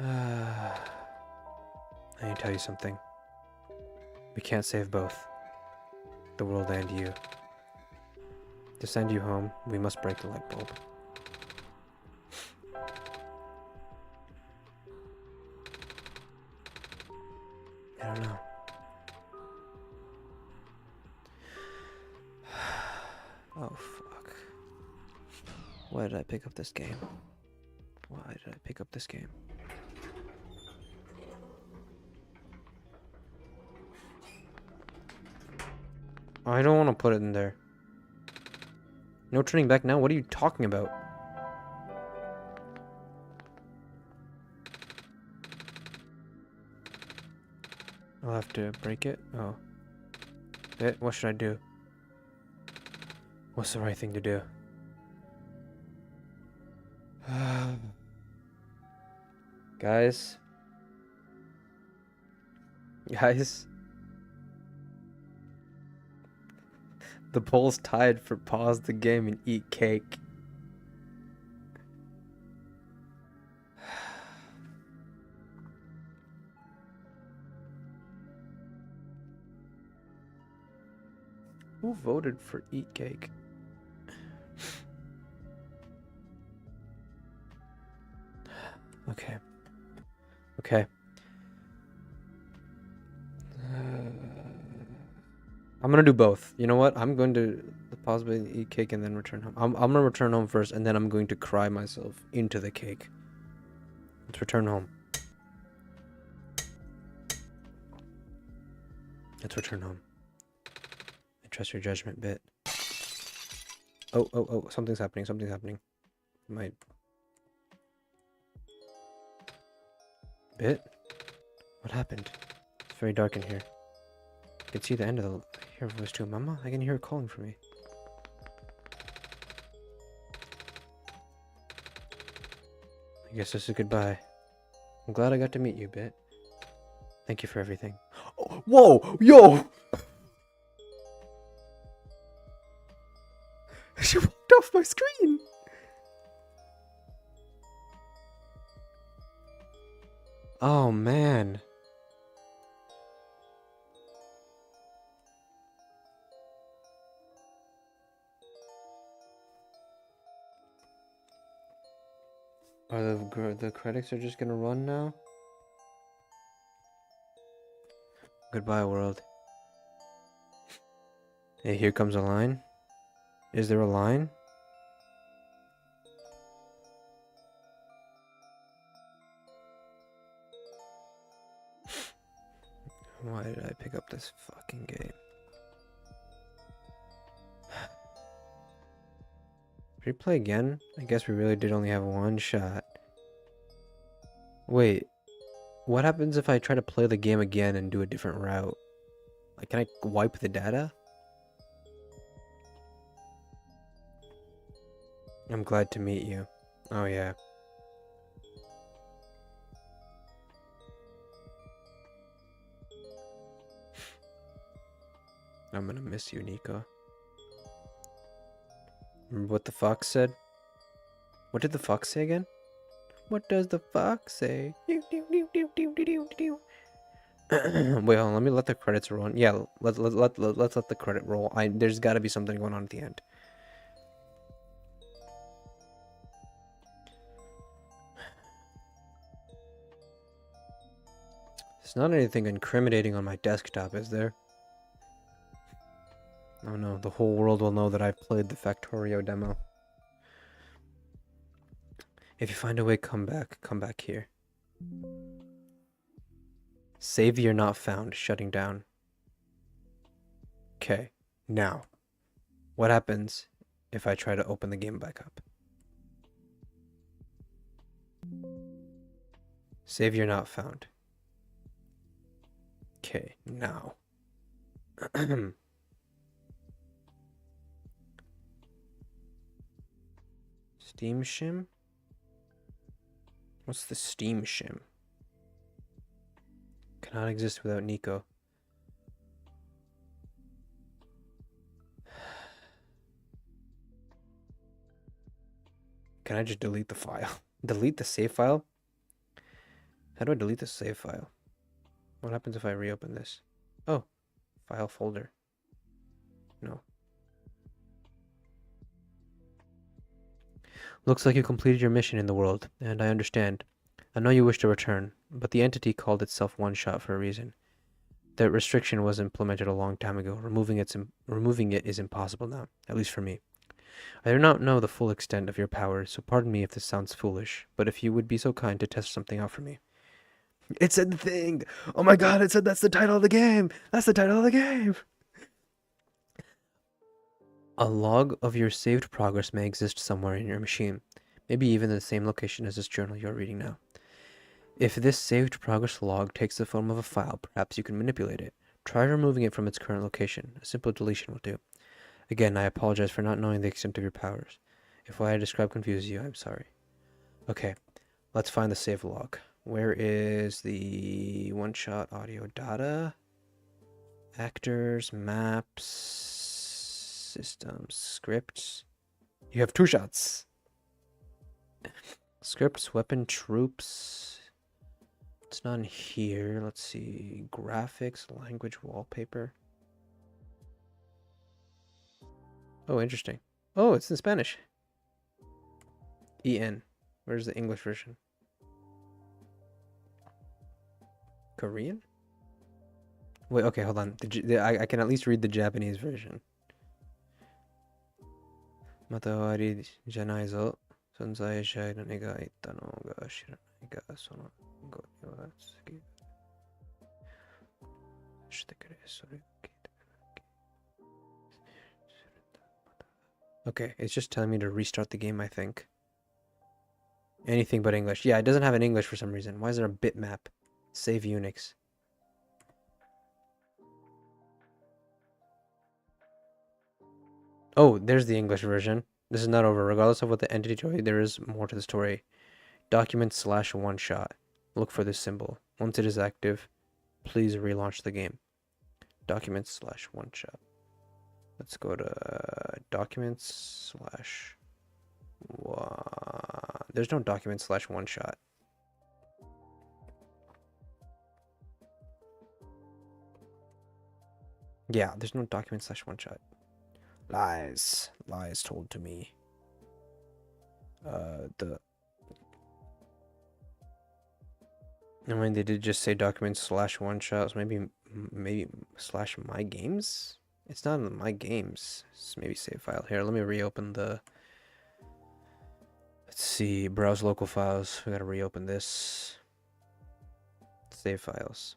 I need to tell you something. We can't save both. The world and you. To send you home, we must break the light bulb. I don't know. Oh, fuck. Why did I pick up this game? Why did I pick up this game? I don't want to put it in there. No turning back now? What are you talking about? I'll have to break it? Oh. What should I do? What's the right thing to do? Guys? Guys? The poll's tied for pause the game and eat cake. Who voted for eat cake? Okay. Okay. I'm gonna do both. You know what? I'm going to possibly eat cake and then return home. I'm gonna return home first, and then I'm going to cry myself into the cake. Let's return home. Let's return home. I trust your judgment, Bit. Oh, something's happening, something's happening. My... Bit? What happened? It's very dark in here. I can see the end of the... I hear a voice too. Mama? I can hear her calling for me. I guess this is goodbye. I'm glad I got to meet you, Bit. Thank you for everything. Oh, whoa! Yo! She walked off my screen! Oh, man. Are the credits are just gonna run now? Goodbye, world. Hey, here comes a line. Is there a line? Why did I pick up this fucking game? Replay again? I guess we really did only have one shot. Wait, what happens if I try to play the game again and do a different route? Like, can I wipe the data? I'm glad to meet you. Oh, yeah. I'm gonna miss you, Nico. Remember what the fox said? What did the fox say again? What does the fox say? Wait, hold on, let me let the credits roll. Yeah, let's let the credit roll. There's got to be something going on at the end. It's not anything incriminating on my desktop, is there? Oh no, the whole world will know that I've played the Factorio demo. If you find a way, come back here. Savior not found, shutting down. Okay, now, what happens if I try to open the game back up? Savior not found. Okay, now. Steam shim? What's the Steam shim? Cannot exist without Nico. Can I just delete the file? Delete the save file? How do I delete the save file? What happens if I reopen this? Oh, file folder. No. Looks like you completed your mission in the world, and I understand. I know you wish to return, but the entity called itself Oneshot for a reason. That restriction was implemented a long time ago. Removing it is impossible now, at least for me. I do not know the full extent of your powers, so pardon me if this sounds foolish, but if you would be so kind to test something out for me. It said the thing! Oh my god, it said that's the title of the game! That's the title of the game! A log of your saved progress may exist somewhere in your machine, maybe even in the same location as this journal you are reading now. If this saved progress log takes the form of a file, perhaps you can manipulate it. Try removing it from its current location. A simple deletion will do. Again, I apologize for not knowing the extent of your powers. If what I described confuses you, I'm sorry. Okay, let's find the save log. Where is the one-shot audio data? Actors, maps, systems, scripts. You have 2 shots. Scripts, weapon, troops. It's not in here. Let's see. Graphics, language, wallpaper. Oh, interesting. Oh, it's in Spanish. EN. Where's the English version? Korean? Wait, okay, hold on. I can at least read the Japanese version. また終わりじゃないぞ。存在者が願いたのが知らないが、その後は次してくれ。それを聞いて。Okay, it's just telling me to restart the game, I think. Anything but English. Yeah, it doesn't have an English for some reason. Why is there a bitmap? Save Unix. Oh, there's the English version. This is not over. Regardless of what the entity told you, there is more to the story. Document / one shot. Look for this symbol. Once it is active, please relaunch the game. Documents / one shot. Let's go to documents / there's no documents / one shot. Yeah, there's no documents / one shot. Lies told to me. I mean, they did just say documents / one shots. Maybe / my games. It's not in my games. It's maybe save file. Here, let me reopen the. Let's see. Browse local files. We gotta reopen this. Save files.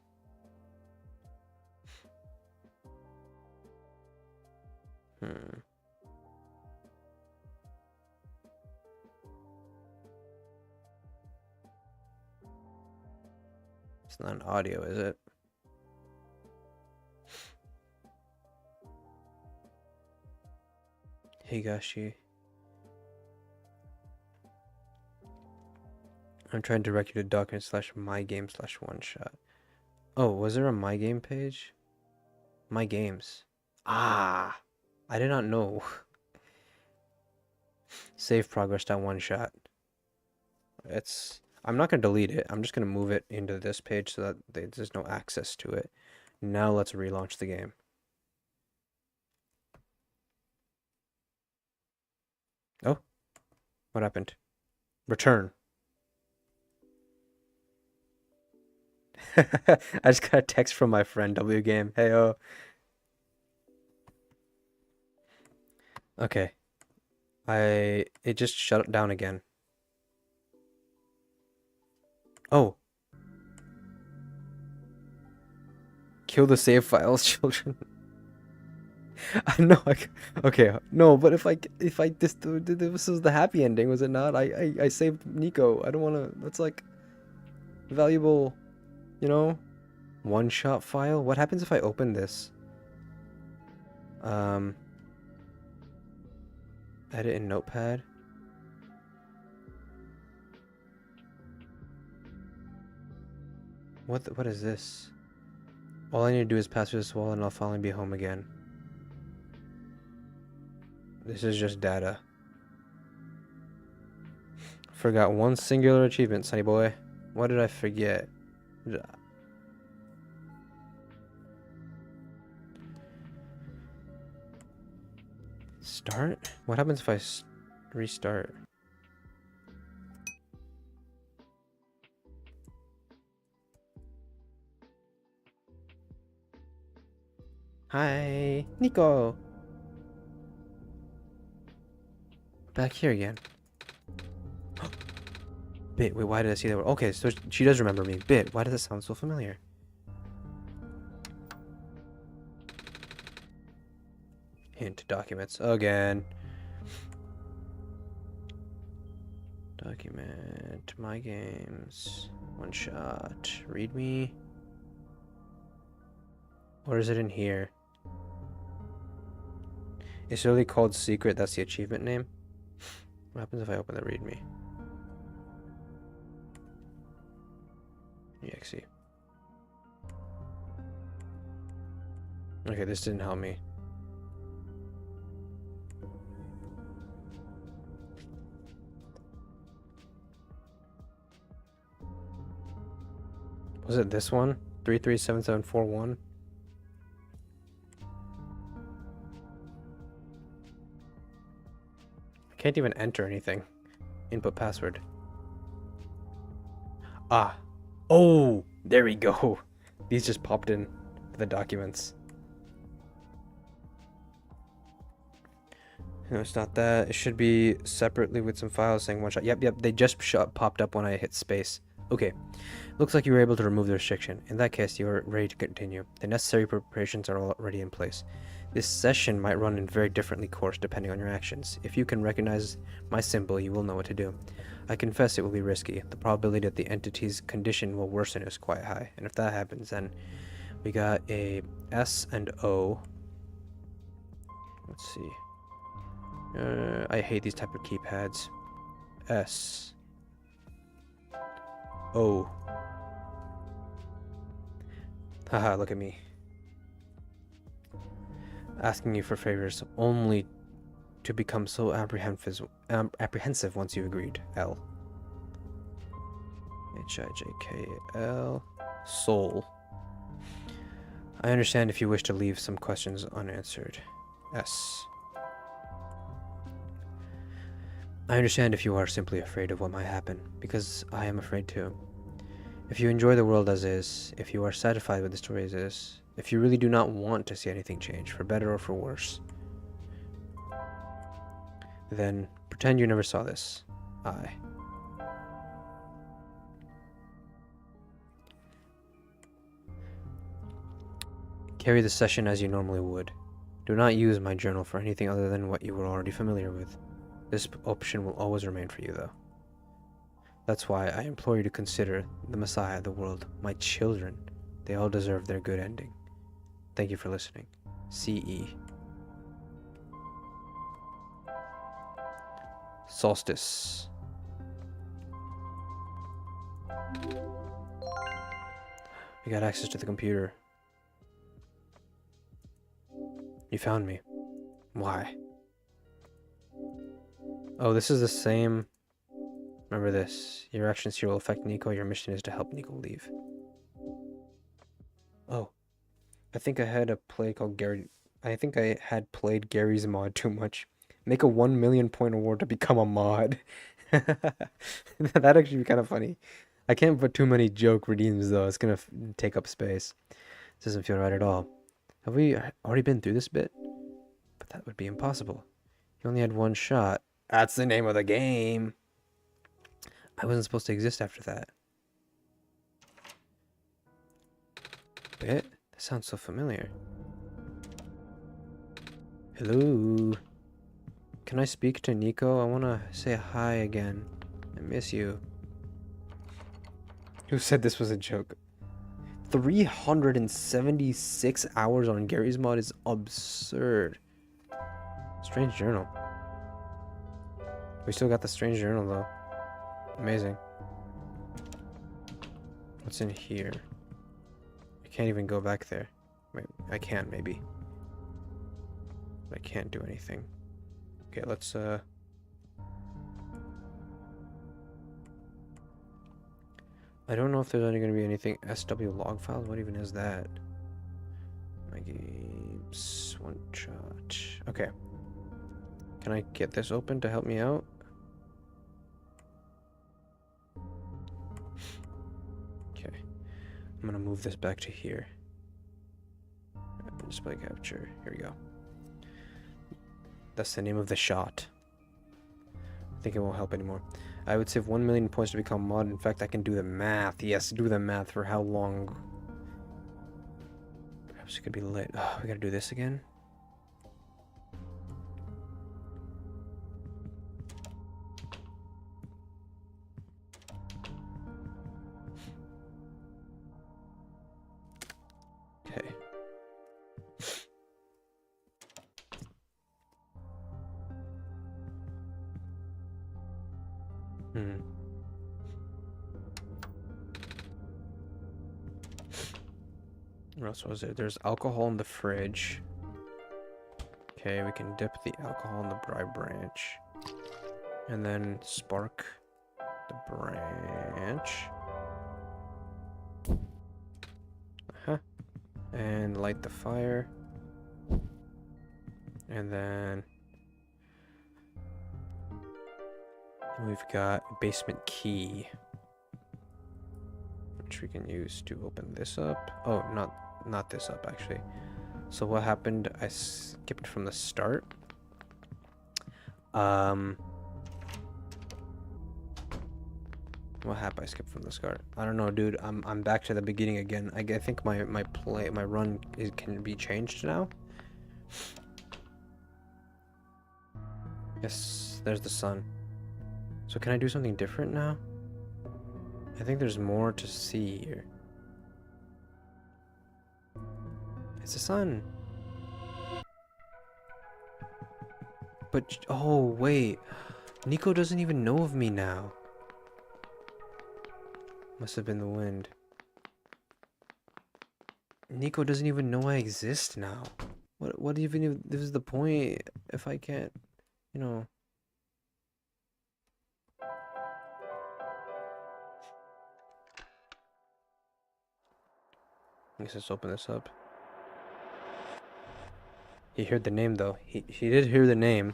It's not an audio, is it? Higashi. I'm trying to direct you to document / my game / one shot. Oh, was there a my game page? My games. Ah, I did not know. Save progress down one shot. I'm not gonna delete it. I'm just gonna move it into this page so that there's no access to it. Now let's relaunch the game. Oh, what happened? Return. I just got a text from my friend W Game. Hey, oh. Okay. It just shut down again. Oh. Kill the save files, children. I know. Okay. No, but if this was the happy ending, was it not? I saved Nico. I don't want to. That's like valuable, you know, one shot file. What happens if I open this? Edit in Notepad. What is this? All I need to do is pass through this wall and I'll finally be home again. This is just data. Forgot one singular achievement, sonny boy. What did I forget? Start? What happens if I restart? Hi, Nico. Back here again. Bit, wait, why did I see that? Okay, so she does remember me. Bit, why does it sound so familiar? Hint documents again. Document my games. One shot. Read me. Or is it in here? It's really called secret. That's the achievement name. What happens if I open the readme? Exe. Okay, this didn't help me. Was it this one? 337741? I can't even enter anything. Input password. Ah. Oh, there we go. These just popped in the documents. No, it's not that. It should be separately with some files saying one shot. Yep. They just popped up when I hit space. Okay. Looks like you were able to remove the restriction. In that case, you are ready to continue. The necessary preparations are already in place. This session might run in very differently course depending on your actions. If you can recognize my symbol, you will know what to do. I confess it will be risky. The probability that the entity's condition will worsen is quite high. And if that happens, then we got a S and O. Let's see. I hate these type of keypads. S. O. Haha, look at me. Asking you for favors only to become so apprehensive once you agreed. L. H-I-J-K-L. Soul. I understand if you wish to leave some questions unanswered. S. I understand if you are simply afraid of what might happen, because I am afraid too. If you enjoy the world as is, if you are satisfied with the story as is, if you really do not want to see anything change, for better or for worse, then pretend you never saw this. I. Carry the session as you normally would. Do not use my journal for anything other than what you were already familiar with. This option will always remain for you, though. That's why I implore you to consider the Messiah of the world, my children. They all deserve their good ending. Thank you for listening. C.E. Solstice. We got access to the computer. You found me. Why? Oh, this is the same. Remember this. Your actions here will affect Nico. Your mission is to help Nico leave. Oh. I think I had a play called Gary. I think I had played Gary's mod too much. Make a 1 million point award to become a mod. That'd actually be kind of funny. I can't put too many joke redeems though. It's gonna take up space. This doesn't feel right at all. Have we already been through this bit? But that would be impossible. You only had one shot. That's the name of the game. I wasn't supposed to exist after that. Bit? That sounds so familiar. Hello? Can I speak to Nico? I want to say hi again. I miss you. Who said this was a joke? 376 hours on Gary's mod is absurd. Strange journal. We still got the strange journal though. Amazing. What's in here? I can't even go back there. Wait, I can maybe. But I can't do anything. Okay, let's I don't know if there's only going to be anything SW log files. What even is that? My games, one shot. Okay. Can I get this open to help me out? Okay. I'm going to move this back to here. Display capture. Here we go. That's the name of the shot. I think it won't help anymore. I would save 1 million points to become mod. In fact, I can do the math. Yes, do the math for how long. Perhaps it could be late. Oh, we gotta do this again. Okay. What else was there? There's alcohol in the fridge. Okay, we can dip the alcohol in the bribe branch. And then spark the branch. And light the fire. And then we've got basement key, which we can use to open this up. Oh, not this up actually. So what happened? I skipped from the start. Um, what happened? I skipped from the start. I don't know, dude. I'm back to the beginning again. I think my run can be changed now. Yes, there's the sun. So can I do something different now? I think there's more to see here. It's the sun. But, oh, wait. Nico doesn't even know of me now. Must have been the wind. Nico doesn't even know I exist now. What even if this is the point if I can't, you know. Let's open this up. He heard the name though. He did hear the name.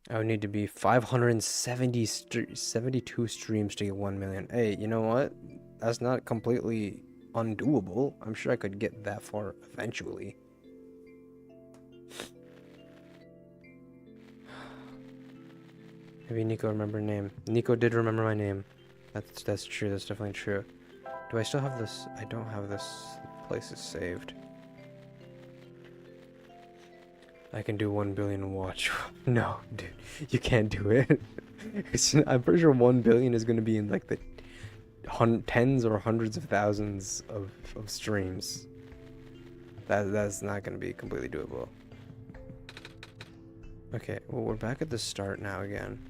I would need to be 572 streams to get 1 million. Hey, you know what? That's not completely undoable. I'm sure I could get that far eventually. Maybe Nico remembered name. Nico did remember my name. That's true. That's definitely true. Do I still have this? I don't have this. Place is saved. I can do 1 billion watch. No, dude, you can't do it. I'm pretty sure 1 billion is going to be in like the tens or hundreds of thousands of streams. That's not going to be completely doable. Okay, well, we're back at the start now again.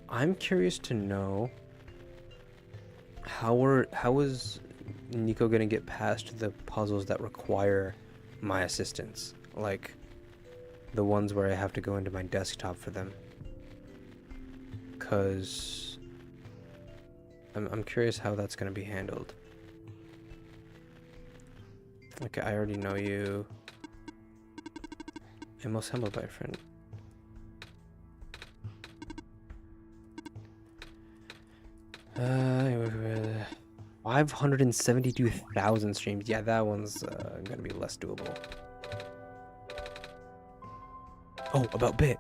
I'm curious to know how is Nico gonna get past the puzzles that require my assistance, like the ones where I have to go into my desktop for them. Cause I'm curious how that's gonna be handled. Okay, I already know you. A most humble by friend. Uh, 572,000 streams. Yeah, that one's gonna be less doable. Oh, about Bit.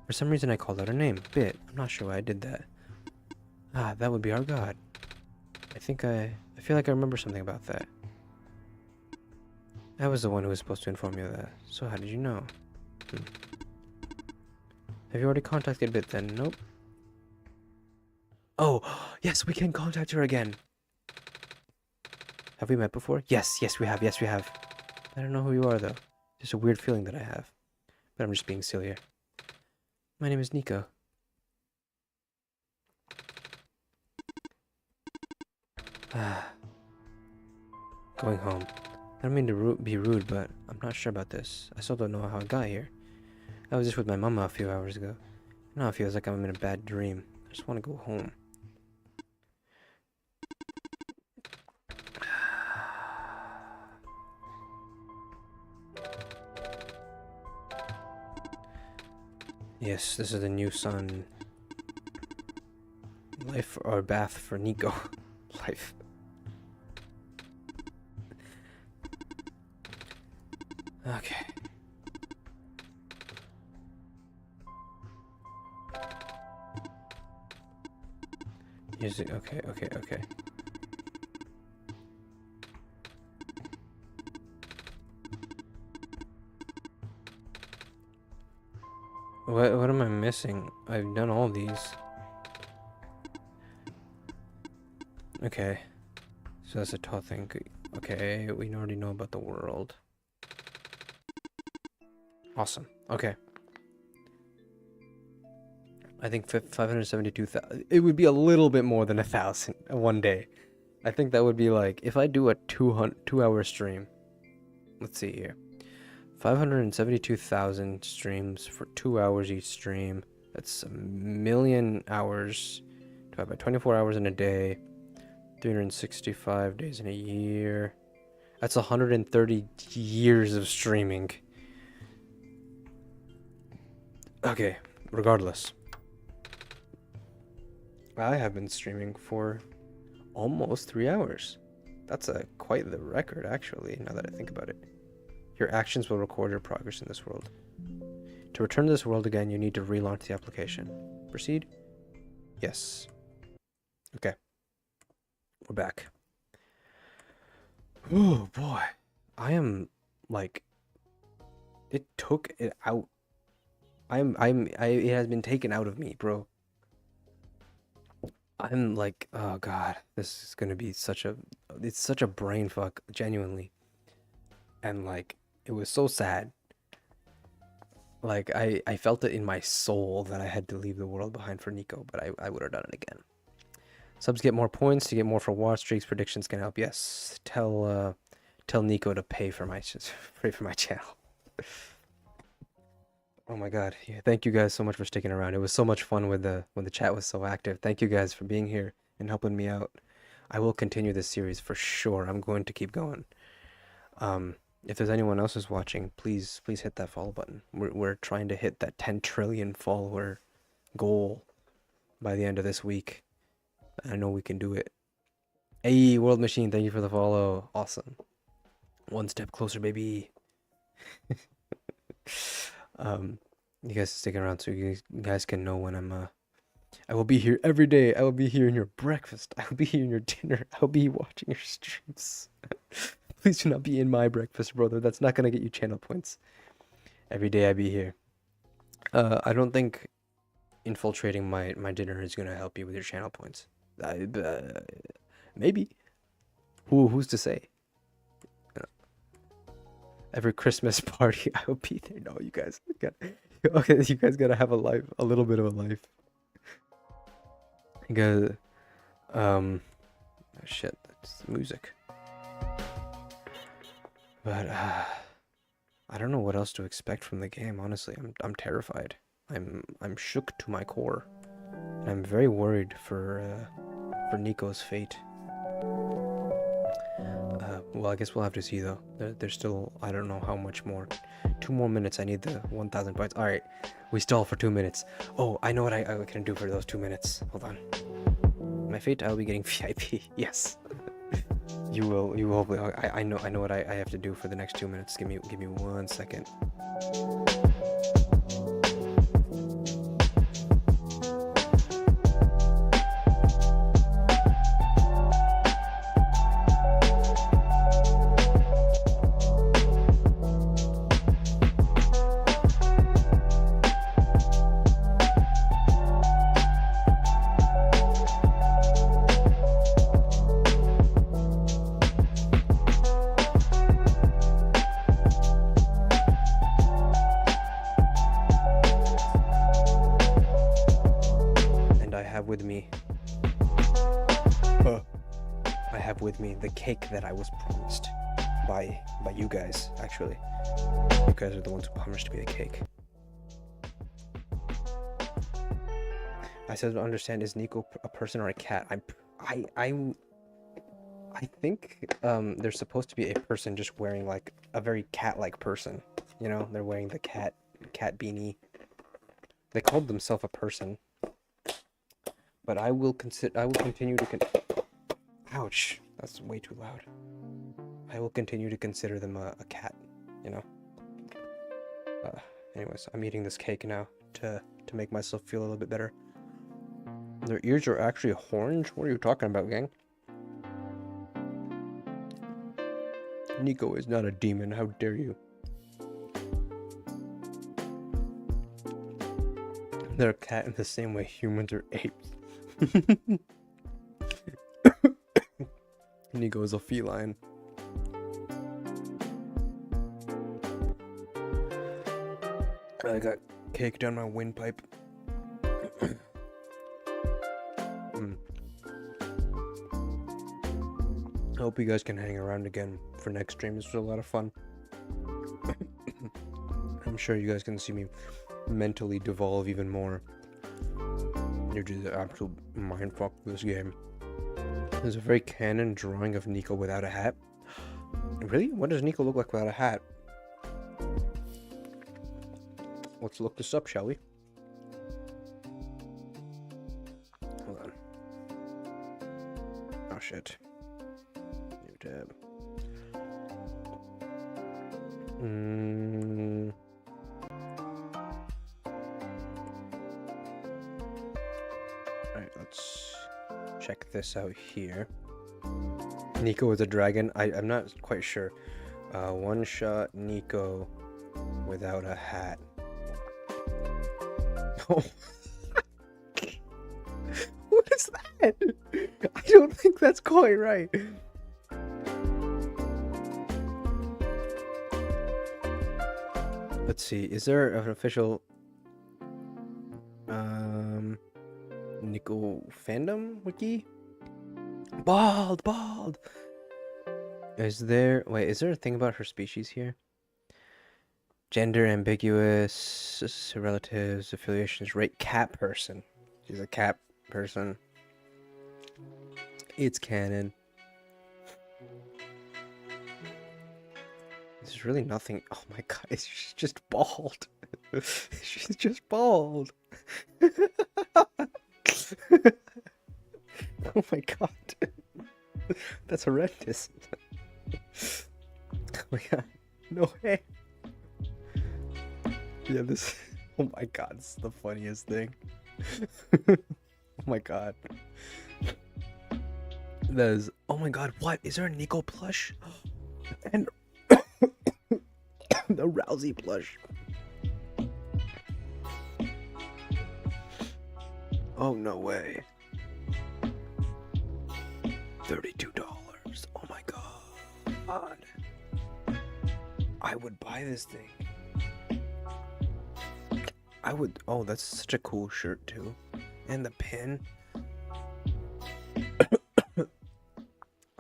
For some reason I called out her name. Bit. I'm not sure why I did that. Ah, that would be our god. I feel like I remember something about that. I was the one who was supposed to inform you of that. So how did you know? Have you already contacted Bit then? Nope. Oh, yes, we can contact her again. Have we met before? Yes, we have. Yes, we have. I don't know who you are, though. Just a weird feeling that I have. But I'm just being silly. My name is Nico. Going home. I don't mean to be rude, but I'm not sure about this. I still don't know how I got here. I was just with my mama a few hours ago. Now it feels like I'm in a bad dream. I just want to go home. Yes, this is the new sun. Life or bath for Nico. Life. Okay. Here's it. Okay. What am I missing? I've done all these. Okay. So that's a tall thing. Okay, we already know about the world. Awesome. Okay. I think 572,000. It would be a little bit more than 1,000 one day. I think that would be like if I do a 2-hour stream. Let's see here. 572,000 streams for 2 hours each stream. That's 1,000,000 hours divided by 24 hours in a day. 365 days in a year. That's 130 years of streaming. Okay, regardless. I have been streaming for almost 3 hours. That's quite the record, actually, now that I think about it. Your actions will record your progress in this world. To return to this world again, you need to relaunch the application. Proceed? Yes. Okay. We're back. Oh, boy. I am, like... It took it out. It has been taken out of me, bro. I'm like, oh god, this is gonna be it's such a brain fuck, genuinely. And like, it was so sad. Like, I felt it in my soul that I had to leave the world behind for Nico, but I would have done it again. Subs get more points, to get more for watch streaks, predictions can help. Yes, tell Nico to pay for my channel. Oh my god, yeah, thank you guys so much for sticking around. It was so much fun when the chat was so active. Thank you guys for being here and helping me out. I will continue this series for sure. I'm going to keep going. If there's anyone else who's watching, please hit that follow button. We're trying to hit that 10 trillion follower goal by the end of this week. I know we can do it. Hey, World Machine, thank you for the follow. Awesome. One step closer, baby. You guys sticking around so you guys can know when I will be here every day. I will be here in your breakfast. I will be here in your dinner. I will be watching your streams. Please do not be in my breakfast, brother. That's not gonna get you channel points. Every day I be here. I don't think infiltrating my dinner is gonna help you with your channel points. Maybe. Who's to say? Every Christmas party I will be there. No, you guys gotta have a life, a little bit of a life. You gotta, oh shit, that's music. But I don't know what else to expect from the game. Honestly, I'm terrified. I'm shook to my core, and I'm very worried for Nico's fate. Well, I guess we'll have to see, though. There's still, I don't know how much more. 2 more minutes, I need the 1,000 points. Alright, we stall for 2 minutes. Oh, I know what I can do for those 2 minutes. Hold on. My fate, I'll be getting VIP. Yes. You will hopefully, I know what I have to do for the next 2 minutes. Give me 1 second. The cake that I was promised by you guys. Actually, you guys are the ones who promised me the cake. I said to understand, is Nico a person or a cat? I think they're supposed to be a person just wearing like a very cat-like person. You know, they're wearing the cat beanie. They called themselves a person, but I will continue to ouch. That's way too loud. I will continue to consider them a cat, you know? Anyways, I'm eating this cake now to make myself feel a little bit better. Their ears are actually horns? What are you talking about, gang? Nico is not a demon, how dare you? They're a cat in the same way humans are apes. Nico is a feline. I got cake down my windpipe. I hope you guys can hang around again for next stream. This was a lot of fun. I'm sure you guys can see me mentally devolve even more due to the absolute mindfuck of this game. There's a very canon drawing of Nico without a hat. Really? What does Nico look like without a hat? Let's look this up, shall we? Hold on. Oh shit. stab. Alright, let's check this out here. Nico is a dragon. I'm not quite sure. One shot Nico without a hat. Oh. What is that? I don't think that's quite right. Let's see. Is there an official Nico fandom wiki? Bald. Is there a thing about her species here? Gender ambiguous, relatives, affiliations, rate, cat person. She's a cat person. It's canon. There's really nothing. Oh my god, she's just bald. She's just bald. Oh my god. That's horrendous. Oh my god. No way. Yeah, this. Oh my god, this is the funniest thing. Oh my god. That is. Oh my god, what? Is there a Nico plush? And the Rousey plush. Oh, no way. $32. Oh my god. I would buy this thing. I would. Oh, that's such a cool shirt too. And the pin.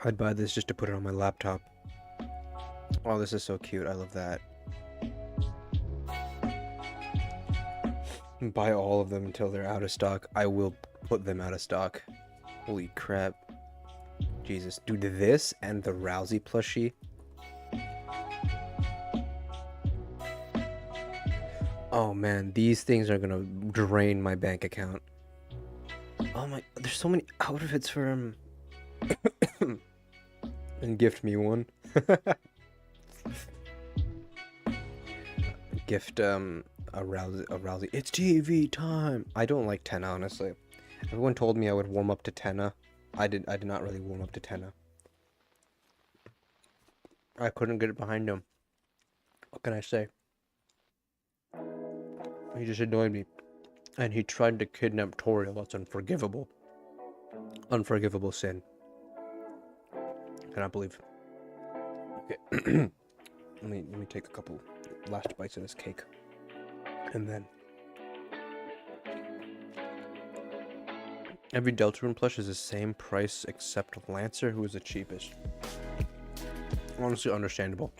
I'd buy this just to put it on my laptop. Oh, this is so cute. I love that. Buy all of them until they're out of stock. I will put them out of stock. Holy crap. Jesus. Dude, this and the Rousey plushie. Oh man, these things are gonna drain my bank account. Oh my, there's so many outfits for him. And gift me one. Gift a Rousey. It's TV time. I don't like Tenna, honestly. Everyone told me I would warm up to Tenna. I did not really warm up to Tenna. I couldn't get it behind him. What can I say? He just annoyed me. And he tried to kidnap Toriel. That's unforgivable. Unforgivable sin. Cannot believe. Okay. let me take a couple last bites of this cake. And then every Deltarune plush is the same price except Lancer, who is the cheapest. Honestly, understandable.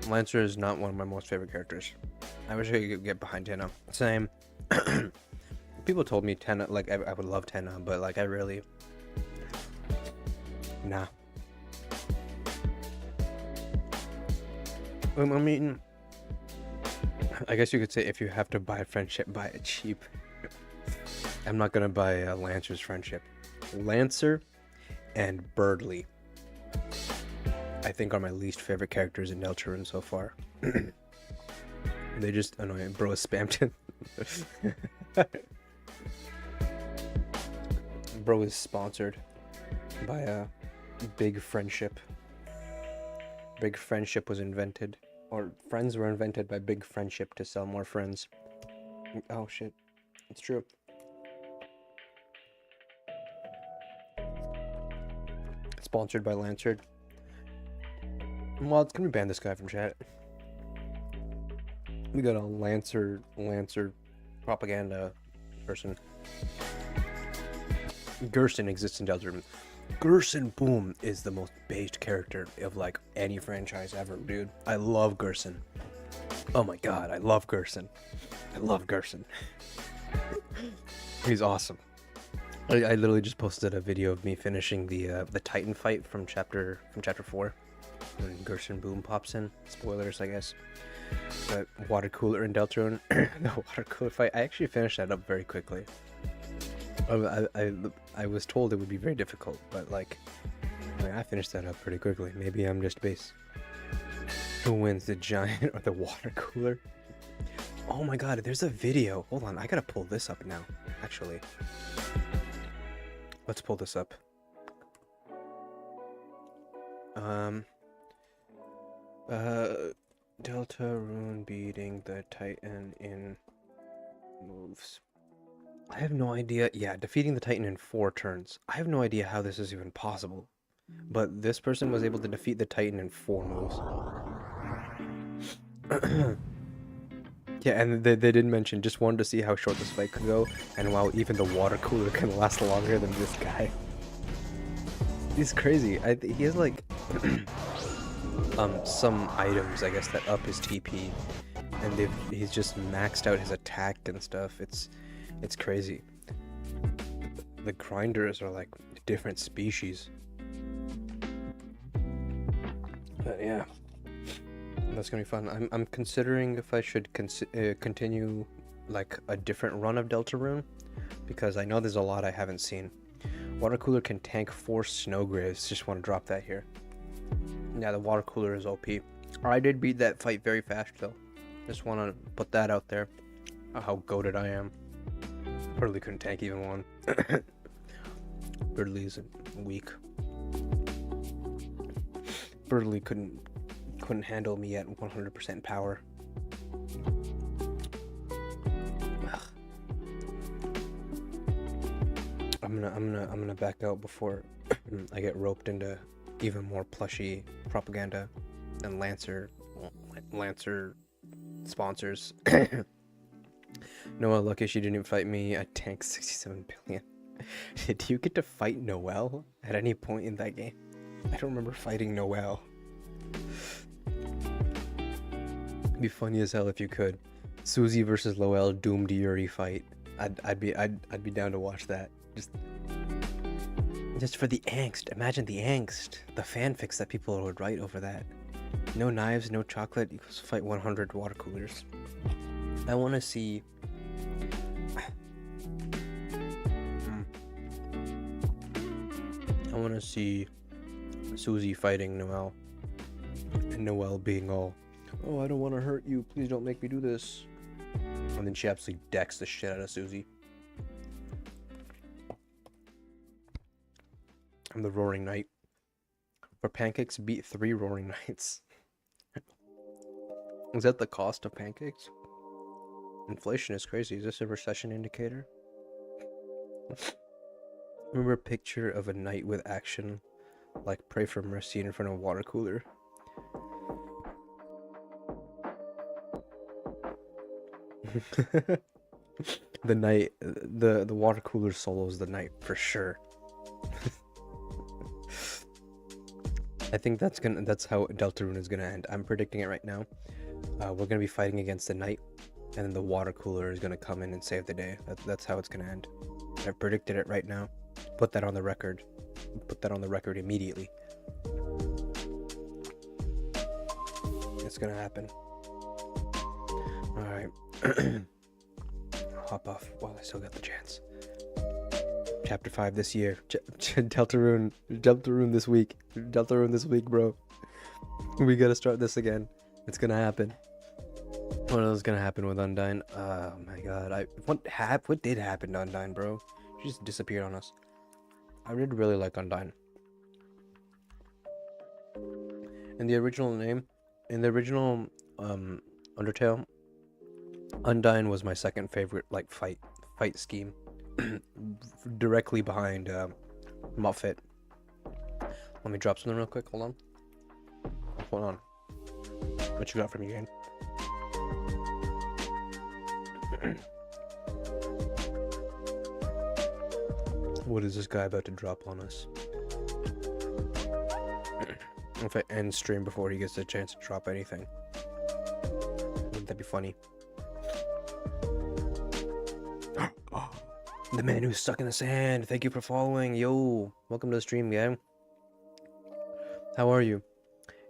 Lancer is not one of my most favorite characters. I wish I could get behind Tenna. Same. People told me Tenna, like, I would love Tenna, but, like, I really... Nah. I mean... I guess you could say if you have to buy friendship, buy it cheap. I'm not gonna buy Lancer's friendship. Lancer and Birdly, I think, are my least favorite characters in Deltarune so far. They just annoying. Bro is spammed in. Bro is sponsored by a Big Friendship. Big Friendship was invented, or friends were invented by Big Friendship to sell more friends. Oh shit, it's true. Sponsored by Lancer. Well, it's gonna ban this guy from chat. We got a Lancer propaganda person. Gerson exists in Deltarune. Gerson Boom is the most based character of like any franchise ever, dude. I love Gerson. Oh my god, I love Gerson. I love Gerson. He's awesome. I literally just posted a video of me finishing the Titan fight from chapter 4. When Gerson Boom pops in. Spoilers, I guess. But water cooler in Deltarune. The water cooler fight. I actually finished that up very quickly. I was told it would be very difficult, but like mean, I finished that up pretty quickly. Maybe I'm just base. Who wins, the giant or the water cooler? Oh my god, there's a video. Hold on, I gotta pull this up now, actually. Let's pull this up. Deltarune beating the Titan in moves. I have no idea. Yeah, defeating the Titan in 4 turns. I have no idea how this is even possible. But this person was able to defeat the Titan in 4 moves. Yeah, and they did mention, just wanted to see how short this fight could go, and wow, even the water cooler can last longer than this guy. He's crazy. He has like some items, I guess, that up his TP, and he's just maxed out his attack and stuff. It's crazy. The grinders are like different species. But yeah, that's gonna be fun. I'm considering if I should continue like a different run of Deltarune, because I know there's a lot I haven't seen. Water cooler can tank 4 Snowgraves. Just want to drop that here. Yeah, the water cooler is OP. I did beat that fight very fast though. Just want to put that out there. How goated I am. Literally couldn't tank even one. Literally's weak. Literally couldn't handle me at 100% power. Ugh. I'm gonna back out before I get roped into even more plushy propaganda and Lancer sponsors. Noelle, lucky she didn't fight me. I tanked 67 billion. Did you get to fight Noelle at any point in that game? I don't remember fighting Noelle. It'd be funny as hell if you could. Susie versus Noelle doomed Yuri fight. I'd be down to watch that. Just for the angst. Imagine the angst. The fanfics that people would write over that. No knives, no chocolate equals fight 100 water coolers. I want to see. I want to see Susie fighting Noelle, and Noelle being all, "Oh, I don't want to hurt you. Please don't make me do this." And then she absolutely decks the shit out of Susie. I'm the Roaring Knight. For pancakes, beat 3 Roaring Knights. Is that the cost of pancakes? Inflation is crazy. Is this a recession indicator? Remember a picture of a knight with action, like pray for mercy in front of a water cooler? The knight, the water cooler solo's the knight for sure. I think that's how Deltarune is gonna end. I'm predicting it right now. We're gonna be fighting against the knight, and then the water cooler is gonna come in and save the day. That's how it's gonna end. I predicted it right now. Put that on the record. Put that on the record immediately. It's gonna happen. Alright. Hop off while I still got the chance. Chapter 5 this year. Deltarune this week. Deltarune this week, bro. We gotta start this again. It's gonna happen. What else is gonna happen with Undyne? Oh my god. What did happen to Undyne, bro? She just disappeared on us. I did really like Undyne. In the original Undertale, Undyne was my second favorite like fight scheme. Directly behind Muffet. Let me drop something real quick. Hold on. What you got for me, game? What is this guy about to drop on us? If I end stream before he gets a chance to drop anything, wouldn't that be funny? The man who's stuck in the sand. Thank you for following. Yo, welcome to the stream, gang. How are you?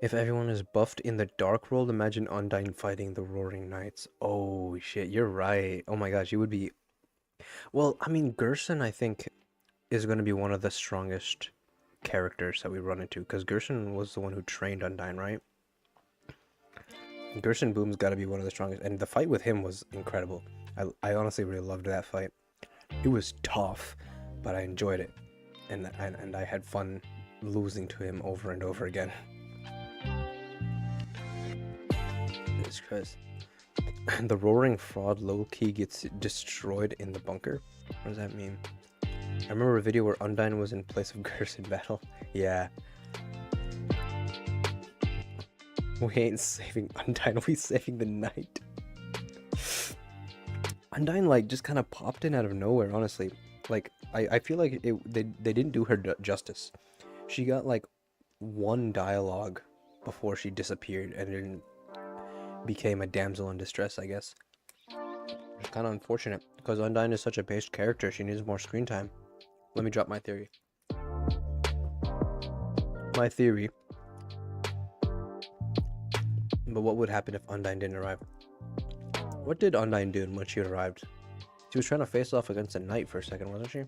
If everyone is buffed in the Dark World, imagine Undyne fighting the Roaring Knights. Oh shit, you're right. Oh my gosh, you would be. Well, I mean, Gerson, I think, is going to be one of the strongest characters that we run into, because Gerson was the one who trained Undyne, right? Gerson Boom's got to be one of the strongest, and the fight with him was incredible. I honestly really loved that fight. It was tough, but I enjoyed it, and I had fun losing to him over and over again. Jesus Christ. The roaring fraud low-key gets destroyed in the bunker? What does that mean? I remember a video where Undyne was in place of Gerson battle. Yeah. We ain't saving Undyne, we saving the night. Undyne, like, just kind of popped in out of nowhere, honestly. Like, I feel like they didn't do her justice. She got, like, one dialogue before she disappeared and then became a damsel in distress, I guess. It's kind of unfortunate, because Undyne is such a based character, she needs more screen time. Let me drop my theory. My theory. But what would happen if Undyne didn't arrive? What did Undyne do when she arrived? She was trying to face off against a knight for a second, wasn't she?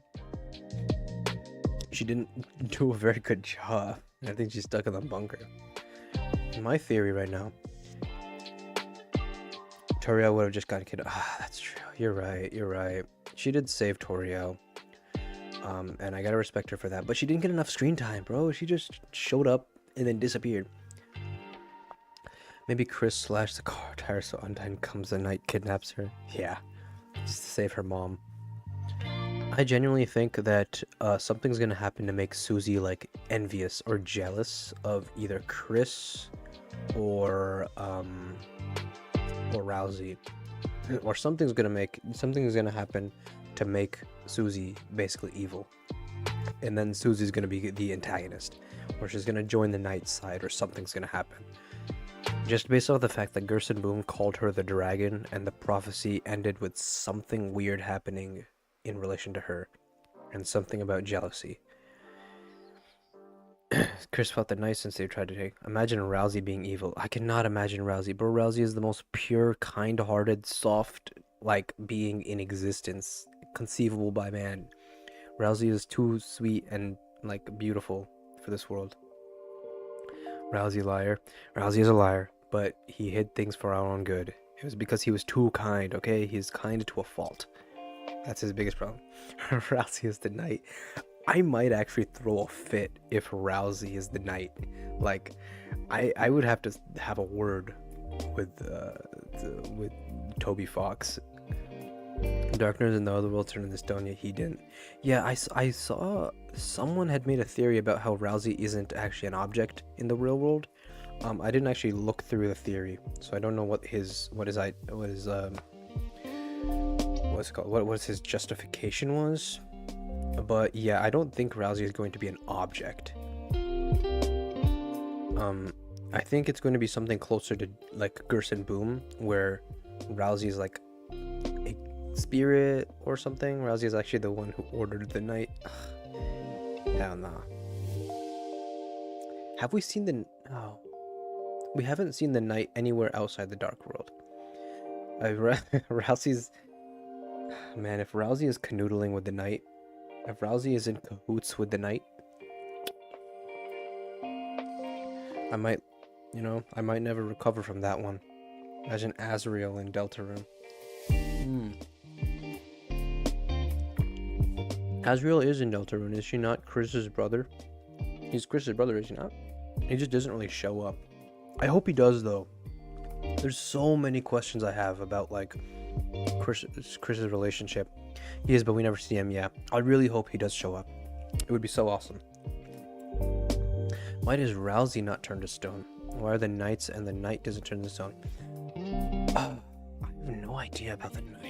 She didn't do a very good job. I think she's stuck in the bunker. My theory right now, Toriel would have just gotten killed. Ah, that's true. You're right. She did save Toriel. And I gotta respect her for that. But she didn't get enough screen time, bro. She just showed up and then disappeared. Maybe Chris slashed the car tire so Undyne comes the night, kidnaps her. Yeah, just to save her mom. I genuinely think that something's gonna happen to make Susie like envious or jealous of either Chris or Rousey, or something's gonna happen to make Susie basically evil, and then Susie's gonna be the antagonist, or she's gonna join the Knight's side, or something's gonna happen. Just based off the fact that Gerson Boom called her the dragon, and the prophecy ended with something weird happening in relation to her, and something about jealousy. Chris felt the Knight since they tried to take. Imagine Rousey being evil. I cannot imagine Rousey, bro. Rousey is the most pure, kind-hearted, soft, like, being in existence, conceivable by man. Rousey is too sweet and, like, beautiful for this world. Rousey liar. Rousey is a liar, but he hid things for our own good. It was because he was too kind, okay? He's kind to a fault. That's his biggest problem. Rousey is the Knight. I might actually throw a fit if Rousey is the Knight. Like, I would have to have a word with Toby Fox. Darkness in the other world turned into stone, yet he didn't. Yeah, I saw someone had made a theory about how Rousey isn't actually an object in the real world. I didn't actually look through the theory, so I don't know what his justification was. But yeah, I don't think Rousey is going to be an object. I think it's going to be something closer to like Gerson Boom, where Rousey is like a spirit or something. Rousey is actually the one who ordered the Knight. Hell nah. Have we seen the... Oh. We haven't seen the Knight anywhere outside the Dark World. Rousey's... Man, if Rousey is canoodling with the Knight, if Rousey is in cahoots with the Knight, I might never recover from that one. Imagine Azrael in Deltarune. Azrael is in Deltarune, is she not Chris's brother? He's Chris's brother, is he not? He just doesn't really show up. I hope he does, though. There's so many questions I have about, like, Chris's relationship. He is, but we never see him, yeah. I really hope he does show up. It would be so awesome. Why does Rousey not turn to stone? Why are the Knights and the Knight doesn't turn to stone? I have no idea about the Knight.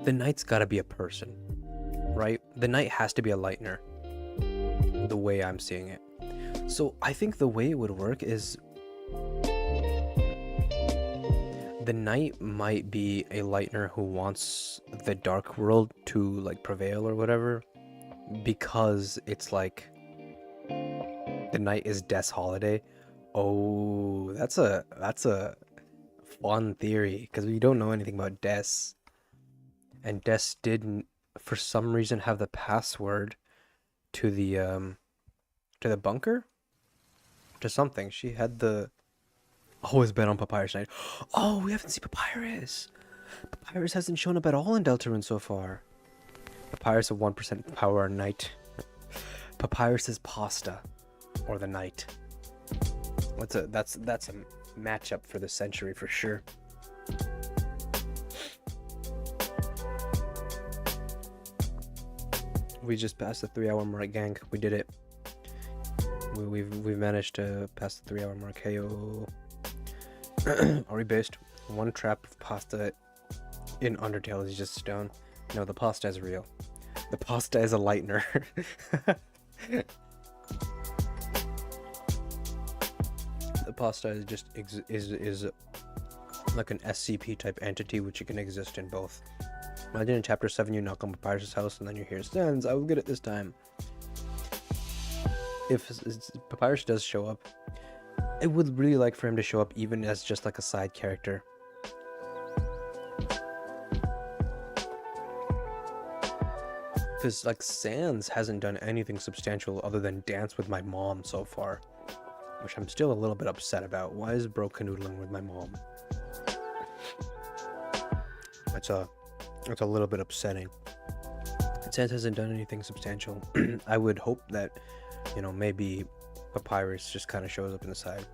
The Knight's gotta be a person, right? The Knight has to be a Lightner, the way I'm seeing it. So I think the way it would work is the Knight might be a Lightner who wants the Dark World to like prevail or whatever, because it's like the Knight is Death's holiday. Oh, that's a fun theory, because we don't know anything about Death, and Death didn't for some reason have the password to the bunker? To something. She had the always bet on Papyrus Knight. Oh, we haven't seen Papyrus. Papyrus hasn't shown up at all in Deltarune so far. Papyrus of 1% power Knight. Papyrus is pasta. Or the Knight. That's a matchup for the century for sure. We just passed the 3-hour mark, gang. We did it. We've managed to pass the 3-hour mark. Heyo. Are we based? One trap of pasta in Undertale is just stone. No, the pasta is real. The pasta is a lightener. The pasta is just is like an SCP type entity which you can exist in both. Imagine in chapter 7 you knock on Papyrus' house and then you hear Sans, I will get it this time. If Papyrus does show up, I would really like for him to show up even as just like a side character. Because like Sans hasn't done anything substantial other than dance with my mom so far. Which I'm still a little bit upset about. Why is bro canoodling with my mom? That's a little bit upsetting. Sans hasn't done anything substantial. I would hope that, you know, maybe Papyrus just kind of shows up in the side.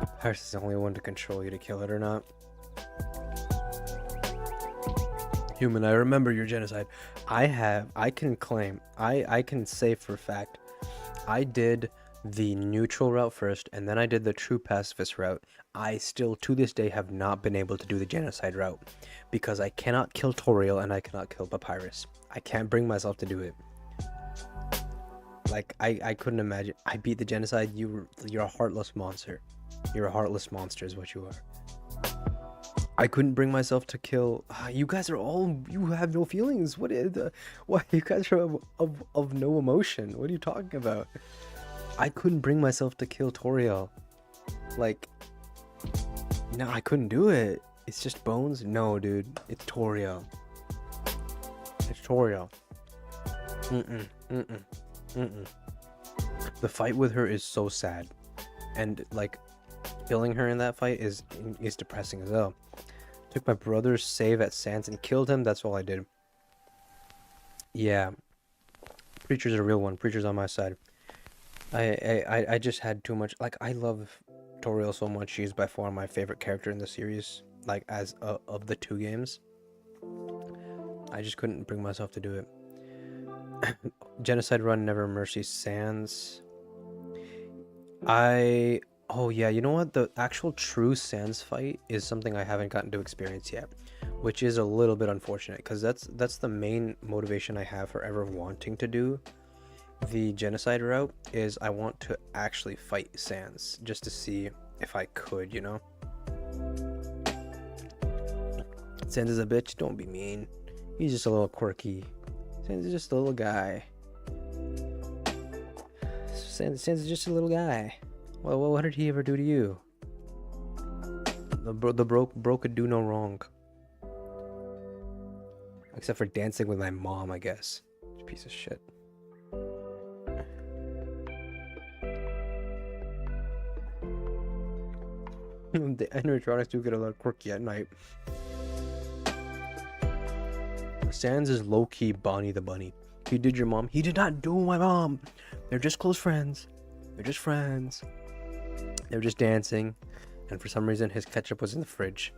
Papyrus is the only one to control you to kill it or not. Human, I remember your genocide. I can claim, I can say for a fact, I did the neutral route first, and then I did the true pacifist route. I still, to this day, have not been able to do the genocide route, because I cannot kill Toriel and I cannot kill Papyrus. I can't bring myself to do it. Like, I couldn't imagine. I beat the genocide. You're a heartless monster. You're a heartless monster is what you are. I couldn't bring myself to kill. You guys are all. You have no feelings. What is the? What you guys are of no emotion? What are you talking about? I couldn't bring myself to kill Toriel. Like, no, I couldn't do it. It's just bones. No, dude, it's Toriel. It's Toriel. The fight with her is so sad, and like, killing her in that fight is depressing as hell. Took my brother's save at Sans and killed him. That's all I did. Yeah, Preacher's a real one. Preacher's on my side. I just had too much. Like, I love Toriel so much. She's by far my favorite character in the series. Like, as of the two games, I just couldn't bring myself to do it. Genocide run, Never Mercy, Sans. Oh yeah, you know what? The actual true Sans fight is something I haven't gotten to experience yet, which is a little bit unfortunate, because that's the main motivation I have for ever wanting to do the genocide route. Is I want to actually fight Sans just to see if I could, you know. Sans is a bitch. Don't be mean. He's just a little quirky. Sans is just a little guy. Sans is just a little guy. Well, what did he ever do to you? The bro could do no wrong. Except for dancing with my mom, I guess. Piece of shit. The animatronics do get a little quirky at night. Sans is low-key Bonnie the Bunny. He did your mom. He did not do my mom. They're just close friends. They're just friends. They're just dancing. And for some reason, his ketchup was in the fridge.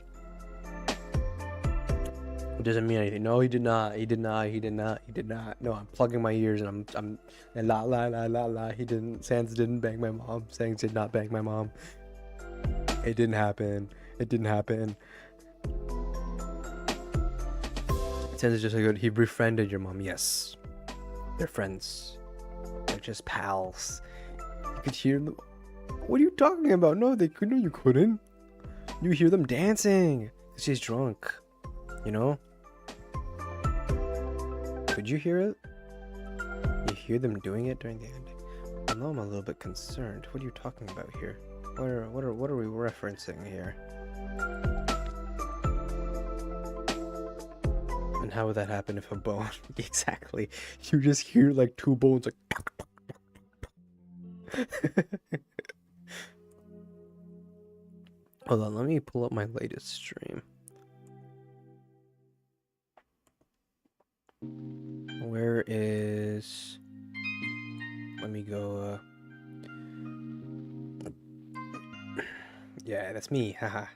It doesn't mean anything. No, he did not. He did not. He did not. He did not. No, I'm plugging my ears and I'm and la. He didn't. Sans didn't bang my mom. Sans did not bang my mom. It didn't happen. It didn't happen. Sans is just like, he befriended your mom. Yes. They're friends. They're just pals. You could hear them. What are you talking about? No, they couldn't. No, you couldn't. You hear them dancing. She's drunk. You know? Could you hear it? You hear them doing it during the ending? I know I'm a little bit concerned. What are you talking about here? What are we referencing here? And how would that happen if a bone? Exactly. You just hear like two bones like. Hold on, let me pull up my latest stream. Where is... Let me go, Yeah, that's me, haha.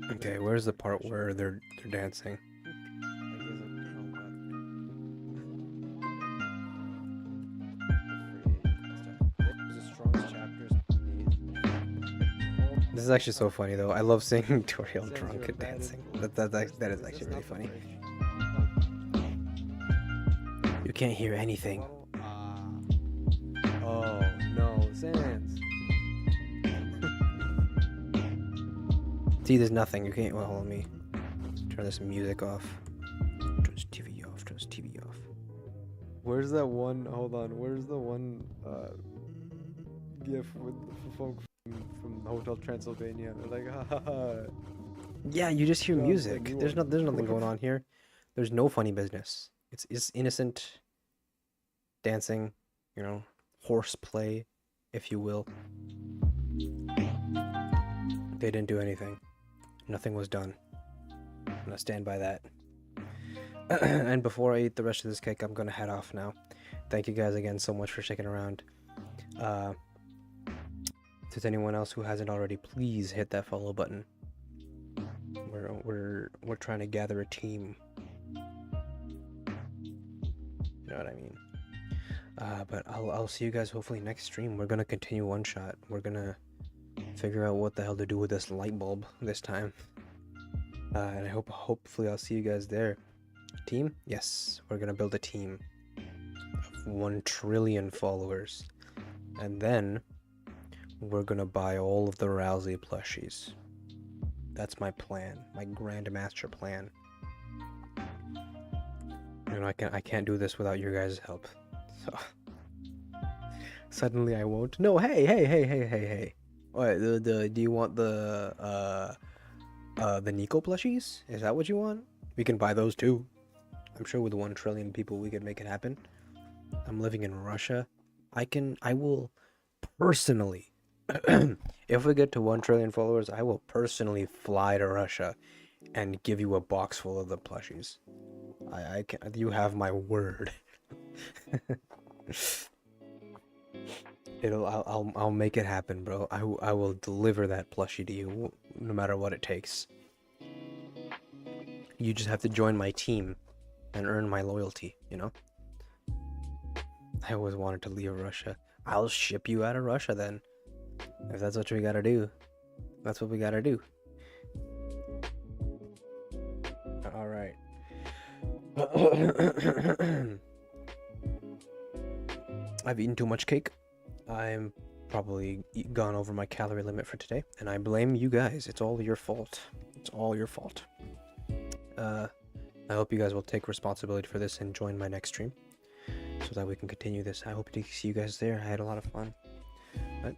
Okay, where's the part where they're dancing? This is actually so funny though. I love seeing Toriel drunk and dancing. That is actually really funny. You can't hear anything. Oh no, Sans. See, there's nothing. You can't. Well, let me turn this music off. Turn this TV off. Turn this TV off. Where's that one? Hold on. Where's the one gif with the folk from Hotel Transylvania? They're like, ha ha ha. Yeah, you just hear music. There's nothing going on here. There's no funny business. It's innocent dancing, you know, horseplay, if you will. They didn't do anything. Nothing was done. I'm gonna stand by that. And before I eat the rest of this cake, I'm gonna head off now. Thank you guys again so much for sticking around. If there's anyone else who hasn't already, please hit that follow button. We're trying to gather a team. You know what I mean? But I'll see you guys hopefully next stream. We're gonna continue one shot. We're gonna figure out what the hell to do with this light bulb this time. And I hopefully I'll see you guys there. Team? Yes, we're gonna build a team of 1 trillion followers. And then we're gonna buy all of the Rousey plushies. That's my plan, my grand master plan. You know, I can't do this without your guys' help. So suddenly I won't. No, hey. What, do you want the Nico plushies? Is that what you want? We can buy those too. I'm sure with 1 trillion people we could make it happen. I'm living in Russia. I will personally if we get to 1 trillion followers, I will personally fly to Russia and give you a box full of the plushies. I can, you have my word. I'll make it happen, bro. I will deliver that plushie to you no matter what it takes. You just have to join my team and earn my loyalty, you know? I always wanted to leave Russia. I'll ship you out of Russia then. If that's what we gotta do. That's what we gotta do. Alright. I've eaten too much cake. I'm probably gone over my calorie limit for today, and I blame you guys. It's all your fault. It's all your fault. I hope you guys will take responsibility for this and join my next stream so that we can continue this. I hope to see you guys there. I had a lot of fun. But